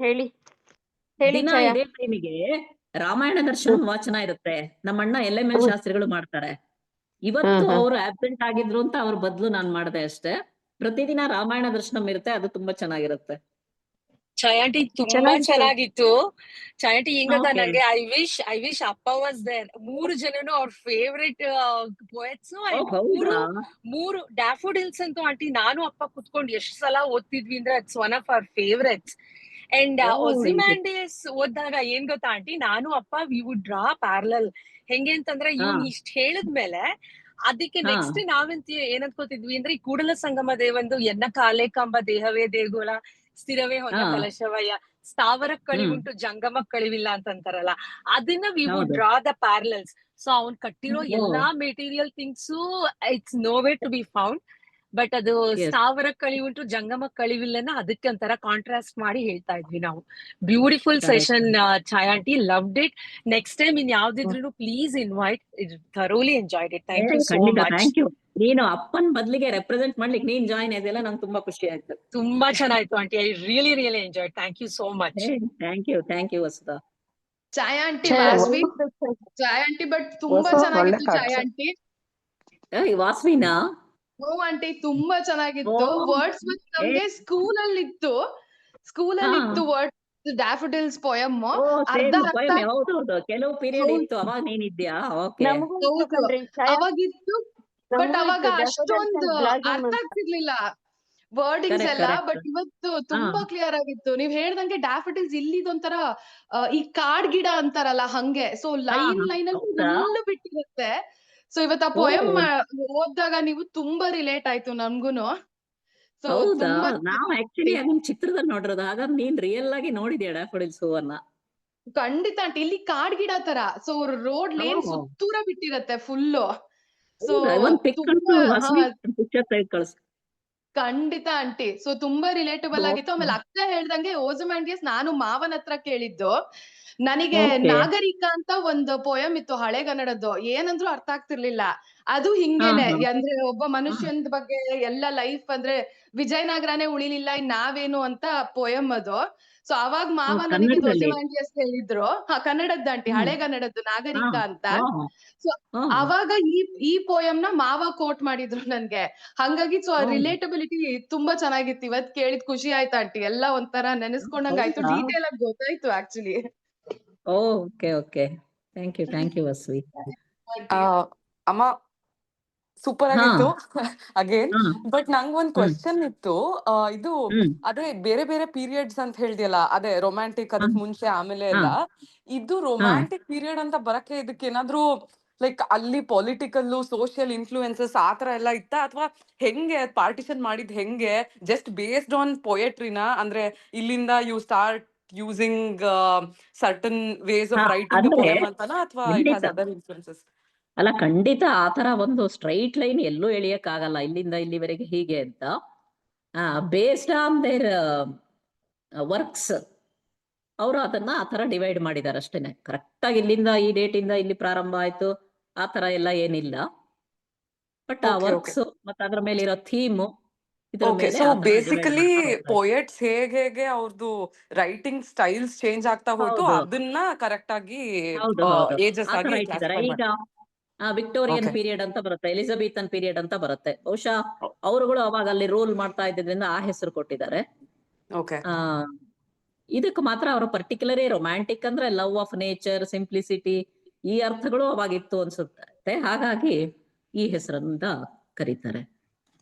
ಹೇಳಿ ದಿನ ಛಾಯಾ. ಇದೇ ಟೈಮಿಗೆ ರಾಮಾಯಣ ದರ್ಶನ ವಾಚನ ಇರುತ್ತೆ. ನಮ್ಮಣ್ಣ LML ಶಾಸ್ತ್ರಿಗಳು ಮಾಡ್ತಾರೆ. ಇವತ್ತು ಅವರು ಆಬ್ಸೆಂಟ್ ಆಗಿದ್ರು ಅಂತ ಅವ್ರ ಬದ್ಲು ನಾನ್ ಮಾಡ್ದೆ ಅಷ್ಟೇ. ಪ್ರತಿದಿನ ರಾಮಾಯಣ ದರ್ಶನಂ ಇರುತ್ತೆ, ಅದು ತುಂಬಾ ಚೆನ್ನಾಗಿರುತ್ತೆ. ಛಾಯಾಂಟಿ ತುಂಬಾ ಚೆನ್ನಾಗಿತ್ತು. ಛಾಯಾಂಟಿ ಹಿಂಗ Okay. ನಂಗೆ ಐ ವಿಶ್ ಅಪ್ಪ ವಾಸ್ ದೇರ್. 3 ಜನನು ಅವ್ರ ಫೇವ್ರೆಟ್ ಪೋಯಟ್ಸ್. ಹೌದಾ? ಮೂರು ಡ್ಯಾಫೋಡಿಲ್ಸ್ ಅಂತೂ ಆಂಟಿ ನಾನು ಅಪ್ಪ ಕುತ್ಕೊಂಡು ಎಷ್ಟ್ ಸಲ ಓದ್ತಿದ್ವಿ ಅಂದ್ರೆ it's one of our favourites. And Ozymandias ಓದ್ದಾಗ ಏನ್ ಗೊತ್ತಾ ಆಂಟಿ, ನಾನು ಅಪ್ಪ ವಿ ವುಡ್ ಡ್ರಾ ಪ್ಯಾರಲಲ್. ಹೆಂಗೆ ಅಂತಂದ್ರೆ ಇವ್ನು ಇಷ್ಟ ಹೇಳಿದ್ಮೇಲೆ ಅದಕ್ಕೆ ನೆಕ್ಸ್ಟ್ ನಾವೆಂತ ಏನ್ ಅನ್ಕೋತಿದ್ವಿ ಅಂದ್ರೆ ಈ ಕೂಡಲ ಸಂಗಮ ದೇವಂದು ಎನ್ನ ಕಾಲೇ ಕಂಬ ದೇಹವೇ ದೇಗುಲ ಸ್ಥಿರವೇ ಹೊಂದ ಕಲಶವಯ್ಯ ಸ್ಥಾವರ ಕಳಿವುಂಟು ಜಂಗಮ ಕಳಿವಿಲ್ಲ ಅಂತಂತಾರಲ್ಲ, ಅದನ್ನ we would draw the parallels. So ಅವ್ನ್ ಕಟ್ಟಿರೋ ಎಲ್ಲಾ material things it's no way to be found. But ಅದು ಸ್ಥಾವರ ಕಳಿವುಂಟು ಜಂಗಮ ಕಳಿವಿಲ್ಲನ ಅದಕ್ಕೆ ಒಂಥರ ಕಾಂಟ್ರಾಸ್ಟ್ ಮಾಡಿ ಹೇಳ್ತಾ ಇದ್ವಿ ನಾವು. ಬ್ಯೂಟಿಫುಲ್ ಸೆಷನ್ ಛಾಯಾಂಟಿ, loved it. Next time in ಯಾವ್ದಿದ್ರು please invite. Thoroughly enjoyed it. Thank you so much. Thank you. ನೀನು ಅಪ್ಪನ್ ಬದ್ಲಿಗೆ ರೆಪ್ರೆಸೆಂಟ್ ಮಾಡ್ಲಿಕ್ಕೆ ನೀನ್ ಜಾಯಿನ್ ಆಯ್ದೆಲ್ಲ ನಂಗೆ ತುಂಬಾ ಖುಷಿ ಆಯ್ತು. ತುಂಬಾ ಚೆನ್ನಾಯ್ತು aunty. I really enjoyed. Thank you so much. Thank you Vasudha. ಚಾಯ್ ಆಂಟಿ ಚಾಯ್ ಆಂಟಿ ಬಟ್ ತುಂಬಾ ಚೆನ್ನಾಗಿತ್ತು ಚಾಯ್ ಆಂಟಿ. ವಾಸ್ವಿನಾ? ಓ ಆಂಟಿ ತುಂಬಾ ಚೆನ್ನಾಗಿತ್ತು. ವರ್ಡ್ಸ್ ನಮ್ಗೆ ಸ್ಕೂಲಲ್ಲಿ ಇತ್ತು ವರ್ಡ್ಸ್ ಡ್ಯಾಫೋಡಿಲ್ಸ್ ಪೋಯಮ್. ಹೌದೌದು, ಕೆಲವು ಪೀರಿಯಡ್ ಇತ್ತು ಅವಾಗ ನೀನಿದ್ಯಾ? ಅವಾಗಿತ್ತು, ಬಟ್ ಅವಾಗ ಅಷ್ಟೊಂದು ಅರ್ಥ ಆಗ್ತಿರ್ಲಿಲ್ಲ ವರ್ಡಿಂಗ್ಸ್ ಎಲ್ಲ. ಬಟ್ ಇವತ್ತು ತುಂಬಾ ಕ್ಲಿಯರ್ ಆಗಿತ್ತು. ನೀವ್ ಹೇಳ್ದಂಗೆ ಡ್ಯಾಫೋಡಿಲ್ಸ್ ಇಲ್ಲಿದೊಂಥರ ಈ ಕಾಡ್ ಗಿಡ ಅಂತಾರಲ್ಲ ಹಂಗೆ. ಸೊ ಲೈನ್ ಅಲ್ಲಿ ಫುಲ್ ಬಿಟ್ಟಿರುತ್ತೆ. ಸೊ ಇವತ್ತು ಆ ಪೋಯಮ್ ಓದಿದಾಗ ನೀವು ತುಂಬಾ ರಿಲೇಟ್ ಆಯ್ತು ನನ್ಗುನು. ಸೊ ನಾವು ಆಕ್ಚುಲಿ ಅದನ್ನ ಚಿತ್ರದಲ್ಲಿ ನೋಡಿರೋದು, ಹಾಗಾದ್ರೆ ನೀನ್ ರಿಯಲ್ ಆಗಿ ನೋಡಿದ್ಯಾ ಡ್ಯಾಫೋಡಿಲ್ಸ್ ಹೂವನ್ನ? ಖಂಡಿತ ಆಂಟಿ, ಇಲ್ಲಿ ಕಾಡ್ ಗಿಡ ತರ. ಸೊ ರೋಡ್ ಲೇನ್ ಸುತ್ತೂರ ಬಿಟ್ಟಿರತ್ತೆ ಫುಲ್. ಸೊ ಖಂಡಿತ ಆಂಟಿ. ಸೊ ತುಂಬಾ ರಿಲೇಟಬಲ್ ಆಗಿತ್ತು. ಆಮೇಲೆ ಅಕ್ಕ ಹೇಳ್ದಂಗೆ ಓಸಿಮ್ಯಾಂಡಿಯಸ್ ನಾನು ಮಾವನ ಹತ್ರ ಕೇಳಿದ್ದು. ನನಗೆ ನಾಗರಿಕ ಅಂತ ಒಂದು ಪೋಯಮ್ ಇತ್ತು ಹಳೆಗನ್ನಡದ್ದು, ಏನಂದ್ರೂ ಅರ್ಥ ಆಗ್ತಿರ್ಲಿಲ್ಲ. ಅದು ಹಿಂಗೇನೆ ಅಂದ್ರೆ ಒಬ್ಬ ಮನುಷ್ಯನ ಬಗ್ಗೆ ಎಲ್ಲ ಲೈಫ್ ಅಂದ್ರೆ ವಿಜಯನಗರನೇ ಉಳಿಲಿಲ್ಲ ಇನ್ ನಾವೇನು ಅಂತ ಪೋಯಮ್ ಅದು. ಸೊ ಅವಾಗ ಮಾವ ನನಗೆ ಓಸಿಮ್ಯಾಂಡಿಯಸ್ ಹೇಳಿದ್ರು. ಕನ್ನಡದ್ದು ಆಂಟಿ, ಹಳೆಗನ್ನಡದ್ದು ನಾಗರಿಕ ಅಂತ. ಸೊ ಅವಾಗ ಈ ಪೋಯಮ್ ನ ಮಾವ ಕೋಟ್ ಮಾಡಿದ್ರು ನನ್ಗೆ. ಹಂಗಾಗಿ ಸೊ ರಿಲೇಟಬಿಲಿಟಿ ತುಂಬಾ ಚೆನ್ನಾಗಿತ್ತು. ಇವತ್ ಕೇಳಿದ್ ಖುಷಿ ಆಯ್ತು ಆಂಟಿ. ಎಲ್ಲ ಒಂಥರ ನೆನೆಸ್ಕೊಂಡಂಗ ಆಯ್ತು, ಡೀಟೇಲ್ ಆಗಿ ಗೊತ್ತಾಯ್ತು ಆಕ್ಚುಲಿ. ಓಕೆ. ಥ್ಯಾಂಕ್ ಯು ವಸ್ವಿ. ಅಮ್ಮ ಸೂಪರ್ ಆಗಿತ್ತು ಅಗೇನ್. ಬಟ್ ನಂಗೊಂದ್ ಕ್ವೆಶ್ಚನ್ ಇತ್ತು. ಇದು ಅದೇ ಬೇರೆ ಬೇರೆ ಪೀರಿಯಡ್ಸ್ ಅಂತ ಹೇಳ್ದಿಯಲ್ಲ, ಅದೇ ರೊಮ್ಯಾಂಟಿಕ್, ಅದಕ್ ಮುಂಚೆ ಆಮೇಲೆ ಎಲ್ಲ. ಇದು ರೊಮ್ಯಾಂಟಿಕ್ ಪೀರಿಯಡ್ ಅಂತ ಬರಕ್ಕೆ ಇದಕ್ಕೆ ಏನಾದ್ರು ಲೈಕ್ ಅಲ್ಲಿ ಪೊಲಿಟಿಕಲ್ ಸೋಷಿಯಲ್ ಇನ್ಫ್ಲೂಯೆನ್ಸಸ್ ಆತರ ಎಲ್ಲ ಇತ್ತ, ಅಥವಾ ಹೆಂಗೆ ಪಾರ್ಟಿಷನ್ ಮಾಡಿದ್ ಹೆಂಗೆ? ಜಸ್ಟ್ ಬೇಸ್ಡ್ ಆನ್ ಪೊಯೆಟ್ರಿನ, ಅಂದ್ರೆ ಇಲ್ಲಿಂದ you start using certain ways of writing the poem ಅಂತನಾ, ಅಥವಾ ಇಟ್ ಹ್ಯಾಸ್ ಅದರ್ ಇನ್ಫ್ಲುಯೆನ್ಸಸ್? ಅಲ್ಲ, ಖಂಡಿತ ಆತರ ಒಂದು ಸ್ಟ್ರೈಟ್ ಲೈನ್ ಎಲ್ಲೂ ಎಳಿಯಕ್ ಆಗಲ್ಲ ಇಲ್ಲಿಂದ ಇಲ್ಲಿವರೆಗೆ ಹೀಗೆ ಅಂತ. ಬೇಸ್ಡ್ ಆನ್ ದೇರ್ ವರ್ಕ್ಸ್ ಅವರು ಅದನ್ನ ಆ ತರ ಡಿವೈಡ್ ಮಾಡಿದ್ದಾರೆ ಅಷ್ಟೇನೆ. ಕರೆಕ್ಟ್ ಆಗಿ ಇಲ್ಲಿಂದ ಈ ಡೇಟ್ ಇಂದ ಇಲ್ಲಿ ಪ್ರಾರಂಭ ಆಯ್ತು ಆ ತರ ಎಲ್ಲ ಏನಿಲ್ಲ. ಬಟ್ ಆ ಓಕೆ ಓಕೆ ವರ್ಕ್ಸ್ ಮತ್ತೆ ಅದ್ರ ಮೇಲೆ ಇರೋ ಥೀಮ್ ಇದ್ರ ಓಕೆ ಮೇಲೆ ಸೊ ಆ ತರ ಡಿವೈಡ್ ಬೇಸಿಕಲಿ ಮಾಡ್ತಾ ಹೋಗ್ತಾರೆ. ಪೋಯೆಟ್ಸ್ ಹೇಗೆ ಅವ್ರದ್ದು ರೈಟಿಂಗ್ ಸ್ಟೈಲ್ಸ್ ಚೇಂಜ್ ಆಗ್ತಾ ಹೋಯ್ತು ಹೌದು ಅದನ್ನ ಕರೆಕ್ಟ್ ಆಗಿ ಹೌದು ಹೌದು ಏಜಸ್ ಆ ತರ ಆಗಿ ಇಟ್ಟಿದ್ದಾರೆ. ಕ್ಲಾಸಿಫೈ ಈಗ ಮಾಡಿ. ವಿಕ್ಟೋರಿಯನ್ ಓಕೆ ಪೀರಿಯಡ್ ಅಂತ ಬರುತ್ತೆ, ಎಲಿಜಬೆಥನ್ ಪೀರಿಯಡ್ ಅಂತ ಬರುತ್ತೆ. ಬಹುಶಃ ಅವರುಗಳು ಅವಾಗ ಅಲ್ಲಿ ರೂಲ್ ಮಾಡ್ತಾ ಇದ್ದಿದ್ರಿಂದ ಆ ಹೆಸರು ಕೊಟ್ಟಿದ್ದಾರೆ. ಓಕೆ ಆ ಇದಕ್ಕೆ ಮಾತ್ರ ಅವರು ಪರ್ಟಿಕ್ಯುಲರಿ ರೊಮ್ಯಾಂಟಿಕ್ ಅಂದ್ರೆ ಲವ್ ಆಫ್ ನೇಚರ್, ಸಿಂಪ್ಲಿಸಿಟಿ ಈ ಅರ್ಥಗಳು ಅವಾಗಿತ್ತು ಅನ್ಸುತ್ತೆ. ಹಾಗಾಗಿ ಈ ಹೆಸರಿಂದ ಕರೀತಾರೆ.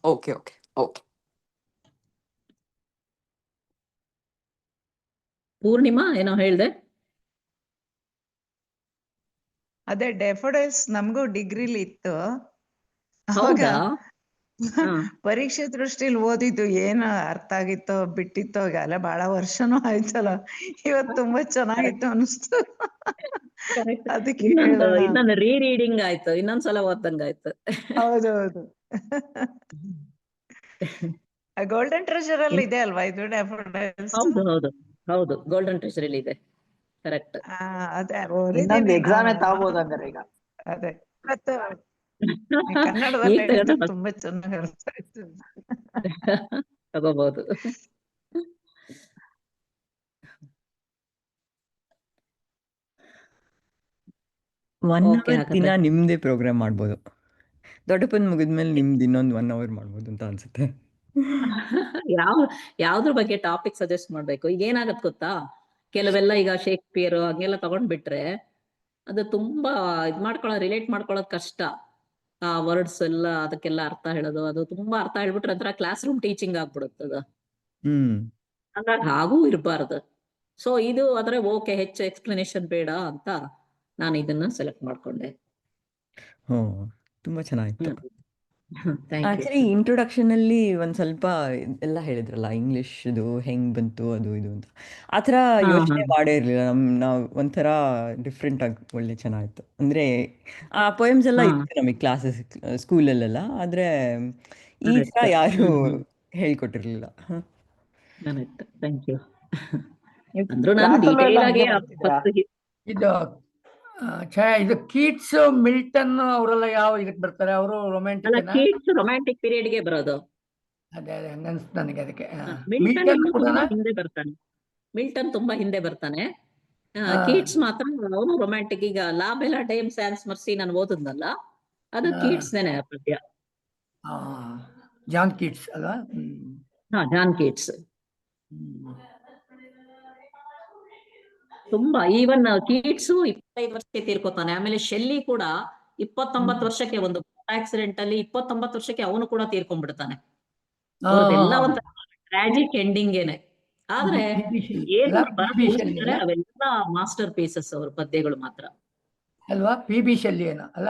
ಓಕೆ ಓಕೆ ಓಕೆ ಪೂರ್ಣಿಮಾ ಏನೋ ಹೇಳ್ದೆ? ಅದೇ ಡೆಫೋಡೈಲ್ಸ್ ನಮಗೂ ಡಿಗ್ರಿಲಿ ಇತ್ತು. ಅವಾಗ ಹೌದಾ? ಹಾ ಪರೀಕ್ಷೆ ದೃಷ್ಟಿಲಿ ಓದಿದ್ದು ಏನು ಅರ್ಥ ಆಗಿತ್ತೋ ಬಿಟ್ಟಿತ್ತೋ ಎಲ್ಲ ಬಹಳ ವರ್ಷನೂ ಆಯ್ತಲ್ಲ. ಇವತ್ತು ತುಂಬಾ ಚೆನ್ನಾಗಿತ್ತು ಅನಿಸ್ತು. ಕರೆಕ್ಟ್. ಅದಕ್ಕೆ ಹೇಳ್ದೆ ನಾನು. ಇನ್ನೊಂದು ರೀ ರೀಡಿಂಗ್ ಆಯ್ತು, ಇನ್ನೊಂದ್ಸಲ ಓದ್ದಂಗಾಯ್ತು. ಹೌದೌದು. ಗೋಲ್ಡನ್ ಟ್ರೆಷರ್ ಅಲ್ಲಿ ಇದೆ ಅಲ್ವಾ ಇದು ಡೆಫೋಡೈಲ್ಸ್? ಹೌದು ಹೌದು ಹೌದು, ಗೋಲ್ಡನ್ ಟ್ರೆಷರ್ ಇಲ್ಲಿ ಇದೆ. ಕರೆಕ್ಟ್. ಅದೇ ಇನ್ನೊಂದು ಓದಿದ್ದೀನಿ ಎಕ್ಸಾಮೇ ನಾನು. ತಗೋಬಹುದು ಹಂಗಾರೆ ಈಗ. ಅದೇ ಇವತ್ತು ಕನ್ನಡದಲ್ಲಿ ಈಗ ಹೇಳಿದ್ದು ತುಂಬಾ ಚೆನ್ನಾಗಿ ಅರ್ಥ ಆಯ್ತು. ತಗೋಬಹುದು. ಒನ್ ಓಕೆ ಅವರ್ ದಿನ ಹಾಗಾದ್ರೆ ನಿಮ್ದೇ ಪ್ರೋಗ್ರಾಮ್ ಮಾಡ್ಬೋದು. ದೊಡ್ಡಪ್ಪನ್ ಮುಗಿದ್ಮೇಲೆ ನಿಮ್ದು ಇನ್ನೊಂದು 1 ಅವರ್ ಮಾಡ್ಬೋದು ಅಂತ ಅನ್ಸುತ್ತೆ. ಯಾವ್ದ್ರ ಬಗ್ಗೆ ಟಾಪಿಕ್ ಸಜೆಸ್ಟ್ ಮಾಡ್ಬೇಕು? ಈಗ ಏನಾಗತ್ ಗೊತ್ತಾ, ಕೆಲವೆಲ್ಲ ಈಗ ಶೇಕ್ಸ್ಪಿಯರ್ ಹಂಗೆಲ್ಲ ತಗೊಂಡ್ಬಿಟ್ರೆ ಅದು ತುಂಬಾ ರಿಲೇಟ್ ಮಾಡ್ಕೊಳ್ಳೋದು ಕಷ್ಟ. ಆ ವರ್ಡ್ಸ್ ಎಲ್ಲ ಅದಕ್ಕೆಲ್ಲ ಅರ್ಥ ಹೇಳೋದು, ಅದು ತುಂಬಾ ಅರ್ಥ ಹೇಳ್ಬಿಟ್ರೆ ಒಂಥರ ಕ್ಲಾಸ್ ರೂಮ್ ಟೀಚಿಂಗ್ ಆಗ್ಬಿಡುತ್ತದ. ಹ್ಮ್ ಹಾಗಾಗಿ ಹಾಗೂ ಇರಬಾರ್ದು. ಸೊ ಇದು ಆದ್ರೆ ಓಕೆ, ಹೆಚ್ಚು ಎಕ್ಸ್ಪ್ಲನೇಷನ್ ಬೇಡ ಅಂತ ನಾನು ಇದನ್ನ ಸೆಲೆಕ್ಟ್ ಮಾಡ್ಕೊಂಡೆ. ಹ್ಞೂ ತುಂಬಾ ಚೆನ್ನಾಗಿತ್ತು. Thank you. ಆಕ್ಚುಲಿ ಇಂಟ್ರೊಡಕ್ಷನ್ ಅಲ್ಲಿ ಒಂದ್ ಸ್ವಲ್ಪ ಎಲ್ಲ ಹೇಳಿದ್ರಲ್ಲ, ಇಂಗ್ಲಿಷ್ದು ಹೆಂಗ್ ಬಂತು ಅದು ಇದು ಅಂತ. ಆ ಥರ ಹಾ ಯೋಚನೆ ಮಾಡೇ ಇರಲಿಲ್ಲ. ನಾವು ಒಂಥರ ಡಿಫ್ರೆಂಟ್ ಆಗಿ ಒಳ್ಳೆ ಚೆನ್ನಾಗಿತ್ತು. ಅಂದ್ರೆ ಆ ಪೊಯಮ್ಸ್ ಎಲ್ಲ ಹಾ ಇತ್ತು ನಮಗೆ ಕ್ಲಾಸಸ್ ಸ್ಕೂಲಲ್ಲೆಲ್ಲ, ಆದ್ರೆ ಈ ಥರ ಕರೆಕ್ಟ್. ಯಾರು ಹೇಳ್ಕೊಟ್ಟಿರ್ಲಿಲ್ಲ. ಕರೆಕ್ಟ್. Thank you. ನೀವು ಅಂದ್ರೂ ನಾನು ಕ್ಲಾಸ್ ಅಲ್ಲೂ ಡೀಟೇಲ್ ಎಲ್ಲ ಆಗಿ ಹಂಗೆ ಬರ್ತಿದ್ರಾ? ಇದು ಇದು ಕೀಟ್ಸ್, ಮಿಲ್ಟನ್ ಅವರೆಲ್ಲ ಯಾವ ಇದಕ್ಕೆ ಬರ್ತಾರೆ? ಅವರು ಅಲ್ಲ, ರೊಮ್ಯಾಂಟಿಕ್ ಕೀಟ್ಸ್ ರೊಮ್ಯಾಂಟಿಕ್ ಪೀರಿಯಡ್ ಗೆ ಬರೋದು. ಅದೇ ಅದೇ ಹಂಗ ಅನ್ಸ್ತು ನನಗೆ. ಅದಕ್ಕೆ ಮಿಲ್ಟನ್ ಮಿಲ್ಟನ್ ಇನ್ನೂ ಕೂಡ ತುಂಬಾ ಹಿಂದೆ ಬರ್ತಾನೆ. ಮಿಲ್ಟನ್ ತುಂಬಾ ಹಿಂದೆ ಬರ್ತಾನೆ. ಕೀಟ್ಸ್ ಮಾತ್ರ ಅವನು ರೊಮ್ಯಾಂಟಿಕ್. ಈಗ la belle dame sans merci ನಾನು ಓದದ್ನಲ್ಲ, ಅದು ಕೀಟ್ಸ್ ನೇನೆ ಆ ಪದ್ಯ. ಜಾನ್ ಕೀಟ್ಸ್ ಅಲ್ವಾ? John Keats. ತುಂಬಾ ಈವನ್ ಕೀಟ್ಸ್ 25 ವರ್ಷಕ್ಕೆ ತೀರ್ಕೋತಾನೆ. ಆಮೇಲೆ ಶೆಲ್ಲಿ ಕೂಡ 29 ವರ್ಷಕ್ಕೆ ಒಂದು ಆಕ್ಸಿಡೆಂಟ್ ಅಲ್ಲಿ 29 ವರ್ಷಕ್ಕೆ ಅವನು ಕೂಡ ತೀರ್ಕೊಂಡ್ಬಿಡ್ತಾನೆ. ಅವ್ರದ್ದೆಲ್ಲ ಒಂದು ಟ್ರಾಜಿಕ್ ಎಂಡಿಂಗ್ ಏನೆ. ಆದ್ರೆ ಏನು ಬರೆದಿದ್ದಾರೆ ಅವೆಲ್ಲ ಮಾಸ್ಟರ್ ಪೀಸಸ್ ಅವ್ರ ಪದ್ಯಗಳು ಮಾತ್ರ ಅಲ್ವಾ? ಪಿ.ಬಿ. ಶೆಲ್ಲಿ ಏನೋ ಅಲ್ಲ?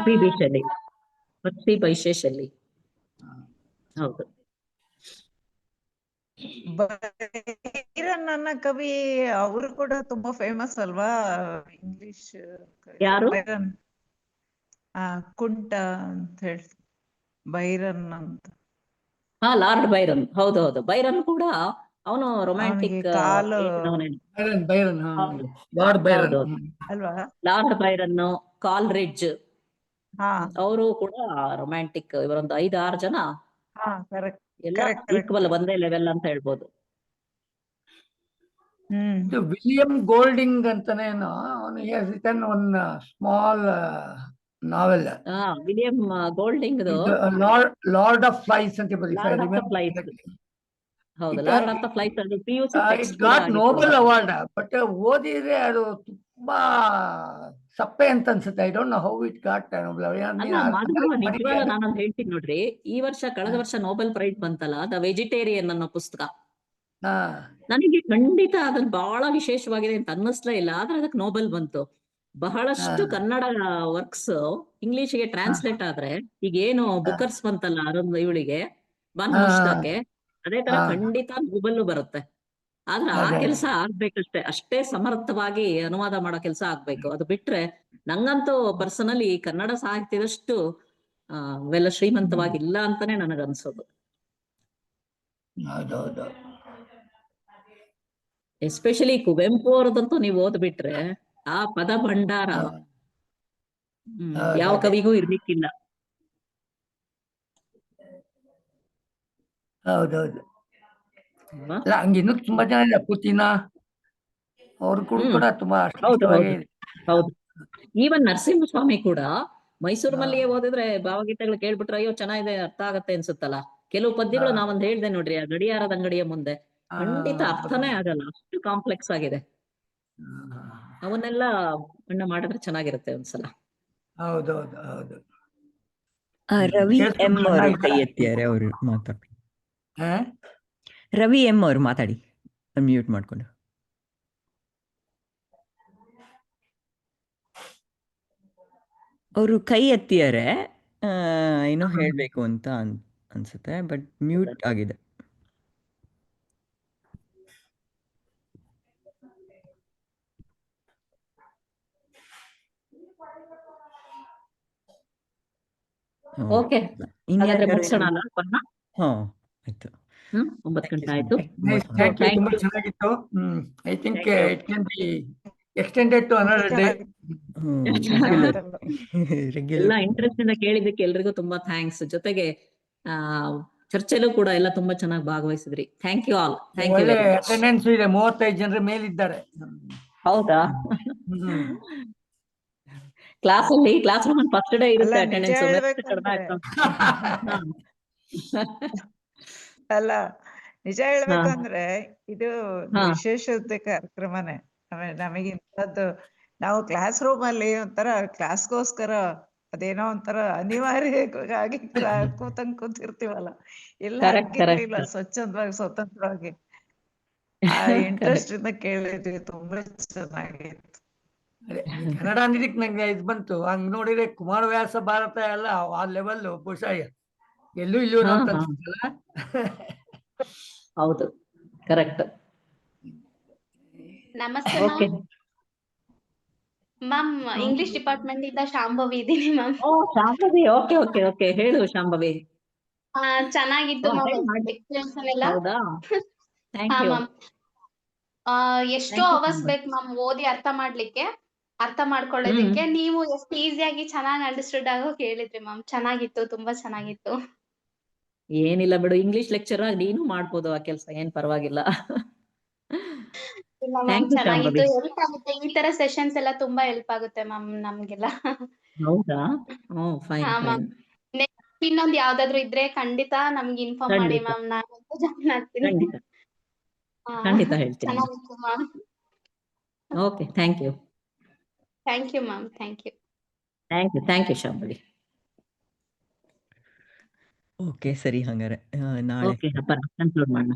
ಪಿ.ಬಿ. ಶೆಲ್ಲಿ, ಪತ್ತಿ ಬೈಶೆ ಶೆಲ್ಲಿ. ಹೌದು. ಬೈರನ್ ನನ್ನ ಕವಿ ಅವರು ಕೂಡ ತುಂಬಾ ಫೇಮಸ್ ಅಲ್ವಾ ಇಂಗ್ಲಿಷ್ ಯಾರು? ಬೈರನ್. ಕುಂಟ ಅಂತ ಹೇಳಿ ಬೈರನ್ ಅಂತ. Lord Byron. ಹೌದೌದು, ಬೈರನ್ ಕೂಡ ಅವನು ರೊಮ್ಯಾಂಟಿಕ್ ಕಾಲು ಬೈರನ್, ಲಾರ್ಡ್ ಬೈರನ್ ಅಲ್ವಾ? ಲಾರ್ಡ್ ಬೈರನ್, ಕಾಲ್ರಿಡ್ಜ್ ಹಾ ಅವರು ಕೂಡ ರೊಮ್ಯಾಂಟಿಕ್. ಇವರೊಂದು 5-6 ಜನ ಕರೆಕ್ಟ್ ಎಲ್ಲ ಕರೆಕ್ಟ್ ಈಕ್ವಲ್, ಒಂದೇ ಲೆವೆಲ್ ಅಂತ ಹೇಳ್ಬೋದು. ವಿಲಿಯಂ ಗೋಲ್ಡಿಂಗ್ ಅಂತಾನೇನೋ, written one small novel. William Golding Lord of Flies ಅಂತ ಬರೀ. Lord of the Flies. ಹೌದು, ಲಾರ್ಡ್ ಆಫ್ ದ ಫ್ಲೈಸ್ ಅದು PUC it got Nobel award. But ಓದಿದ್ರೆ ಅದು ತುಂಬಾ ಸಪ್ಪೆ ಅಂತ ಅನ್ಸುತ್ತೆ. I don't know how it got Nobel award. ನಿಜವಾಗ್ಲೂ ನಾನೊಂದು ಹೇಳ್ತೀನಿ ನೋಡ್ರಿ, ಈ ವರ್ಷ ಕಳೆದ ವರ್ಷ ನೋಬೆಲ್ ಪ್ರೈಸ್ ಬಂತಲ್ಲ, ದ ವೆಜಿಟೇರಿಯನ್ ಅನ್ನೋ ಪುಸ್ತಕ. ನನಗೆ ಖಂಡಿತ ಅದನ್ನ ಬಹಳ ವಿಶೇಷವಾಗಿದೆ ಅಂತ ಅನ್ನಿಸ್ಲೇ ಇಲ್ಲ, ಆದ್ರೆ ಅದಕ್ಕೆ ನೋಬೆಲ್ ಬಂತು. ಬಹಳಷ್ಟು ಕನ್ನಡ ವರ್ಕ್ಸ್ ಇಂಗ್ಲಿಷ್ಗೆ ಟ್ರಾನ್ಸ್ಲೇಟ್ ಆದ್ರೆ, ಈಗ ಏನು ಬುಕರ್ಸ್ ಬಂತಲ್ಲ ಅದೊಂದು ಇವಳಿಗೆ ಬಾನ್ಮುಷ್ತಾಕ್ಕೆ, ಅದೇ ತರ ಖಂಡಿತ ನೋಬೆಲ್ ಬರುತ್ತೆ. ಆದ್ರೆ ಆ ಕೆಲಸ ಆಗ್ಬೇಕಷ್ಟೇ, ಅಷ್ಟೇ ಸಮರ್ಥವಾಗಿ ಅನುವಾದ ಮಾಡೋ ಕೆಲಸ ಆಗ್ಬೇಕು. ಅದು ಬಿಟ್ರೆ ನಂಗಂತೂ ಪರ್ಸನಲಿ ಕನ್ನಡ ಸಾಹಿತ್ಯದಷ್ಟು ಅವೆಲ್ಲ ಶ್ರೀಮಂತವಾಗಿಲ್ಲ ಅಂತಾನೆ ನನಗನ್ಸೋದು. ಹೌದೌದು. ಎಸ್ಪೆಷಲಿ ಕುವೆಂಪು ಅವ್ರದಂತೂ ನೀವು ಓದ್ಬಿಟ್ರೆ ಆ ಪದ ಭಂಡಾರ ಯಾವ ಹೌದು. ಕವಿಗೂ ಇರ್ಲಿಕ್ಕಿಲ್ಲ. ಹೌದೌದು. ಅಲ್ವಾ? ಅಲ್ಲ ಹಂಗಿನ್ನೂ ತುಂಬಾ ಜನ ಇದೆ. ಪುತಿನ ಅವ್ರು ಕೂಡ ತುಂಬಾ ಹೌದು ಶ್ರೇಷ್ಠವಾಗಿ ಹೌದು ಹೌದು. ಈವನ್ ನರಸಿಂಹಸ್ವಾಮಿ ಕೂಡ ಮೈಸೂರು ಹಾ. ಮಲ್ಲಿಗೆ ಓದಿದ್ರೆ ಭಾವಗೀತೆಗಳು ಕೇಳ್ಬಿಟ್ರೆ ಅಯ್ಯೋ ಚೆನ್ನಾಗಿದೆ ಅರ್ಥ ಆಗತ್ತೆ ಅನ್ಸುತ್ತಲ್ಲ. ಕೆಲವು ಪದ್ಯಗಳು ನಾವೊಂದ್ ಹೇಳ್ದೆ ನೋಡ್ರಿ, ಆ ಗಡಿಯಾರದ ಅಂಗಡಿಯ ಮುಂದೆ ಖಂಡಿತ ಅರ್ಥನೇ ಆಗಲ್ಲ, ಅಷ್ಟು ಕಾಂಪ್ಲೆಕ್ಸ್ ಆಗಿದೆ. ಅವನ್ನೆಲ್ಲ ಅಣ್ಣ ಮಾಡಿದ್ರೆ ಚೆನ್ನಾಗಿರುತ್ತೆ ಒಂದ್ಸಲ. ಹೌದೌದು ಹೌದು. ರವಿ ಎಂ ಕೇಳಿಸ್ಕೊಂಡು ಅವರು ಚೆನ್ನಾಗಿದ್ದೀರಾ? ಕೈ ಎತ್ತಿದ್ದಾರೆ, ಅವರು ಮಾತಾಡಿ. ಹಾ? ರವಿ ಎಂ ಅವರು ಮಾತಾಡಿ, ಮ್ಯೂಟ್ ಮಾಡ್ಕೊಂಡು. ಅವರು ಕೈ ಎತ್ತಿದ್ದಾರೆ, ಏನೋ ಹೇಳ್ಬೇಕು ಅಂತ ಅನ್ಸುತ್ತೆ, ಬಟ್ ಮ್ಯೂಟ್ ಆಗಿದೆ. ಓಕೆ, ಹಾಗಾದ್ರೆ ಮುಗಿಸೋಣ ಅಲ್ಲ ಅಪ್ಪಣ್ಣ? ಹಾ ಆಯ್ತು. 9 ಗಂಟೆ ಆಯ್ತು. Thank you. Thank ತುಂಬಾ you. ಚೆನ್ನಾಗಿತ್ತು. I think Thank you. It can be extended to another day. ಎಲ್ಲ ಇಂಟ್ರೆಸ್ಟ್ ಇಂದ ಕೇಳಿದ್ದಕ್ಕೆ ಎಲ್ರಿಗೂ ತುಂಬಾ ಥ್ಯಾಂಕ್ಸ್. ಜೊತೆಗೆ ಚರ್ಚೆಲೂ ಕೂಡ ಎಲ್ಲ ತುಂಬಾ ಚೆನ್ನಾಗಿ ಭಾಗವಹಿಸಿದ್ರಿ. Thank you all. Thank you ಒಳ್ಳೆ ವೆರಿ ಮಚ್. ಅಟೆಂಡೆನ್ಸ್ ಇದೆ, 35 ಜನರ ಮೇಲಿದ್ದಾರೆ. ಹೌದಾ? ಕ್ಲಾಸ್ ರೂಮ್ ಫಸ್ಟ್ ಡೇ ಇರುತ್ತೆ ಅಲ್ಲ, ನಿಜ ಅಟೆಂಡೆನ್ಸ್, ಹೇಳ್ಬೇಕಂದ್ರೆ ಅಲ್ಲ ನಿಜ ಹೇಳ್ಬೇಕಂದ್ರೆ ಇದು ವಿಶೇಷತೆ ಕಾರ್ಯಕ್ರಮನೇ. ಆಮೇಲೆ ನಮಗೆ ಇಂಥದ್ದು ನಾವು ಕ್ಲಾಸ್ ರೂಮ್ ಅಲ್ಲಿ ಒಂಥರ ಕ್ಲಾಸ್ಗೋಸ್ಕರ ಅದೇನೋ ಒಂಥರ ಅನಿವಾರ್ಯವಾಗಿ ಕೂತಿರ್ತೀವಲ್ಲ, ಎಲ್ಲ ಹಂಗಿರ್ಲಿಲ್ಲ, ಸ್ವತಂತ್ರವಾಗಿ ಆ ಇಂಟ್ರೆಸ್ಟ್ ಇಂದ ಕೇಳಿದ್ವಿ. ತುಂಬಾ ಚೆನ್ನಾಗಿತ್ತು. ಅದೇ ಕನ್ನಡ ಅಂದಿದ್ದಕ್ಕೆ ನಂಗೆ ಇದು ಬಂತು. ಹಂಗ್ ನೋಡಿದ್ರೆ ಕುಮಾರವ್ಯಾಸ ಭಾರತ ಎಲ್ಲ ಆ ಲೆವೆಲ್ ಬಹುಶಃ ಎಲ್ಲೂ ಇಲ್ಲೂ ಅಂತ ಅನ್ಸುತ್ತಲ್ಲ. ಹೌದು, ಕರೆಕ್ಟ್. ನಮಸ್ತೆ ಓಕೆ ಮ್ಯಾಮ್. ಇಂಗ್ಲಿಷ್ ಡಿಪಾರ್ಟ್ಮೆಂಟ್ ಇಂದ ಶಾಂಭವಿ ಇದ್ದೀನಿ ಮ್ಯಾಮ್. ಓ ಶಾಂಭವಿ, ಓಕೆ ಓಕೆ ಓಕೆ, ಹೇಳು ಶಾಂಭವಿ. ಚೆನ್ನಾಗಿತ್ತು ಮ್ಯಾಮ್ ಎಕ್ಸ್ಪ್ಲೇಷನ್ ಎಲ್ಲ. ಹೌದಾ? ಥ್ಯಾಂಕ್ ಹಾ ಯು. ಮ್ಯಾಮ್. ಎಷ್ಟೋ ಅವರ್ಸ್ ಬೇಕು ಮ್ಯಾಮ್ ಓದಿ ಅರ್ಥ ಮಾಡ್ಕೊಳ್ಳೋದಕ್ಕೆ. ನೀವು ಎಷ್ಟು ಈಸಿಯಾಗಿ ಚೆನ್ನಾಗಿ ಅಂಡರ್ಸ್ಟುಡ್ ಆಗೋ ಹೇಳಿದ್ರಿ ಮ್ಯಾಮ್. ಚೆನ್ನಾಗಿತ್ತು, ತುಂಬಾ ಚೆನ್ನಾಗಿತ್ತು. ಏನಿಲ್ಲ ಬಿಡು, ಇಂಗ್ಲಿಷ್ ಲೆಕ್ಚರ್ ನೀನು ಮಾಡ್ಬೋದು ಆ ಕೆಲಸ, ಏನ್ ಪರವಾಗಿಲ್ಲ. ಇಲ್ಲ ಮ್ಯಾಮ್, ಚೆನ್ನಾಗಿತ್ತು, ಹೆಲ್ಪ್ ಆಗುತ್ತೆ. ಈ ತರ ಸೆಷನ್ಸ್ ಎಲ್ಲ ತುಂಬಾ ಹೆಲ್ಪ್ ಆಗುತ್ತೆ ಮ್ಯಾಮ್ ನಮ್ಗೆಲ್ಲ. ಹೌದಾ? ಫೈನ್ ಹಾ ಫೈನ್. ಮ್ಯಾಮ್, ಇನ್ನೊಂದು ಯಾವ್ದಾದ್ರು ಇದ್ರೆ ಖಂಡಿತ ನಮ್ಗೆ ಇನ್ಫಾರ್ಮ್ ಮಾಡಿ ಮ್ಯಾಮ್. ನಾನು ಜಾಯ್ನ್ ಆಗ್ತೀನಿ. ಖಂಡಿತ ಖಂಡಿತ ಹೇಳ್ತೀನಿ. ಚೆನ್ನಾಗಿತ್ತು ma'am. Okay, thank you. Thank you ma'am. Thank you. Thank you Shambhavi. Okay ಸರಿ, ಹಂಗಾರೆ ನಾಳೆ ಓಕೆ ಅಪ್ಪನ ಕನ್ಕ್ಲೂಡ್ ಮಾಡೋಣ.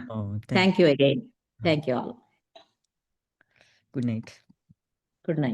Thank you again. Thank you all. Good night. Good night.